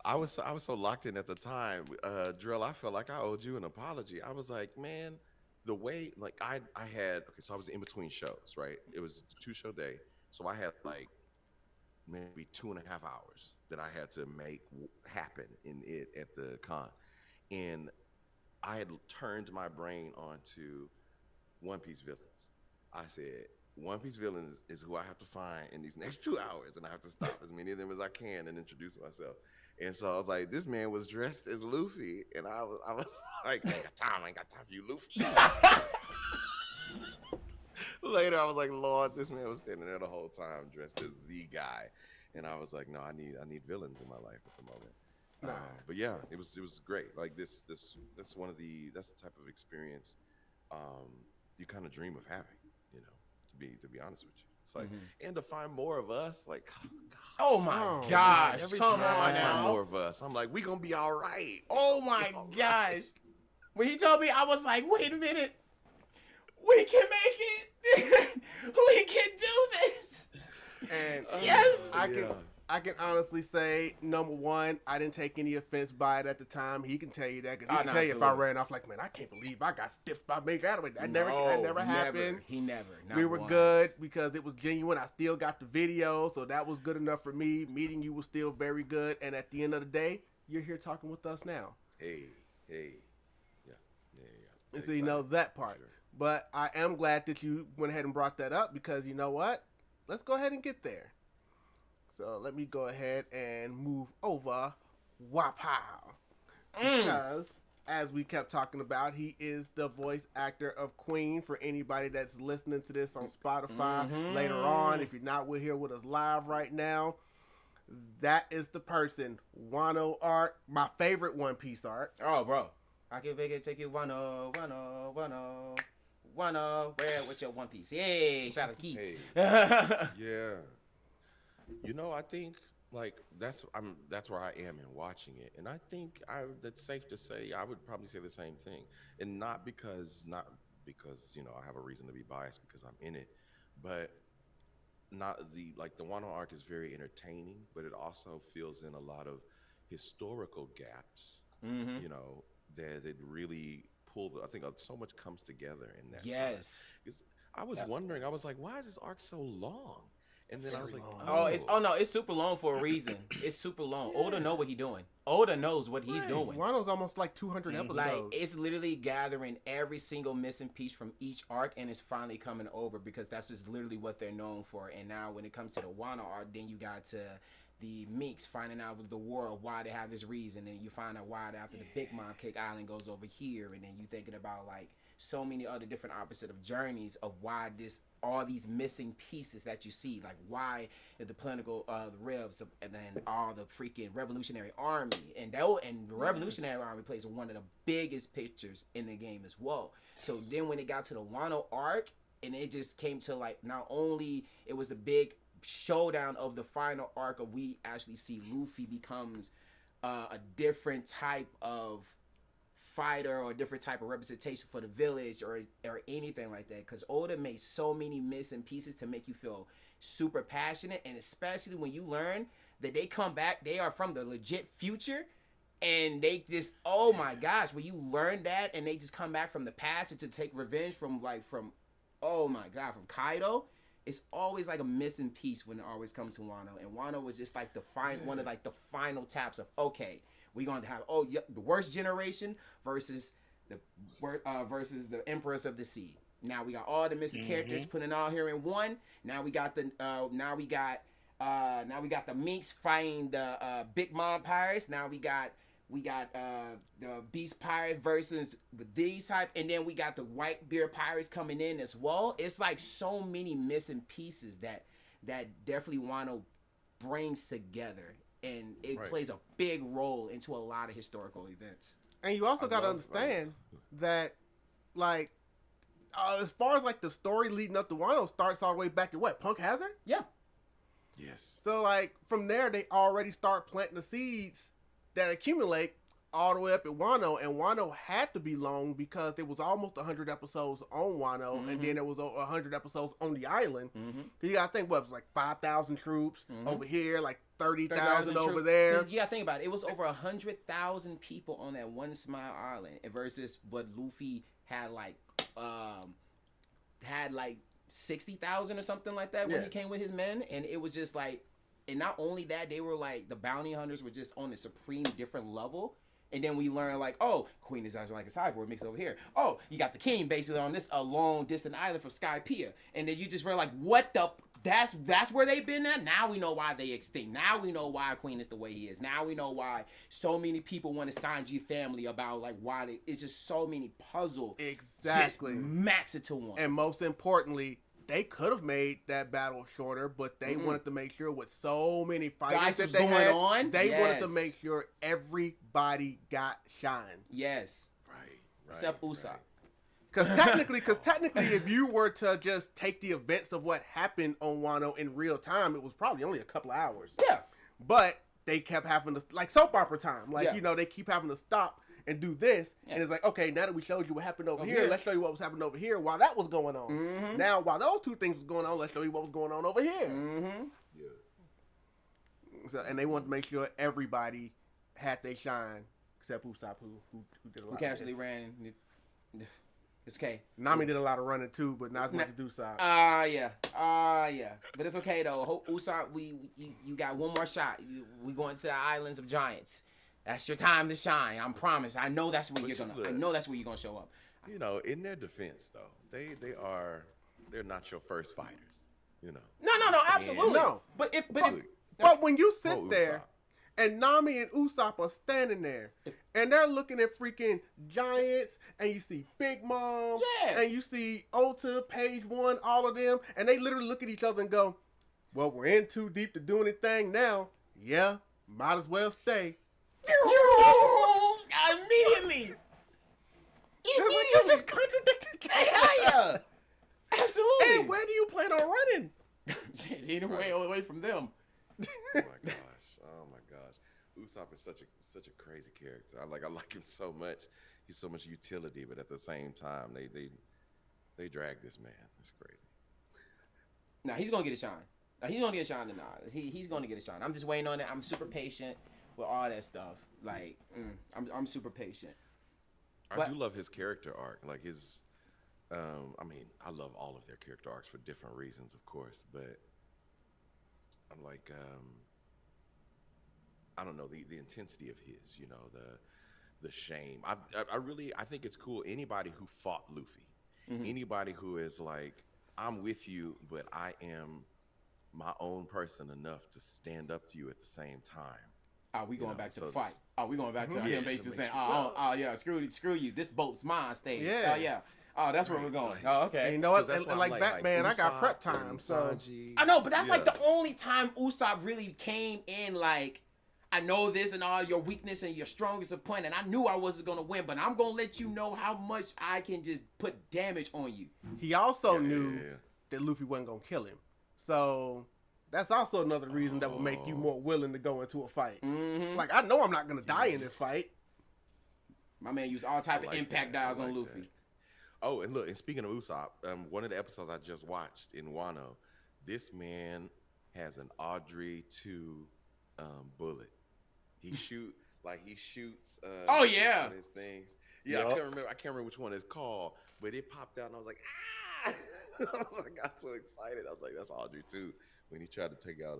I was so locked in at the time, Drill. I felt like I owed you an apology. I was like, man, the way like I had so I was in between shows, right? It was a 2-show day, so I had like maybe 2.5 hours that I had to make happen in it at the con, and I had turned my brain onto One Piece villains. I said, One Piece villains is who I have to find in these next 2 hours, and I have to stop as many of them as I can and introduce myself. And so I was like, this man was dressed as Luffy, and I was like, I ain't got time for you, Luffy. Later, I was like, Lord, this man was standing there the whole time dressed as the guy, and I was like, no, I need villains in my life at the moment. But yeah, it was great. Like that's the type of experience you kind of dream of having, you know, to be honest with you. It's like, and to find more of us, like, oh my gosh, every come time on I now. find more of us, I'm like, we gonna be all right. Oh my gosh. When he told me, I was like, wait a minute. We can make it. We can do this. And yes. I can honestly say, number one, I didn't take any offense by it at the time. He can tell you that, because he can tell you if I ran off like, man, I can't believe I got stiffed by Major Attaway. That never happened. He never. We were good because it was genuine. I still got the video, so that was good enough for me. Meeting you was still very good. And at the end of the day, you're here talking with us now. Hey. Yeah. And so you know that part. Sure. But I am glad that you went ahead and brought that up, because you know what? Let's go ahead and get there. So let me go ahead and move over Wapow. Because, as we kept talking about, he is the voice actor of Queen. For anybody that's listening to this on Spotify later on, if you're not here with us live right now, that is the person. Wano art, my favorite One Piece art. Oh, bro. I can make it take you Wano. Where with your One Piece? Yay, shout out to Keith. Hey. Yeah. You know, I think like that's where I am in watching it, and I think that's safe to say I would probably say the same thing, and not because you know I have a reason to be biased because I'm in it, but not the Wano arc is very entertaining, but it also fills in a lot of historical gaps, you know, that really pull. I think so much comes together in that. Yes. I was wondering. I was like, why is this arc so long? And then I was like, it's super long for a reason. It's super long. Yeah. Oda know what he's doing. Oda knows what he's doing. Wano's almost like 200 episodes. Like, it's literally gathering every single missing piece from each arc, and it's finally coming over, because that's just literally what they're known for. And now when it comes to the Wano arc, then you got to the Minks finding out the world why they have this reason, and you find out why after the Big Mom Cake Island goes over here, and then you thinking about like so many other different opposite of journeys of why all these missing pieces that you see, like why the political the revs and then all the freaking Revolutionary Army, and the Revolutionary Army plays one of the biggest pictures in the game as well. So then when it got to the Wano arc, and it just came to like, not only it was the big showdown of the final arc of we actually see Luffy becomes a different type of fighter or a different type of representation for the village or anything like that, because Oda made so many missing pieces to make you feel super passionate, and especially when you learn that they come back, they are from the legit future, and they just, oh my gosh, when you learn that and they just come back from the past and to take revenge from oh my god, from Kaido, it's always like a missing piece when it always comes to Wano, and Wano was just like one of like the final taps of, okay, we're going to have the worst generation versus the Empress of the Sea. Now we got all the missing characters putting all here in one. Now we got the now we got the minks fighting the Big Mom pirates. Now we got the Beast Pirate versus these type, and then we got the White Beard Pirates coming in as well. It's like so many missing pieces that definitely Wano brings together, and it plays a big role into a lot of historical events. And you also got to understand that, like, as far as like the story leading up to Wano starts all the way back at what, Punk Hazard? Yeah. Yes. So like from there they already start planting the seeds that accumulate all the way up at Wano, and Wano had to be long because there was almost 100 episodes on Wano, and then there was 100 episodes on the island. You gotta think, what, it was like 5,000 troops over here, like 30,000 over there. You gotta think about it. It was over 100,000 people on that one small island, versus what Luffy had like 60,000 or something like that when he came with his men, and it was just like. And not only that, they were like, the bounty hunters were just on a supreme different level. And then we learned like, oh, Queen is actually like a cyborg mixed over here. Oh, you got the king basically on this a long distant island from Skypiea. And then you just were like, what the? That's where they've been at? Now we know why they extinct. Now we know why Queen is the way he is. Now we know why so many people want to Sanji family about like why it's just so many puzzles. Exactly. Just max it to one. And most importantly, they could have made that battle shorter, but they wanted to make sure with so many fighters that they had, they wanted to make sure everybody got shine. Yes. Right. Except Usopp. Because technically, if you were to just take the events of what happened on Wano in real time, it was probably only a couple of hours. Yeah. But they kept having to, like soap opera time. Like, you know, they keep having to stop and do this. And it's like, okay, now that we showed you what happened over here, let's show you what was happening over here while that was going on. Now, while those two things was going on, let's show you what was going on over here. Yeah. So, and they wanted to make sure everybody had their shine, except Usopp, who did a lot Who of actually this. ran. It's okay. Nami did a lot of running too, but not as much as Usopp. Yeah. But it's okay though. Usopp, you got one more shot. We going to the Islands of Giants. That's your time to shine. I promise. I know that's where you're gonna show up. You know, in their defense though, they're not your first fighters. You know. No, absolutely. No. But when you sit there and Nami and Usopp are standing there and they're looking at freaking giants, and you see Big Mom, and you see Ota, Page One, all of them, and they literally look at each other and go, well, we're in too deep to do anything now. Yeah, might as well stay. Immediately. You just contradicted. Yeah. Absolutely. Hey, where do you plan on running? Anyway, away from them. Oh my gosh. Usopp is such a crazy character. I like him so much. He's so much utility, but at the same time, they drag this man. It's crazy. Now he's gonna get a shine. He's gonna get a shine tonight. He's gonna get a shine. I'm just waiting on it. I'm super patient with all that stuff. Like, I'm super patient. I do love his character arc. Like his, I mean, I love all of their character arcs for different reasons, of course. But I'm like, I don't know, the intensity of his. You know, the shame. I think it's cool. Anybody who fought Luffy, anybody who is like, I'm with you, but I am my own person enough to stand up to you at the same time. Are we going back to the fight? Are we going back to him basically saying, yeah, screw you. This boat's mine stage. Yeah. Oh, yeah. Oh, that's where we're going. Oh, okay. And you know what? That's And why like I'm Batman, I got Usopp prep time. and So Sanji. I know, but that's like the only time Usopp really came in like, I know this and all your weakness and your strongest point, and I knew I wasn't going to win, but I'm going to let you know how much I can just put damage on you. he also knew that Luffy wasn't going to kill him. So that's also another reason that would make you more willing to go into a fight. Like, I know I'm not going to die in this fight. My man used all type of impact dials on Luffy. That. Oh, and look, and speaking of Usopp, one of the episodes I just watched in Wano, this man has an Audrey II bullet. He shoots Oh, yeah. one of his things. Yeah, I can't remember which one it's called, but it popped out and I was like, ah! I got so excited. I was like, that's Audrey II when he tried to take out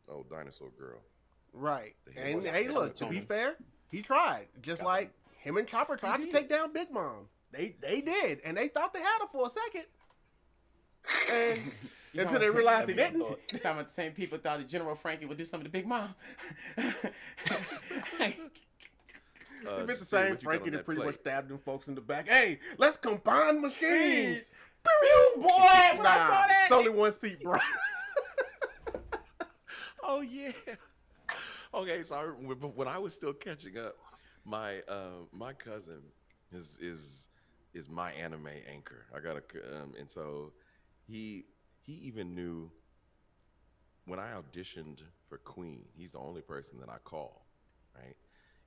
old dinosaur girl. Right. And hey, look, to be fair, he tried. Just like him and Chopper tried to take down Big Mom. They did, and they thought they had her for a second. And You until know, they realized they I mean, didn't. thought- Talking about the same people thought that General Frankie would do something to Big Mom. If it's the Jasirii, same what you got Frankie on that that pretty much plate? stabbed them folks in the back. Hey, let's combine machines. Pew, boy, when I saw Nah, that. it's only one seat, bro. Oh yeah. Okay, so when I was still catching up, my my cousin is my anime anchor. I got and so he even knew when I auditioned for Queen. He's the only person that I call, right?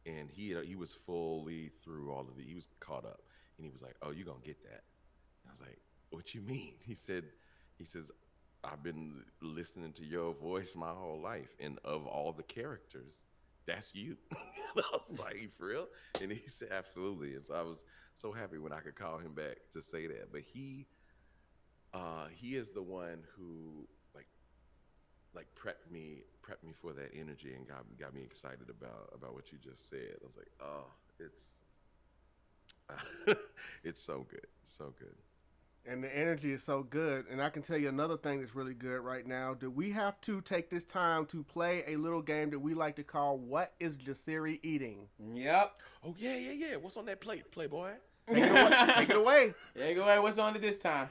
And he was fully through all of it. He was caught up, and he was like, "Oh, you gonna get that?" I was like, "What you mean?" He says, "I've been listening to your voice my whole life, and of all the characters, that's you." And I was like, "For real?" And he said, "Absolutely." And so I was so happy when I could call him back to say that. But he is the one who like prepped me for that energy and got me excited about what you just said. I was like, "Oh, it's it's so good, so good." And the energy is so good. And I can tell you another thing that's really good right now. Do we have to take this time to play a little game that we like to call What is Jasirii Eating? Yep. Oh yeah. What's on that plate, Playboy? Take it away. Take it away. There you go. What's on it this time?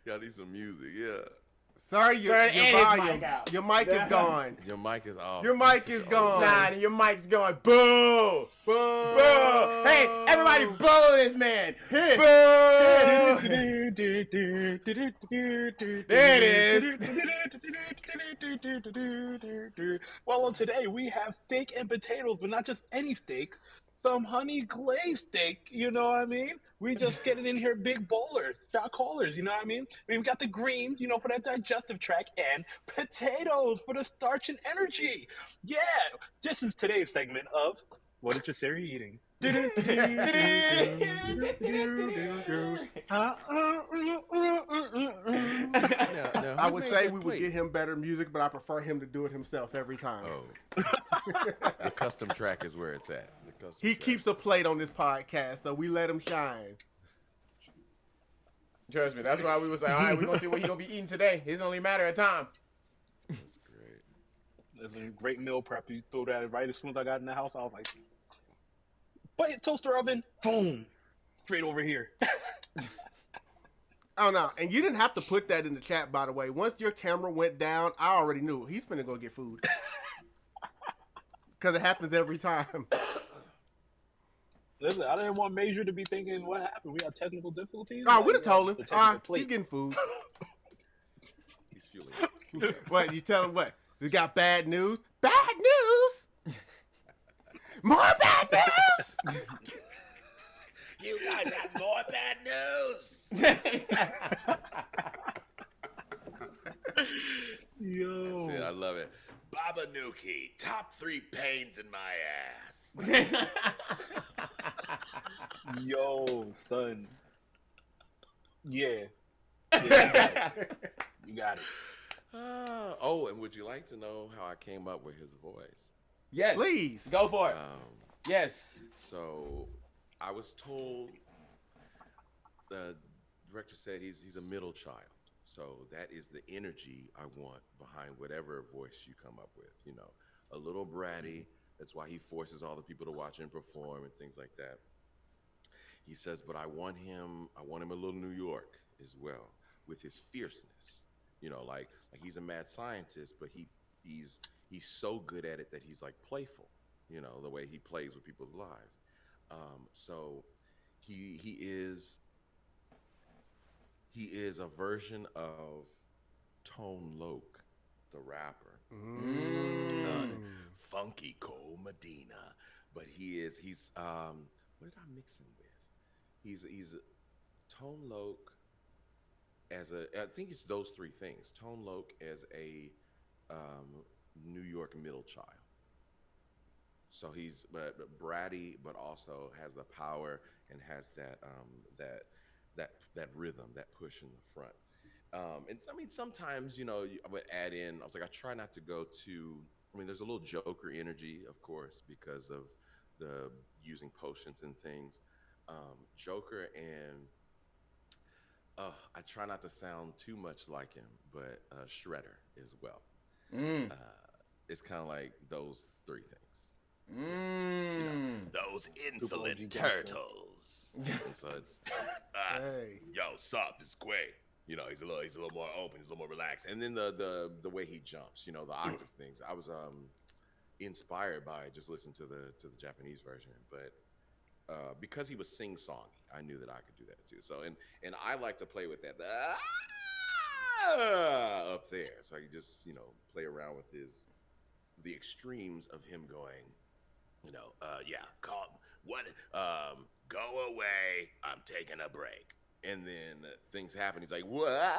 Y'all need some music, yeah. Sorry, your and his volume. mic out. Your mic is gone. Your mic is off. Your mic is gone. Nah, your mic's going boo, boo, boo. Hey, everybody, boo this man. Hit. Boo. There it is. Well, today we have steak and potatoes, but not just any steak. Some honey glazed steak, you know what I mean? We just get it in here big bowlers, shot callers, you know what I mean? We've got the greens, you know, for that digestive tract, and potatoes for the starch and energy. Yeah, this is today's segment of What is Jasirii Eating? Now, I who would made say that we would plate? get him better music, but I prefer him to do it himself every time. Oh, the custom track is where it's at. The custom He track. keeps a plate on this podcast, so we let him shine. Trust me, that's why we was like, all right, we're gonna see what he gonna be eating today. It's only a matter of time. That's great. There's a great meal prep. You threw that right as soon as I got in the house. I was like, but toaster oven, boom, straight over here. Oh no, and you didn't have to put that in the chat, by the way. Once your camera went down, I already knew he's finna go get food. Because it happens every time. Listen, I didn't want Major to be thinking what happened. We had technical difficulties. Oh, we'd have told him. The technical plate. He's getting food. He's fueling. What, you tell him what? We got bad news? Bad news? More bad news? You guys have more bad news. Yo. I love it. Baba Nuki, top 3 pains in my ass. Yo, son. Yeah. You got it. Oh, and would you like to know how I came up with his voice? Yes. Please. Go for it. Yes. So I was told the director said he's a middle child. So that is the energy I want behind whatever voice you come up with. You know, a little bratty. That's why he forces all the people to watch him perform and things like that. He says, but I want him a little New York as well, with his fierceness. You know, like he's a mad scientist, but he's so good at it that he's like playful. You know, the way he plays with people's lives. So he is a version of Tone Loc, the rapper. Funky Cole Medina. But he's what did I mix him with? He's Tone Loc as I think it's those 3 things. Tone Loc as a New York middle child. So he's but bratty, but also has the power and has that rhythm, that push in the front. And I mean, sometimes, you know, I would add in. I was like, I try not to go too I mean, there's a little Joker energy, of course, because of the using potions and things. Joker and I try not to sound too much like him, but Shredder as well. Mm. Uh, it's kind of like those three things. You know, Mm. those Super OG insolent gangster. turtles. And so it's, Hey. yo, sup, it's Quay. You know, he's a little more open, he's a little more relaxed. And then the way he jumps, you know, the octave things. I was inspired by just listening to the Japanese version, but because he was sing songy, I knew that I could do that too. So and I like to play with that up there. So I could just play around with the extremes of him going, yeah, call what, go away, I'm taking a break, and then things happen. He's like, whoa.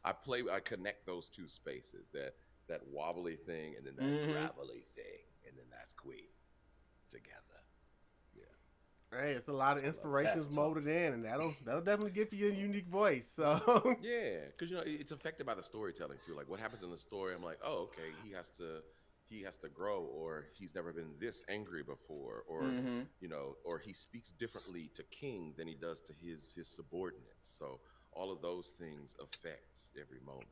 I connect those two spaces, that wobbly thing, and then that gravelly thing, and then that's Queen together. Yeah. Hey, it's a lot of inspirations molded in, and that'll definitely give you a unique voice. So Yeah, because it's affected by the storytelling too. Like what happens in the story, I'm like, oh, okay, he has to grow, or he's never been this angry before, or or he speaks differently to King than he does to his subordinates. So all of those things affect every moment.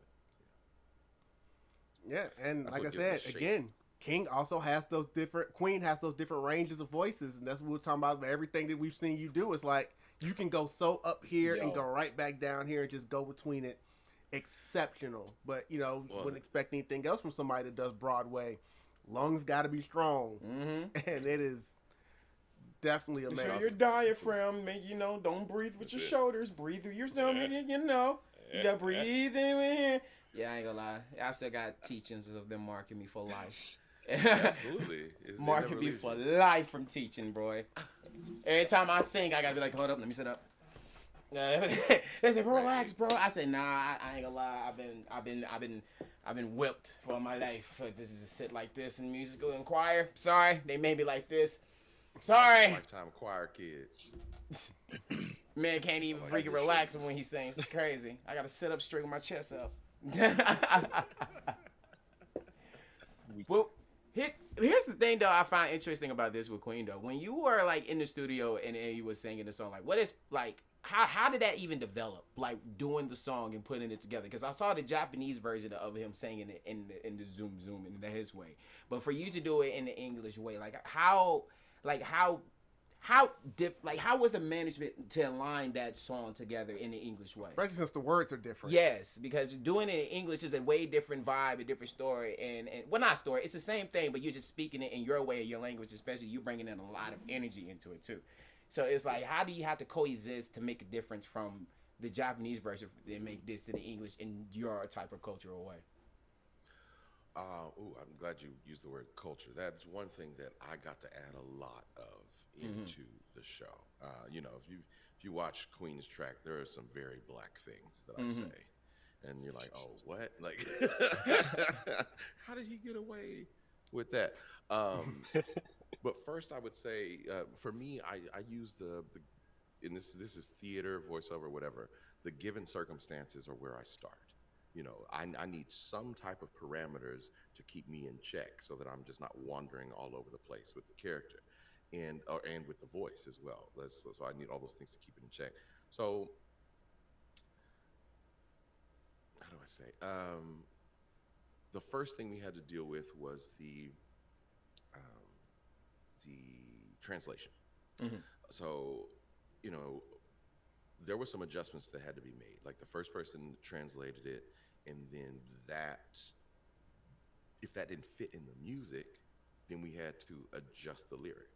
yeah, and That's like I what gives said, it shape. again, King also has those different. Queen has those different ranges of voices, and that's what we're talking about. Everything that we've seen you do is like you can go so up here and Yo. go right back down here and just go between it. Exceptional, but Well, wouldn't expect anything else from somebody that does Broadway. Lungs got to be strong, and it is definitely Make amazing. sure your diaphragm, don't breathe with your shoulders. Breathe through your stomach, You gotta breathe in here. Yeah, I ain't gonna lie. I still got teachings of them marking me for life. Absolutely. Marking me for life from teaching, boy. Every time I sing, I gotta be like, hold up, let me sit up. They relax, bro. I said, nah, I ain't gonna lie. I've been whipped for my life. Just to sit like this in musical and choir. Sorry, they made me like this. Sorry. Lifetime choir kid. Man can't even freaking relax when he sings. It's crazy. I gotta sit up straight with my chest up. Well, here's the thing though. I find interesting about this with Queen though. When you were like in the studio and you were singing the song, like what is like how did that even develop? Like doing the song and putting it together? Because I saw the Japanese version of him singing it in the zoom in his way, but for you to do it in the English way, how was the management to align that song together in the English way? Especially since the words are different. Yes, because doing it in English is a way different vibe, a different story, and well, not story. It's the same thing, but you're just speaking it in your way, your language, especially you bringing in a lot of energy into it too. So it's like, how do you have to coexist to make a difference from the Japanese version and make this to the English in your type of cultural way? I'm glad you used the word culture. That's one thing that I got to add a lot of into the show. If you watch Queen's track, there are some very black things that I say, and you're like, oh, what? Like, how did he get away with that? But first, I would say, for me, I use and this is theater, voiceover, whatever. The given circumstances are where I start. I need some type of parameters to keep me in check so that I'm just not wandering all over the place with the character and with the voice as well. So I need all those things to keep it in check. So how do I say? The first thing we had to deal with was the translation. So, there were some adjustments that had to be made. Like the first person translated it, and then if that didn't fit in the music, then we had to adjust the lyric.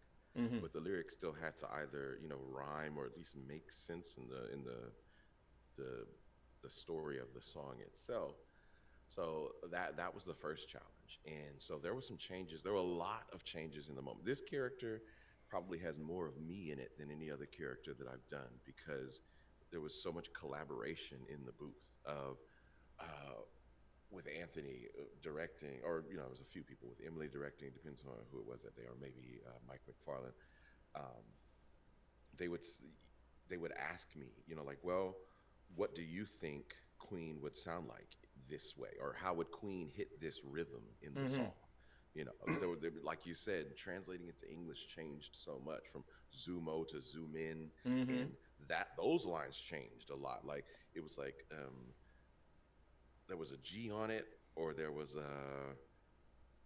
But the lyric still had to either rhyme or at least make sense in the story of the song itself. So that was the first challenge. And so there were some changes. There were a lot of changes in the moment. This character probably has more of me in it than any other character that I've done, because there was so much collaboration in the booth of with Anthony directing, or there was a few people, with Emily directing, depends on who it was that day, or maybe Mike McFarlane. They would ask me, like, well, what do you think Queen would sound like this way, or how would Queen hit this rhythm in the song. You know, so like you said, translating it to English changed so much, from Zumo to Zoom in, and those lines changed a lot. Like it was like there was a G on it, or there was a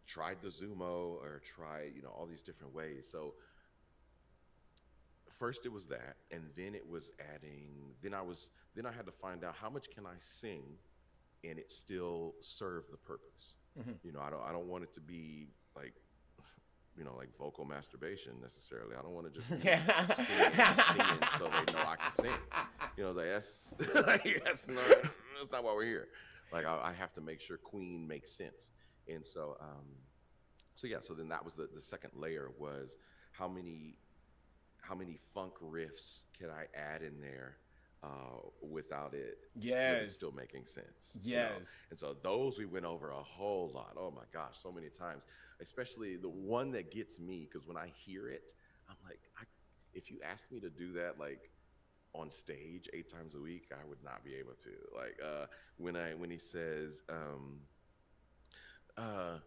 tried the Zumo, or try, you know, all these different ways. So first it was that, and then it was adding. Then I had to find out how much can I sing, and it still serve the purpose. You know, I don't want it to be like, you know, like vocal masturbation necessarily. I don't want to just be singing so they know I can sing. You know, like that's not why we're here. Like I have to make sure Queen makes sense. And so so then that was the second layer, was how many funk riffs can I add in there without it really still making sense. Yes. You know? And so those we went over a whole lot. Oh my gosh, so many times. Especially the one that gets me, because when I hear it, I'm like, if you asked me to do that like on stage 8 times a week, I would not be able to. Like when he says, I'ma do a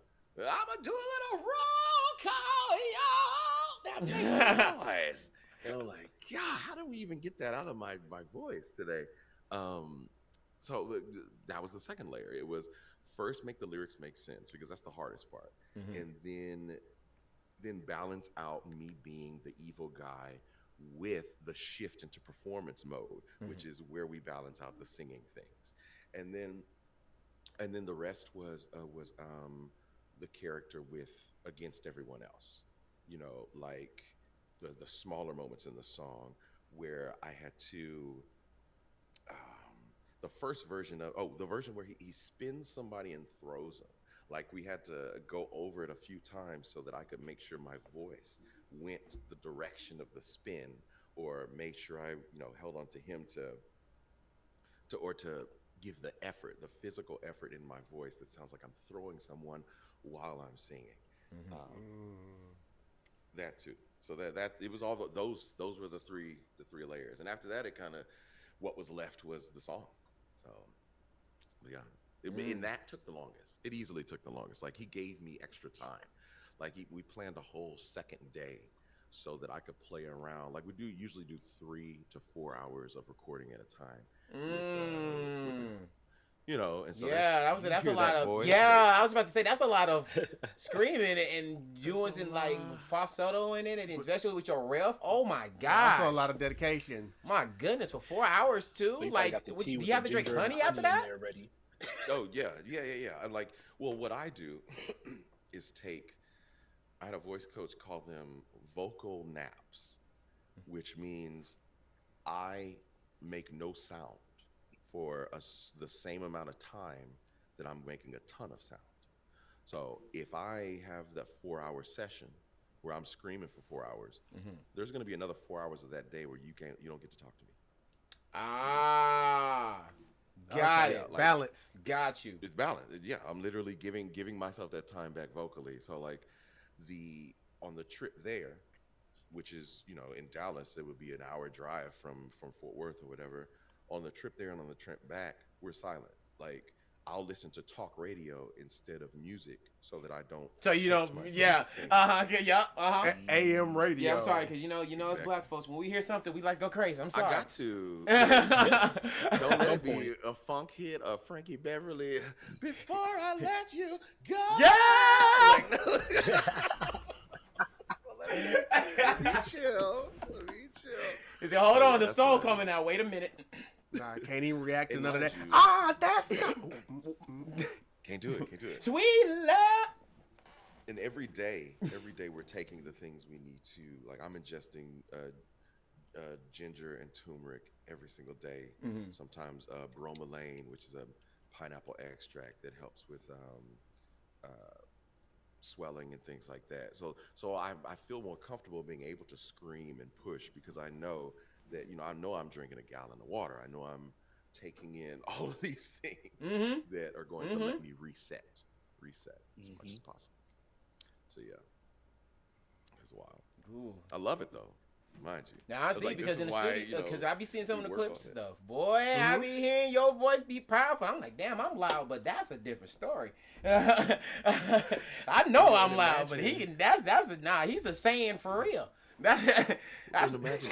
little roll call, y'all. That makes a noise. And I'm like, God, how do we even get that out of my voice today? So that was the second layer. It was first make the lyrics make sense, because that's the hardest part, and then balance out me being the evil guy with the shift into performance mode, which is where we balance out the singing things, and then the rest was the character with against everyone else. You know, like the smaller moments in the song where I had to the first version of the version where he spins somebody and throws them. Like we had to go over it a few times so that I could make sure my voice went the direction of the spin, or made sure I, you know, held on to him to give the effort, the physical effort in my voice that sounds like I'm throwing someone while I'm singing. That too. So that it was all those were the three layers, and after that, it kind of what was left was the song. So yeah, and that took the longest. It easily took the longest. Like he gave me extra time. Like we planned a whole second day so that I could play around. Like we usually do 3 to 4 hours of recording at a time. You know, and so that's a lot of voice, I was about to say that's a lot of screaming and using like falsetto in it, and especially with your ref. Oh my gosh, that's a lot of dedication. My goodness, for 4 hours too. So like, do you have to drink honey after that? Oh yeah. And like, well, what I do is I had a voice coach call them vocal naps, which means I make no sound for the same amount of time that I'm making a ton of sound. So if I have that 4-hour session where I'm screaming for 4 hours, there's going to be another 4 hours of that day where you don't get to talk to me. Got it. Like, balance. Got you. It's balance. Yeah, I'm literally giving myself that time back vocally. So like on the trip there, which is, you know, in Dallas, it would be an hour drive from Fort Worth or whatever. On the trip there and on the trip back, we're silent. Like I'll listen to talk radio instead of music so that I don't. So you don't, AM radio. Yeah, I'm sorry, because you know, it's black folks. When we hear something, we like go crazy. I'm sorry. I got to. Don't let it be a funk hit, a Frankie Beverly. Before I let you go. Yeah. Let me chill. He said, hold on, the soul coming out. Wait a minute. Nah, I can't even react to And none of that. mind That's Can't do it. Sweet love. And every day we're taking the things we need to. Like I'm ingesting ginger and turmeric every single day. Sometimes bromelain, which is a pineapple extract that helps with swelling and things like that. So I feel more comfortable being able to scream and push, because I know that, you know, I'm drinking a gallon of water. I know I'm taking in all of these things that are going to let me reset as much as possible. So yeah, it's wild. Ooh. I love it though. mind you. Now I So, see like, this because is in the why, studio, you know, because I be seeing some of the we work clips and on it. stuff. Boy, I be hearing your voice be powerful. I'm like, damn, I'm loud, but that's a different story. I know I'm loud, but he can. He's a saying for real. That's And imagine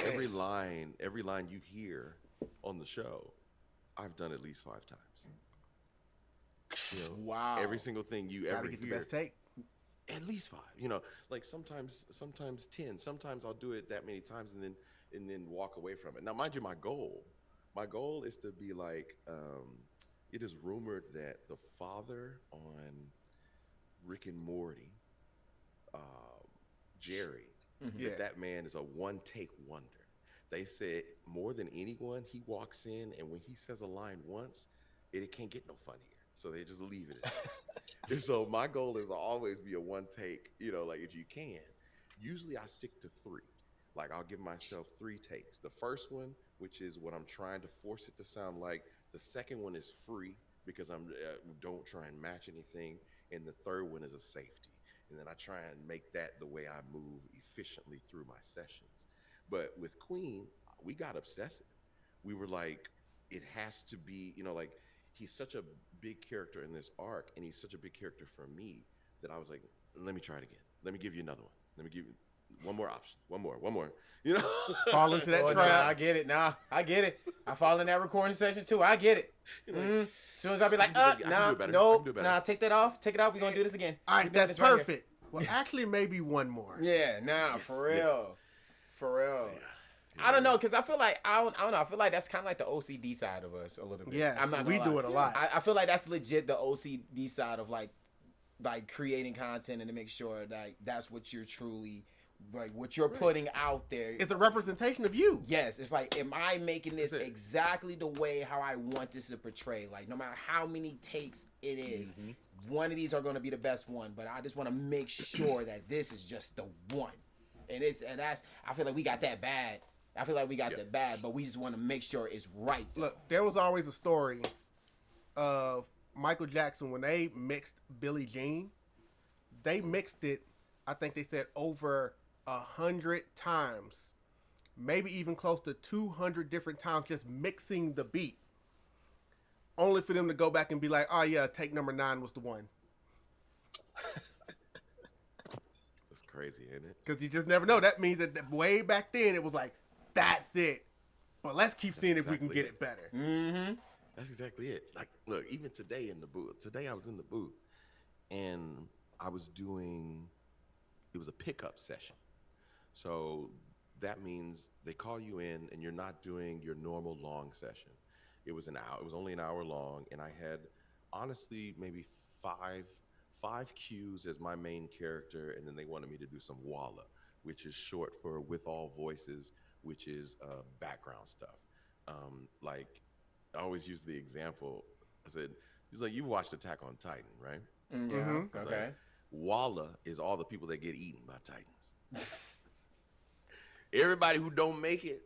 every line you hear on the show, I've done at least 5 times. You know, wow. every single thing you ever Gotta get the hear, best take. at least 5. You know, like sometimes 10. Sometimes I'll do it that many times and then walk away from it. Now, mind you, my goal is to be like, it is rumored that the father on Rick and Morty, Jerry, Yeah. that man is a one-take wonder. They said more than anyone, he walks in and when he says a line once, it can't get no funnier. So they just leave it. And so my goal is to always be a one take, you know, like if you can. Usually I stick to 3. Like I'll give myself 3 takes. The first one, which is what I'm trying to force it to sound like. The second one is free because I'm don't try and match anything. And the third one is a safety. And then I try and make that the way I move efficiently through my sessions. But with Queen, we got obsessive. We were like, it has to be, you know, like he's such a big character in this arc, and he's such a big character for me that I was like, let me try it again. Let me give you another one. Let me give you one more option. One more. You know, Fall into that Oh, trap. nah, I get it. Nah, I get it. I fall in that recording session too. I get it. You're like, As soon as I be like, I can do nah, it better. I no, can do it better. nah, take that off. Take it off. We're gonna do this again. All right, We doing that's this right here. perfect. Well, actually, maybe one more. Yeah, nah, Yes, for yes. real. For real. Yeah. I don't know, because I feel like, I don't know. I feel like that's kind of like the OCD side of us a little bit. Yes, I'm not we gonna do lie. it a lot. I feel like that's legit the OCD side of like creating content and to make sure that that's what you're truly, like what you're putting out there. It's a representation of you. Yes, it's like, am I making this That's it. exactly the way how I want this to portray? Like, no matter how many takes it is, one of these are going to be the best one. But I just want to make sure that this is just the one. And that's. I feel like we got that bad. I feel like we got that bad, but we just want to make sure it's right. Look, there was always a story of Michael Jackson when they mixed Billie Jean. They mixed it, I think they said over 100 times, maybe even close to 200 different times, just mixing the beat, only for them to go back and be like, "Oh yeah, take number 9 was the one." That's crazy, isn't it? Because you just never know. That means that way back then it was like, "That's it," but let's keep seeing if we can exactly get it better. Mm-hmm. That's exactly it. Like, look, even today in the booth. Today I was in the booth, and I was doing. It was a pickup session, so that means they call you in, and you're not doing your normal long session. It was an hour. It was only an hour long, and I had, honestly, maybe five cues as my main character, and then they wanted me to do some walla, which is short for with all voices, which is background stuff. Like, I always use the example. I said, he's like, you've watched Attack on Titan, right? Yeah. Mhm. It's Okay. like, walla is all the people that get eaten by Titans. Everybody who don't make it,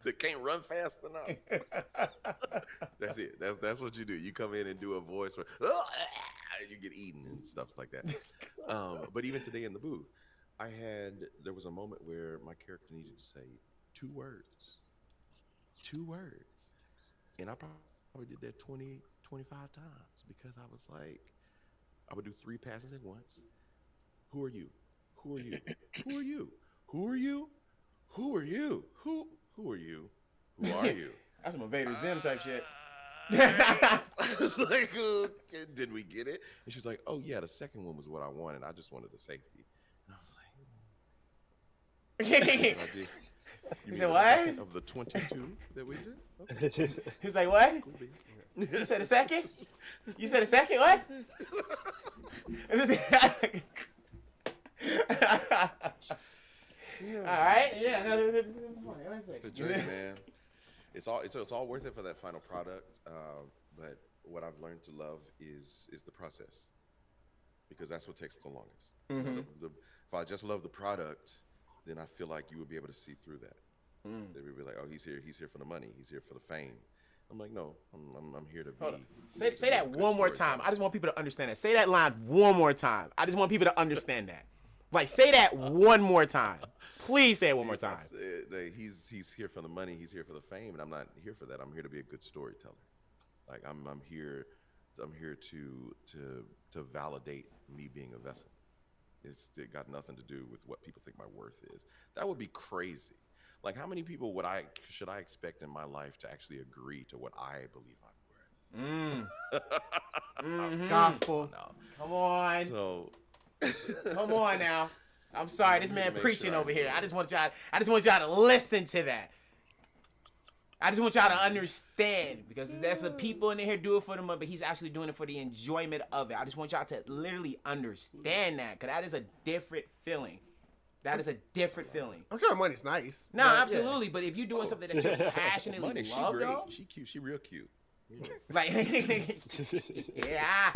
that can't run fast enough. That's it. That's what you do. You come in and do a voice where you get eaten and stuff like that. But even today in the booth, there was a moment where my character needed to say 2 words. 2 words. And I probably did that 20, 25 times because I was like, I would do 3 passes at once. Who are you? Who are you? Who are you? Who are you? Who are you? Who are you? Who are you? That's some Invader Zim type shit. I was like, did we get it? And she's like, oh yeah, the second one was what I wanted. I just wanted the safety. And I was like, He's I did. You said mean the what? second of the 22 that we did? Okay, like, what? cool beans. You said a second? You said a second? What? All right. Yeah. No, this is funny. Let's It's the see. journey, man. It's all worth it for that final product. But what I've learned to love is the process, because that's what takes the longest. You know, if I just love the product, then I feel like you would be able to see through that. They would be like, oh, he's here for the money. He's here for the fame. I'm like, no, I'm here to be. Hold on. Say that good one more time. storyteller. I just want people to understand that. Say that line one more time. I just want people to understand that. Like, say that one more time. Please say it one more I time. said that he's here for the money. He's here for the fame, and I'm not here for that. I'm here to be a good storyteller. Like I'm here to validate me being a vessel. It got nothing to do with what people think my worth is. That would be crazy. Like, how many people should I expect in my life to actually agree to what I believe I'm worth? Gospel. No. Come on. So Come on now. I'm sorry, this man Make preaching sure I over here. do. I just want y'all to listen to that. I just want y'all to understand, because there's the people in here do it for the money, but he's actually doing it for the enjoyment of it. I just want y'all to literally understand that, because that is a different feeling. That is a different feeling. I'm sure the money's nice. No, but, yeah. absolutely. But if you're doing something that you passionately money, she love, great. though, She cute. She real cute. like, yeah.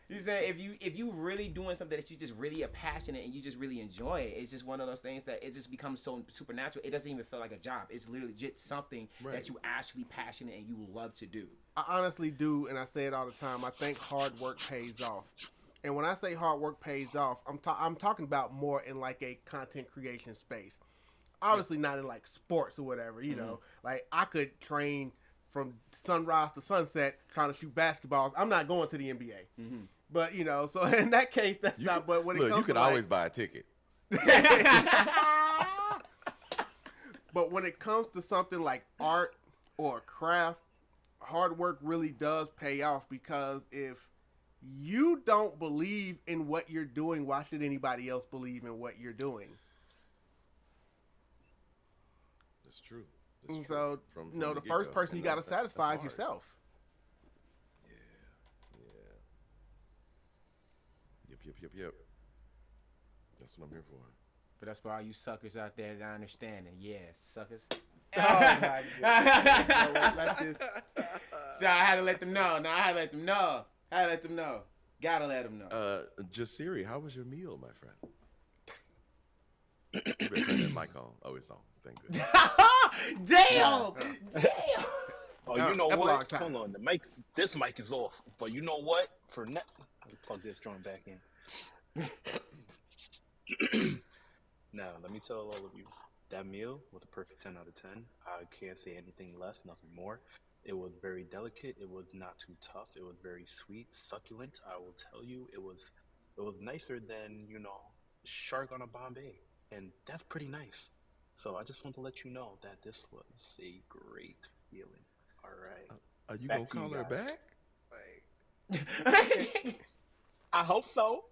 You say if you really doing something that you just really are passionate and you just really enjoy it, it's just one of those things that it just becomes so supernatural. It doesn't even feel like a job. It's literally just something that you actually passionate and you love to do. I honestly do, and I say it all the time. I think hard work pays off. And when I say hard work pays off, I'm talking about more in like a content creation space. Obviously not in like sports or whatever, you know. Like I could train from sunrise to sunset trying to shoot basketballs. I'm not going to the NBA. But, you know, so in that case, that's not. But when it comes you could to like, always buy a ticket. but when it comes to something like art or craft, hard work really does pay off, because if you don't believe in what you're doing, why should anybody else believe in what you're doing? That's true. And That's so, true. you know, the get-go. first person you got to That's satisfy is hard. yourself. Yep. That's what I'm here for. But that's for all you suckers out there that I understand it. Yeah, suckers. Oh, my God. So I had to let them know. Gotta let them know. Jasirii, how was your meal, my friend? You better turn that mic on. Oh, it's on. Thank goodness. Damn! Oh, you know Epilogue what? time. Hold on, this mic is off. But you know what? Let me plug this joint back in. Now, let me tell all of you, that meal was a perfect 10 out of 10. I can't say anything less, nothing more. It was very delicate. It was not too tough. It was very sweet, succulent. I will tell you, it was nicer than, shark on a Bombay, and that's pretty nice. So I just want to let you know that this was a great feeling. All right. Are you Back gonna to you call her guys. back? I hope so.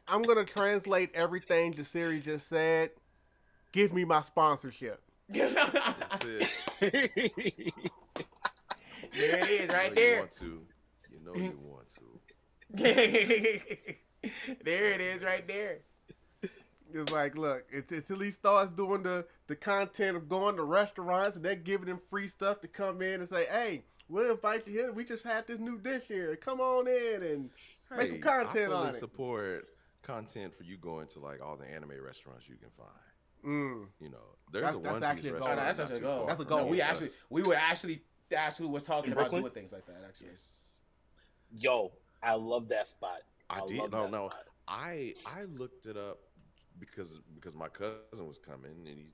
I'm going to translate everything Jasirii just said. Give me my sponsorship. That's it. There it is, right You there. want to. You know you want to. There it is, right there. It's like, look, it's until he starts doing the content of going to restaurants and they're giving him free stuff to come in and say, hey, we'll invite you here. We just had this new dish here. Come on in and make some content I on fully it. support content for you going to like all the anime restaurants you can find. There's That's a one actually a piece goal. restaurant. That's not actually a too goal. far That's a from goal. No, here. we were actually was talking In about Brooklyn? doing things like that. Actually, Yes. Yo, I love that spot. I did. love that No. spot. I looked it up because my cousin was coming, and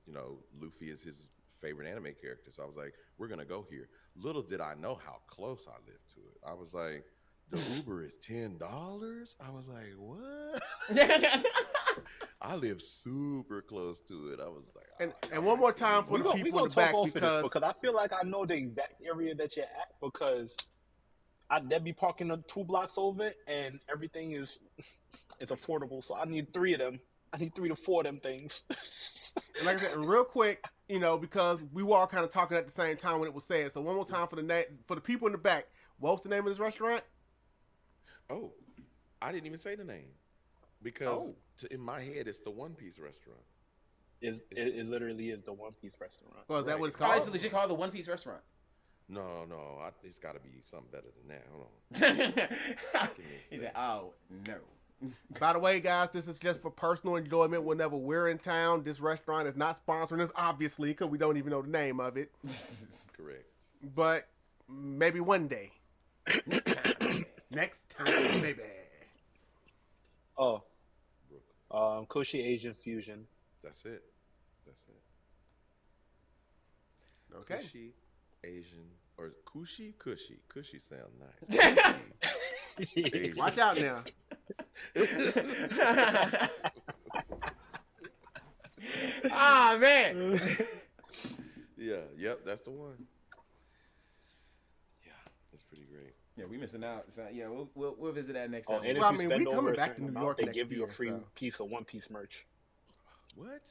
Luffy is his favorite anime character. So I was like, we're gonna go here. Little did I know how close I lived to it. I was like, the Uber is $10. I was like, what? I live super close to it. I was like, And one more time for We the gonna people in the talk back, off of this because because I feel like I know the exact area that you're at, because they'd be parking 2 blocks over and everything is affordable. So I need 3 of them. I need 3 to 4 of them things. and like I said, real quick, because we were all kind of talking at the same time when it was said. So one more time for the people in the back. What's the name of this restaurant? oh, I didn't even say the name because in my head it's the One Piece restaurant. It literally is the One Piece restaurant. Well, is that what it's oh, called? it's legit called the One Piece Restaurant. No, it's got to be something better than that. Hold on. He said, "Oh no." By the way, guys, this is just for personal enjoyment. Whenever we're in town, this restaurant is not sponsoring us, obviously, because we don't even know the name of it. Correct. But maybe one day. Next time, baby. Oh, Brooklyn. Cushy Asian fusion. That's it. That's it. Okay. Cushy, Asian, or cushy? Cushy sound nice. Asian. Watch out now. Ah, man. Yeah, yep, that's the one. Yeah, that's pretty great. Yeah, we missing out. So, yeah, we'll visit that next Oh, time. and Well, I if you mean, we spend coming over a back to certain New amount, York they next give you year, a free so. piece of One Piece merch. What?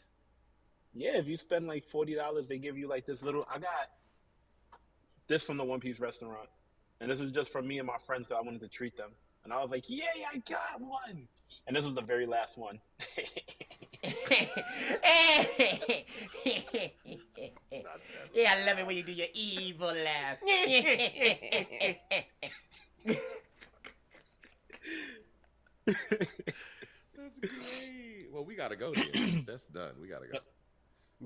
Yeah, if you spend like $40, they give you like this little. I got this from the One Piece restaurant, and this is just from me and my friends because I wanted to treat them. And I was like, "Yay, I got one!" And this was the very last one. Yeah, I love it when you do your evil laugh. That's great. Well, we gotta go then. That's done. We gotta go.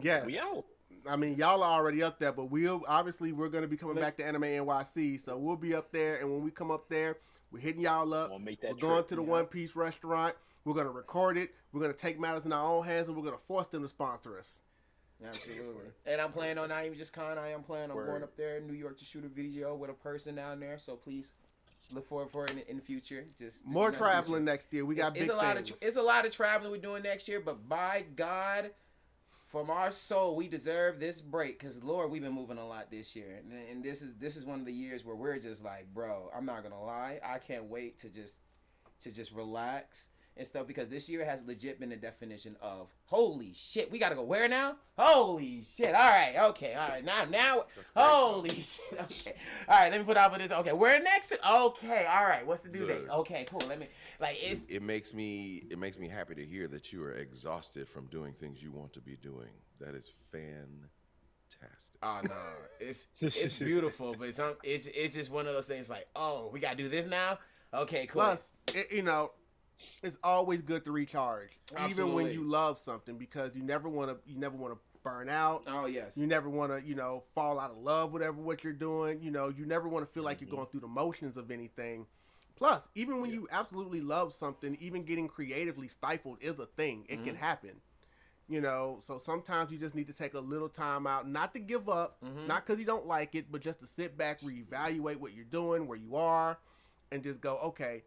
Yes. We out. I mean, y'all are already up there, but we're going to be coming back to Anime NYC, so we'll be up there. And when we come up there, we're hitting y'all up. We'll make that We're going trip, to the yeah. One Piece restaurant. We're going to record it. We're going to take matters in our own hands, and we're going to force them to sponsor us. Absolutely. And I'm planning on not even just con. I am planning on Word. going up there in New York to shoot a video with a person down there. So please look forward for it in the future. Just More in the traveling future. next year. We got It's big a lot things. it's a lot of traveling we're doing next year, but by God, from our soul, we deserve this break because Lord, we've been moving a lot this year, and this is one of the years where we're just like, bro, I'm not gonna lie, I can't wait to just relax and stuff because this year has legit been the definition of holy shit. We gotta go where now? Holy shit! All right, okay, all right. Now, That's great, holy shit. Okay, all right. Let me put out for this. Okay, where next? Okay, all right. What's the due date? Good. Okay, cool. Let me It makes me happy to hear that you are exhausted from doing things you want to be doing. That is fantastic. Oh no, it's beautiful, but it's just one of those things like, oh, we gotta do this now. Okay, cool. Plus, it's always good to recharge, even when Absolutely. you love something, because you never want to burn out. Oh yes. You never want to, fall out of love with what you're doing. You never want to feel like you're going through the motions of anything. Plus, even when you absolutely love something, even getting creatively stifled is a thing. It can happen. So sometimes you just need to take a little time out, not to give up, not because you don't like it, but just to sit back, reevaluate what you're doing, where you are, and just go, okay,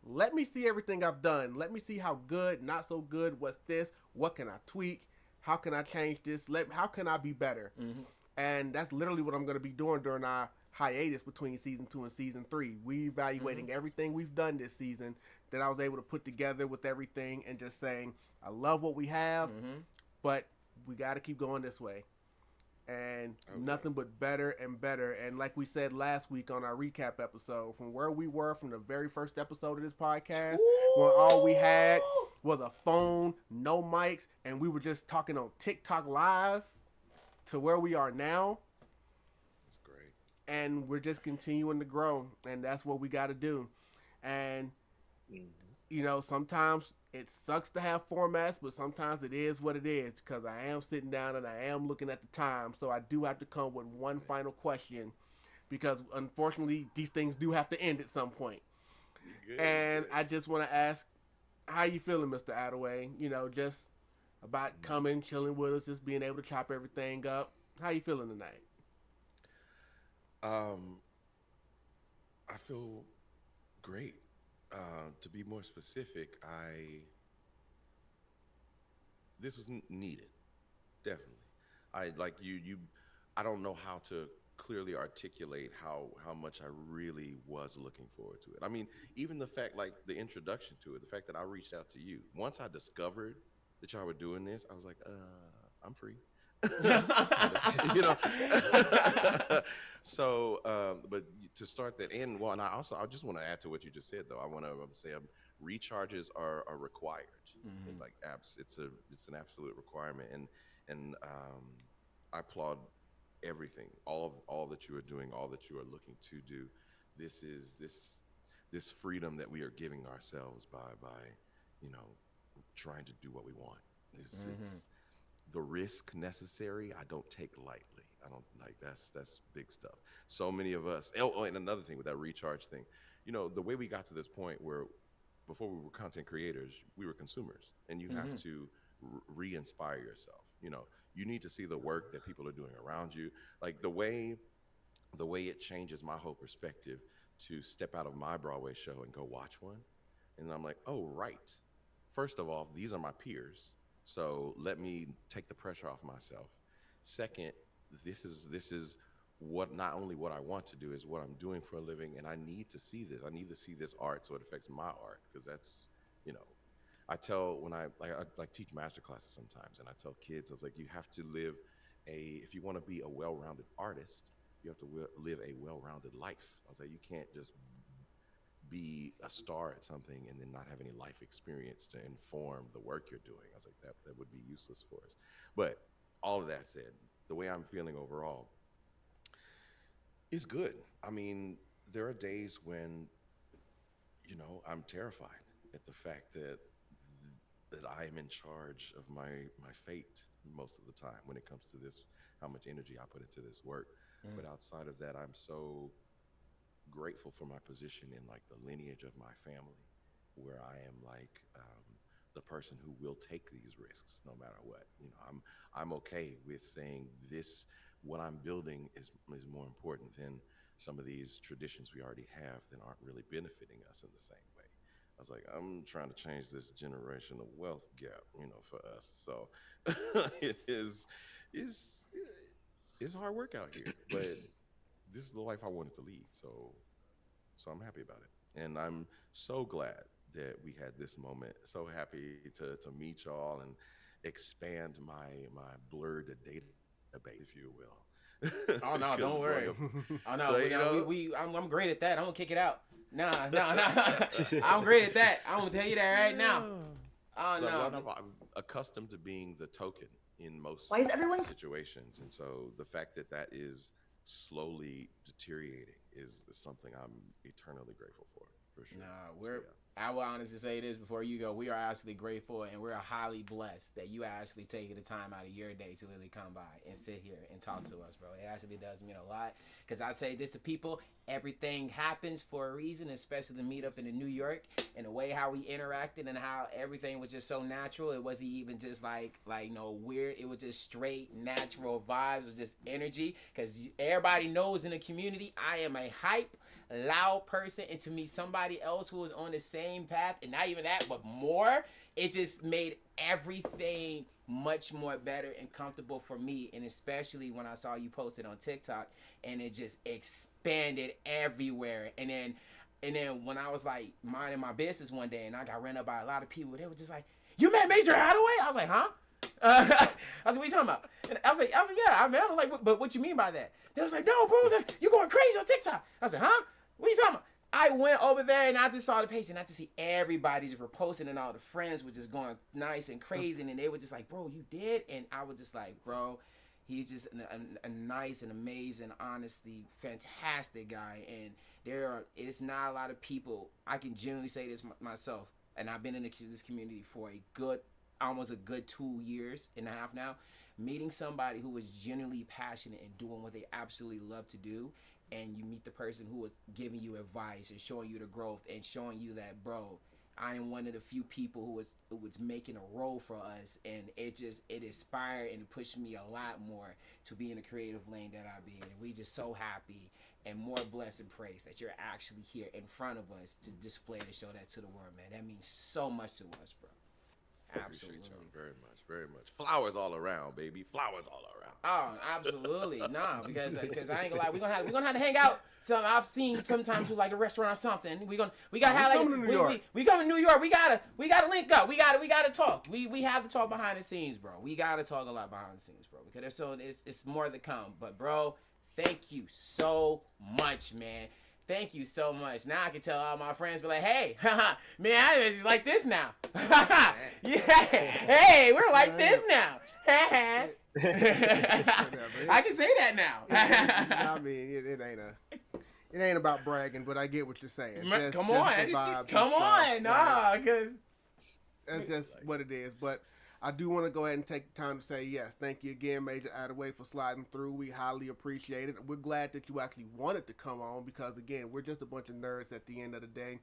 let me see everything I've done. Let me see how good, not so good, what's this, what can I tweak, how can I change this, how can I be better? And that's literally what I'm going to be doing during our hiatus between season 2 and season 3. We evaluating everything we've done this season that I was able to put together with everything and just saying, I love what we have, but we got to keep going this way. And nothing but better and better. And like we said last week on our recap episode, from where we were from the very first episode of this podcast, when all we had was a phone, no mics, and we were just talking on TikTok Live, to where we are now. That's great. And we're just continuing to grow, and that's what we got to do. And sometimes it sucks to have formats, but sometimes it is what it is, because I am sitting down and I am looking at the time, so I do have to come with one final question, because unfortunately these things do have to end at some point. Good, And good. I just want to ask, how you feeling, Mr. Attaway? Just about coming, chilling with us, just being able to chop everything up. How you feeling tonight? I feel great. To be more specific, this was needed, definitely. I like you. I don't know how to clearly articulate how much I really was looking forward to it. I mean, even the fact, like the introduction to it, the fact that I reached out to you once I discovered that y'all were doing this, I was like, I'm free. So, but to start that, and I just want to add to what you just said, though. I want to say recharges are required. Like apps, it's an absolute requirement, and I applaud everything, all that you are doing, all that you are looking to do. This is this freedom that we are giving ourselves by trying to do what we want. It's the risk necessary, I don't take lightly. I don't like that's big stuff. So many of us. Oh, and another thing with that recharge thing, you know, the way we got to this point where before we were content creators, we were consumers, and you have to re-inspire yourself. You know, you need to see the work that people are doing around you. Like the way it changes my whole perspective to step out of my Broadway show and go watch one. And I'm like, oh, right. First of all, these are my peers. So let me take the pressure off myself. Second, this is what not only what I want to do is what I'm doing for a living. And I need to see this. I need to see this art so it affects my art. Because that's, you know, I tell when I teach master classes sometimes, and I tell kids, I was like, you have to live if you want to be a well-rounded artist, you have to live a well-rounded life. I was like, you can't just be a star at something and then not have any life experience to inform the work you're doing. I was like, that would be useless for us. But all of that said, the way I'm feeling overall is good. I mean, there are days when, you know, I'm terrified at the fact that I am in charge of my fate most of the time when it comes to this, how much energy I put into this work. But outside of that, I'm so grateful for my position in like the lineage of my family, where I am like the person who will take these risks no matter what. You know, I'm okay with saying this. What I'm building is more important than some of these traditions we already have that aren't really benefiting us in the same way. I was like, I'm trying to change this generational wealth gap, you know, for us. So it's hard work out here, but this is the life I wanted to lead. So I'm happy about it. And I'm so glad that we had this moment. So happy to meet y'all and expand my blurred database, if you will. Oh no, don't worry. Oh no, like, I'm great at that. I'm gonna kick it out. Nah. I'm great at that. I'm gonna tell you that right now. Oh no. I'm accustomed to being the token in most Why is everyone situations, and so the fact that is slowly deteriorating is something I'm eternally grateful for sure. Nah, I will honestly say this before you go. We are actually grateful and we're highly blessed that you actually taking the time out of your day to really come by and sit here and talk to us, bro. It actually does mean a lot. Because I say this to people, everything happens for a reason, especially to meet up in New York and the way how we interacted and how everything was just so natural. It wasn't even just like no weird. It was just straight natural vibes. It was just energy. Because everybody knows in the community, I am a hype, loud person, and to meet somebody else who was on the same path, and not even that, but more, it just made everything much more better and comfortable for me. And especially when I saw you posted on TikTok, and it just expanded everywhere. And then when I was like minding my business one day, and I got ran up by a lot of people, they were just like, "You met Major Attaway?" I was like, "Huh?" I was like, "What you talking about?" And I was like, "Yeah, I met him." Like, "But what you mean by that?" They was like, "No, bro, you going crazy on TikTok." I was like, "Huh? What you talking about?" I went over there and I just saw the page and I just see everybody just reposting, and all the friends were just going nice and crazy, and they were just like, "Bro, you did?" And I was just like, "Bro, he's just a nice and amazing, honestly, fantastic guy." And it's not a lot of people, I can genuinely say this myself, and I've been in this community for almost a good 2 years and a half now, meeting somebody who was genuinely passionate and doing what they absolutely love to do. And you meet the person who was giving you advice and showing you the growth and showing you that, bro, I am one of the few people who was making a role for us, and it inspired and pushed me a lot more to be in the creative lane that I be in. And we just so happy and more blessed and praised that you're actually here in front of us to display to show that to the world, man. That means so much to us, bro. Absolutely. Appreciate y'all very much, very much. Flowers all around, baby. Flowers all around. Oh, absolutely. Nah, because I ain't gonna lie, we're gonna have to hang out. I've seen sometimes with like a restaurant or something. We gotta have like we come to New York. We gotta link up. We gotta talk. We have to talk behind the scenes, bro. We gotta talk a lot behind the scenes, bro. Because it's more to come. But bro, thank you so much, man. Thank you so much. Now I can tell all my friends, be like, "Hey, man, I just like this now." Yeah, hey, we're like this now. I can say that now. I mean, it ain't about bragging, but I get what you're saying. Come on, nah, because that's just what it is. But I do want to go ahead and take the time to say, yes, thank you again, Major Attaway, for sliding through. We highly appreciate it. We're glad that you actually wanted to come on because, again, we're just a bunch of nerds at the end of the day.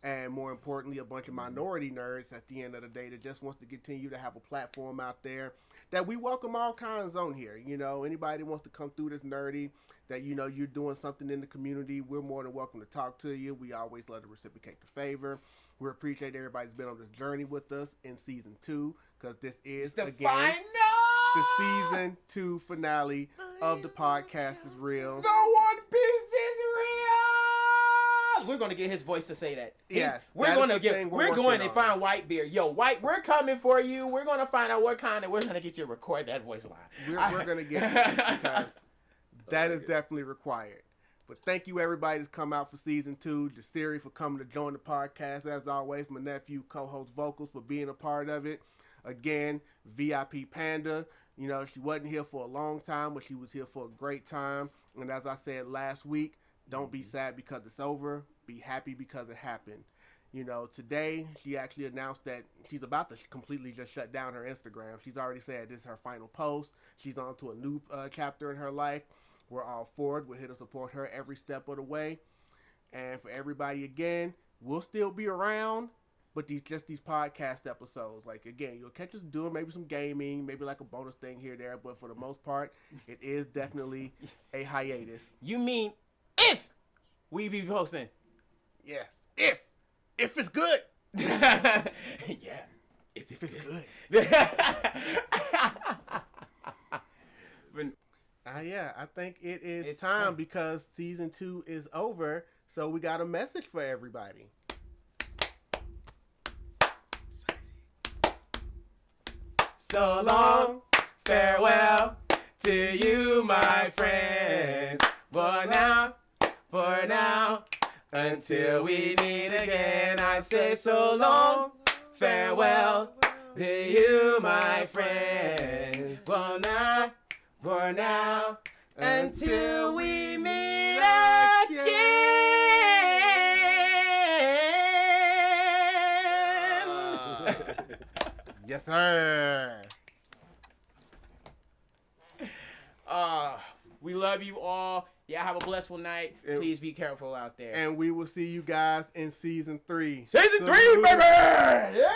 And more importantly, a bunch of minority nerds at the end of the day that just wants to continue to have a platform out there that we welcome all kinds on here. You know, anybody that wants to come through this nerdy, that, you know, you're doing something in the community, we're more than welcome to talk to you. We always love to reciprocate the favor. We appreciate everybody's been on this journey with us in season 2, because this is, the again, final! the season 2 finale of the podcast is real. The One Piece is real. We're gonna get his voice to say that. We're going to find Whitebeard. Yo, we're coming for you. We're gonna find out what kind, and we're gonna get you to record that voice line. We're gonna get it because that is definitely required. But thank you everybody that's come out for season 2. Jasirii for coming to join the podcast. As always, my nephew, co-host Vocals, for being a part of it. Again, VIP Panda. You know, she wasn't here for a long time, but she was here for a great time. And as I said last week, don't be sad because it's over. Be happy because it happened. You know, today she actually announced that she's about to completely just shut down her Instagram. She's already said this is her final post. She's on to a new chapter in her life. We're all for it. We're here to support her every step of the way. And for everybody, again, we'll still be around, but these podcast episodes. Like, again, you'll catch us doing maybe some gaming, maybe like a bonus thing here or there. But for the most part, it is definitely a hiatus. You mean if we be posting? Yes. If it's good. Yeah. If it's good. Yeah, I think it's time because season 2 is over. So we got a message for everybody. So long, farewell to you, my friend. For now, until we meet again, I say so long, farewell to you, my friend. For now, until we meet again. Yes, sir. We love you all. Yeah, have a blissful night. Please be careful out there. And we will see you guys in season 3. Season 3, baby! Yeah!